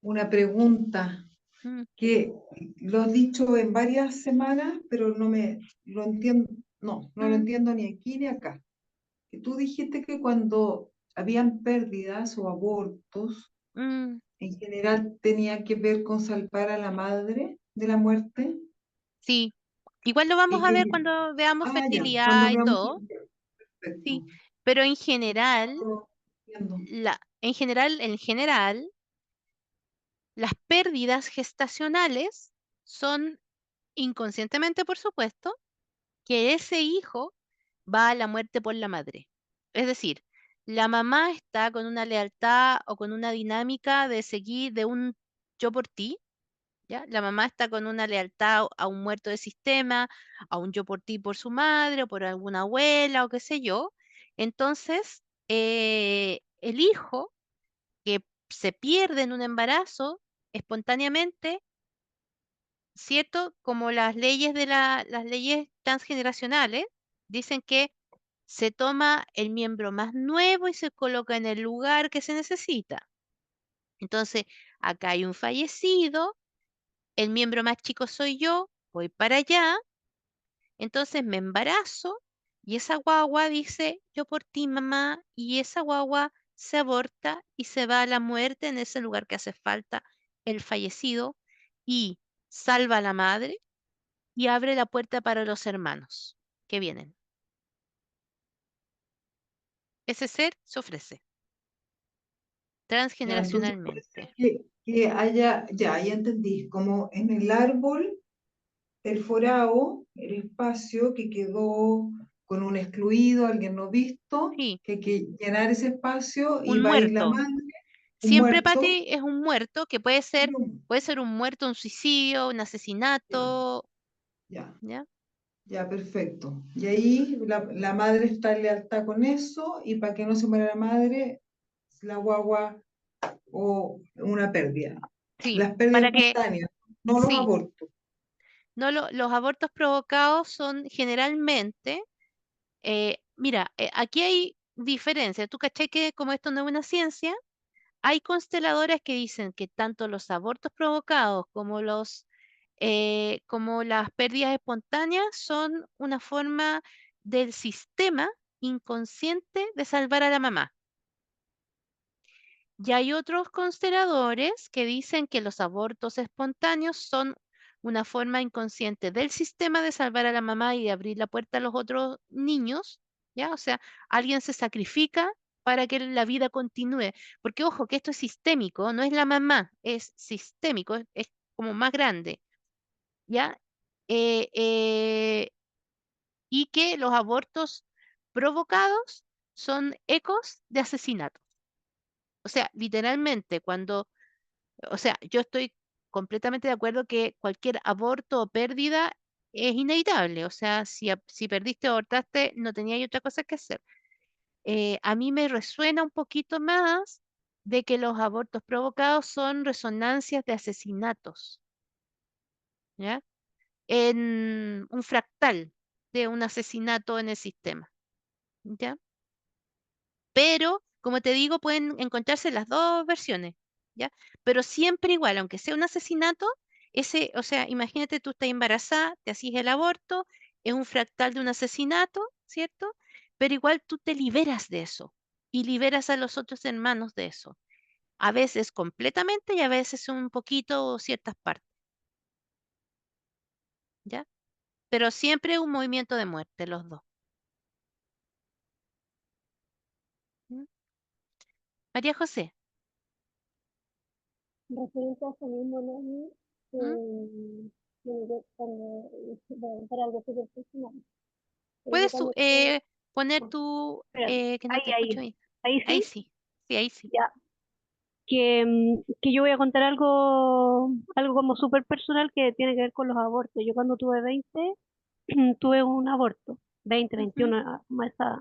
Una pregunta Mm, que lo has dicho en varias semanas, pero no me lo entiendo, no lo mm, entiendo ni aquí ni acá. Que tú dijiste que cuando habían pérdidas o abortos, mm, en general tenía que ver con salvar a la madre de la muerte sí, igual lo vamos y a ver que, cuando veamos ya, cuando fertilidad y veamos, todo, sí, perfecto. pero No entiendo. en general, las pérdidas gestacionales son inconscientemente, por supuesto, que ese hijo va a la muerte por la madre. Es decir, la mamá está con una lealtad o con una dinámica de seguir de un yo por ti, ¿ya? La mamá está con una lealtad a un muerto de sistema, a un yo por ti por su madre o por alguna abuela o qué sé yo. Entonces, el hijo que se pierde en un embarazo espontáneamente, ¿cierto? Como las leyes transgeneracionales dicen que se toma el miembro más nuevo y se coloca en el lugar que se necesita. Entonces, acá hay un fallecido, el miembro más chico soy yo, voy para allá, entonces me embarazo y esa guagua dice, yo por ti, mamá, y esa guagua se aborta y se va a la muerte en ese lugar que hace falta el fallecido y salva a la madre y abre la puerta para los hermanos que vienen. Ese ser se ofrece Ya, entonces puede ser transgeneracionalmente. que haya, ya entendí, como en el árbol perforado el espacio que quedó con un excluido, alguien no visto, Sí, que hay que llenar ese espacio y un va a ir la muerto. madre, un Siempre, muerto, Pati, es un muerto que y un- puede ser un muerto, un suicidio, un ya, asesinato, ya, ¿ya? ya, perfecto. Y ahí la madre está en lealtad con eso, y para que no se muera la madre, la guagua o una pérdida. Sí, Las pérdidas para que, espontáneas, no los sí, abortos. no los abortos provocados son generalmente, mira, aquí hay diferencia. ¿Tú caché que como esto no es una ciencia? Hay consteladoras que dicen que tanto los abortos provocados como como las pérdidas espontáneas son una forma del sistema inconsciente de salvar a la mamá. Y hay otros consteladores que dicen que los abortos espontáneos son una forma inconsciente del sistema de salvar a la mamá y de abrir la puerta a los otros niños, ¿ya? O sea, alguien se sacrifica para que la vida continúe. Porque ojo, que esto es sistémico, no es la mamá, es sistémico, es como más grande, ¿ya? Eh, eh, y que los abortos provocados son ecos de asesinatos. O sea, literalmente, o sea, yo estoy completamente de acuerdo que cualquier aborto o pérdida es inevitable. O sea, si perdiste o abortaste, no tenía otra cosa que hacer. A mí me resuena un poquito más de que los abortos provocados son resonancias de asesinatos, ¿ya? En un fractal de un asesinato en el sistema, ¿ya? Pero, como te digo, pueden encontrarse las dos versiones, ¿ya? Pero siempre igual, aunque sea un asesinato, o sea, imagínate tú estás embarazada, te haces el aborto, es un fractal de un asesinato, ¿cierto? Pero igual tú te liberas de eso y liberas a los otros hermanos de eso. A veces completamente y a veces un poquito o ciertas partes, ¿ya? Pero siempre un movimiento de muerte, los dos. ¿Mm? María José, Referente a eso mismo, ¿no? ¿mm? Bueno, yo cuando voy a contar algo súper personal. Yo ¿Puedes cuando estuve, poner oh, tu, espérate, que no te escucho bien? ahí Ahí sí, sí, sí, ahí sí. ya. Que yo voy a contar algo como súper personal que tiene que ver con los abortos. Yo cuando tuve 20 tuve un aborto, 20 Ujú. 21 a esa edad.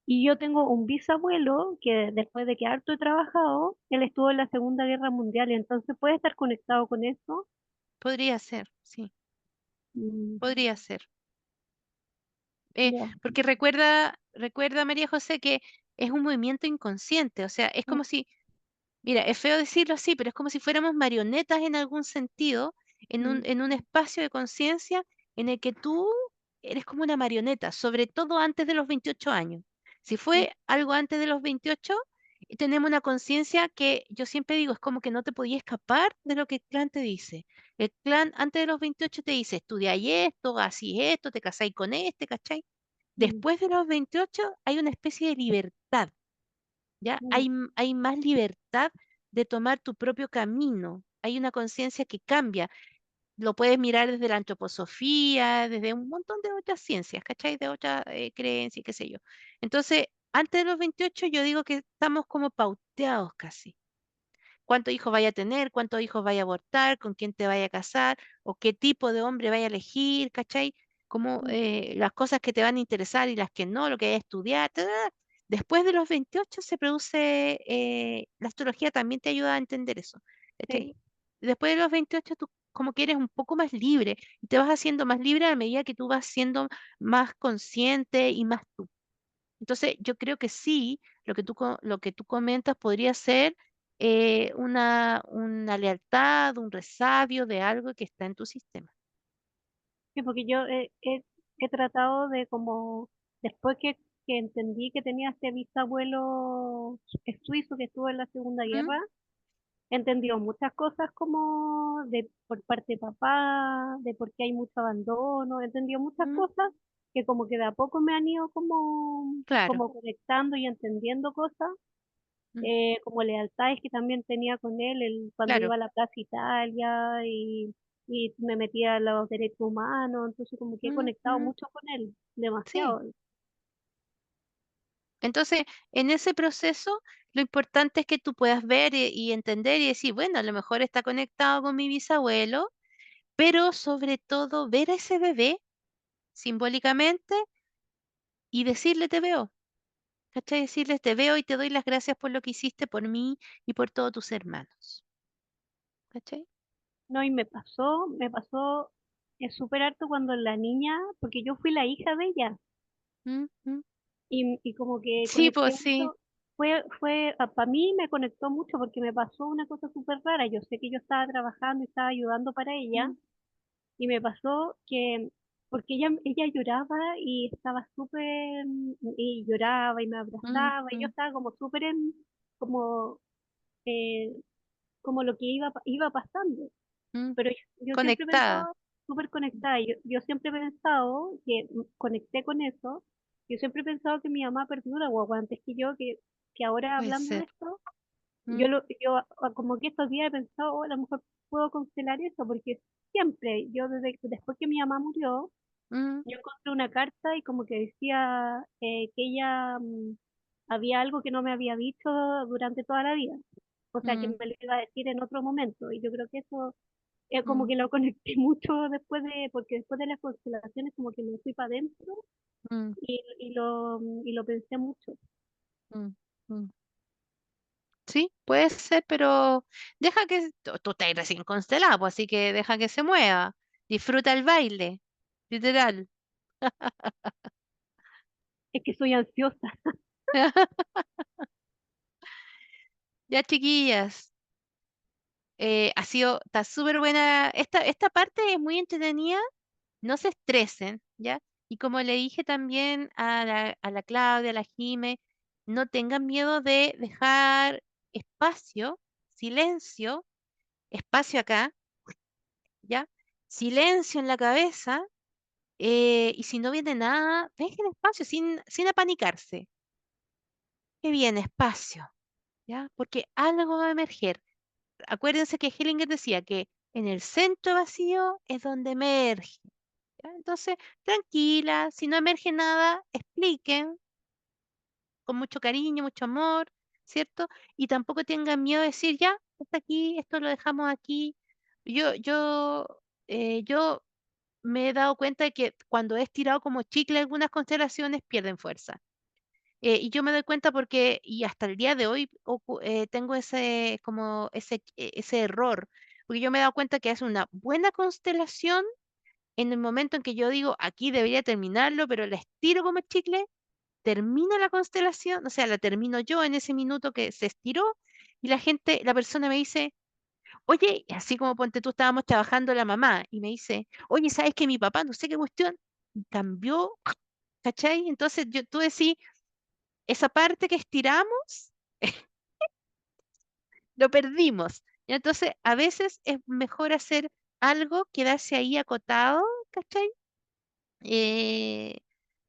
Y yo tengo un bisabuelo que después de que harto he trabajado, él estuvo en la Segunda Guerra Mundial, y entonces puede estar conectado con eso. Podría ser, sí, Mm, podría ser. ya. Porque recuerda, María José, que es un movimiento inconsciente, o sea, es Mm, como si, mira, es feo decirlo así, pero es como si fuéramos marionetas en algún sentido, mm, en un espacio de conciencia en el que tú eres como una marioneta, sobre todo antes de los 28 años. Si mm, fue algo antes de los 28, tenemos una conciencia que yo siempre digo, es como que no te podías escapar de lo que el clan te dice. El clan antes de los 28 te dice, estudiáis esto, así esto, te casáis con este, ¿cachai? mm, Después de los 28 hay una especie de libertad, ¿ya? mm, Hay más libertad de tomar tu propio camino. Hay una conciencia que cambia. Lo puedes mirar desde la antroposofía, desde un montón de otras ciencias, ¿cachai? De otras creencias, qué sé yo. Entonces, antes de los 28 yo digo que estamos como pauteados casi. ¿Cuántos hijos vaya a tener? ¿Cuántos hijos vaya a abortar? ¿Con quién te vaya a casar? ¿O qué tipo de hombre vaya a elegir? ¿Cachai? Como mm, las cosas que te van a interesar y las que no, lo que hay a estudiar. Ta, ta, ta. Después de los 28 se produce, la astrología también te ayuda a entender eso. sí, ¿Cachai? Después de los 28 tú como que eres un poco más libre y te vas haciendo más libre a medida que tú vas siendo más consciente y más tú. Entonces, yo creo que sí, lo que tú comentas podría ser una lealtad, un resabio de algo que está en tu sistema. sí, porque yo he tratado de como, después que entendí que tenía este bisabuelo suizo que estuvo en la Segunda ¿Mm? Guerra, entendió muchas cosas como de por parte de papá, de por qué hay mucho abandono, entendió muchas ¿Mm? cosas que como que de a poco me han ido Claro, como conectando y entendiendo cosas, mm, como lealtades que también tenía con él, cuando claro, iba a la Plaza Italia y me metía a los derechos humanos, entonces como que he conectado Ujú. mucho con él, Sí. demasiado. Entonces, en ese proceso, lo importante es que tú puedas ver y entender y decir, bueno, a lo mejor está conectado con mi bisabuelo, pero sobre todo ver a ese bebé simbólicamente y decirle te veo, ¿cachai? Decirles te veo y te doy las gracias por lo que hiciste por mí y por todos tus hermanos, ¿cachai? No, y me pasó súper harto cuando la niña, porque yo fui la hija de ella, Mm, mm. y como que Sí, conecté pues sí. mucho, para mí me conectó mucho porque me pasó una cosa súper rara. Yo sé que yo estaba trabajando y estaba ayudando para ella, Mm, y me pasó que, porque ella lloraba y estaba súper, y lloraba y me mm, abrazaba, y yo mm, estaba como súper como, eh, como lo que iba pasando. mm. Pero yo siempre he Conectada. pensado súper conectada. Yo siempre he pensado que conecté con eso. Yo siempre he pensado que mi mamá perdió la guagua antes que yo, que ahora Puede hablando de ser. esto, Mm, como que estos días he pensado, "Oh, a lo mejor puedo constelar eso", porque siempre, después que mi mamá murió, mm, yo encontré una carta y como que decía que ella había algo que no me había dicho durante toda la vida. O sea, que mm, me lo iba a decir en otro momento. Y yo creo que eso como mm, que lo conecté mucho porque después de las constelaciones como que me fui para adentro mm, y lo pensé mucho. mm, mm. Sí, puede ser, pero deja que tú estás recién constelado, pues, así que deja que se mueva. Disfruta el baile, literal. Es que soy ansiosa. Ya, chiquillas, está súper buena. Esta parte es muy entretenida, no se estresen, ¿ya? Y como le dije también a la Claudia, a la Jime, no tengan miedo de dejar espacio, silencio, espacio acá, ¿ya? Silencio en la cabeza. Y si no viene nada, dejen espacio sin apanicarse. Que viene espacio, ¿ya? Porque algo va a emerger. Acuérdense que Hellinger decía que en el centro vacío es donde emerge, ¿ya? Entonces, tranquila, si no emerge nada, expliquen con mucho cariño, mucho amor, ¿cierto? Y tampoco tengan miedo de decir, ya, está aquí, esto lo dejamos aquí. Yo me he dado cuenta de que cuando he estirado como chicle algunas constelaciones pierden fuerza. Y yo me doy cuenta porque, y hasta el día de hoy tengo ese error, porque yo me he dado cuenta que es una buena constelación en el momento en que yo digo, aquí debería terminarlo, pero la estiro como chicle, termino la constelación, o sea, la termino yo en ese minuto que se estiró, y la persona me dice, oye, así como ponte tú, estábamos trabajando la mamá, y me dice, oye, ¿sabes que mi papá, no sé qué cuestión, cambió, ¿cachai? Entonces tú decís, esa parte que estiramos, lo perdimos. Y entonces, a veces es mejor hacer algo, quedarse ahí acotado, ¿cachai? Eh,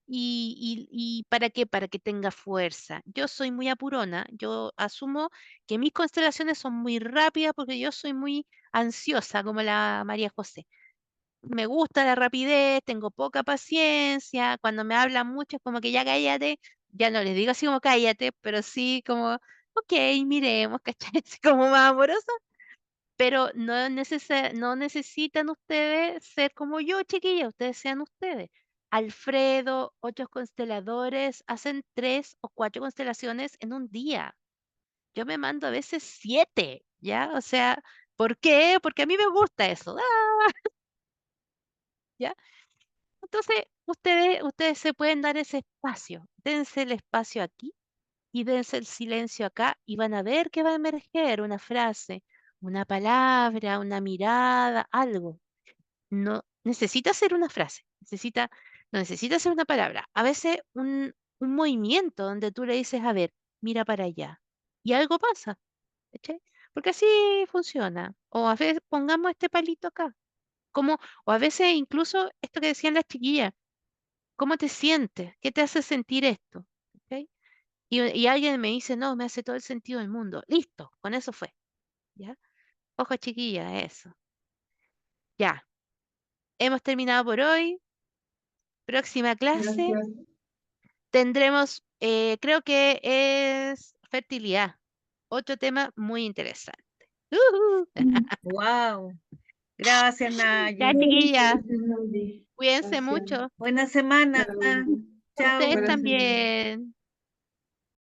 y ¿para qué? Para que tenga fuerza. Yo soy muy apurona, yo asumo que mis constelaciones son muy rápidas porque yo soy muy ansiosa, como la María José. Me gusta la rapidez, tengo poca paciencia, cuando me hablan mucho es como que ya cállate, ya no les digo así como cállate, pero sí como, ok, miremos, ¿cachai? Así como más amoroso, pero no necesitan ustedes ser como yo, chiquillos, ustedes sean ustedes. Alfredo, otros consteladores hacen 3 o 4 constelaciones en un día. Yo me mando a veces 7, ¿ya? O sea, ¿por qué? Porque a mí me gusta eso, ¿ya? Entonces, ustedes se pueden dar ese espacio. Dense el espacio aquí y dense el silencio acá y van a ver que va a emerger una frase, una palabra, una mirada, algo. No necesita ser una frase, no necesita ser una palabra. A veces un movimiento donde tú le dices, a ver, mira para allá. Y algo pasa, ¿cachai? Porque así funciona. O a veces pongamos este palito acá. Como, o a veces incluso esto que decían las chiquillas. ¿Cómo te sientes? ¿Qué te hace sentir esto? ¿Ok? Y alguien me dice, no, me hace todo el sentido del mundo. Listo, con eso fue. ¿Ya? Ojo, chiquilla, eso. Ya, hemos terminado por hoy. Próxima clase Gracias. tendremos, creo que es fertilidad. Otro tema muy interesante. ¡Ujú! Wow. Gracias, Ya, Naye. chiquillas, Gracias, Naudi. cuídense Gracias. mucho. Buena semana. Chao. Chao. Ustedes Buena semana. también.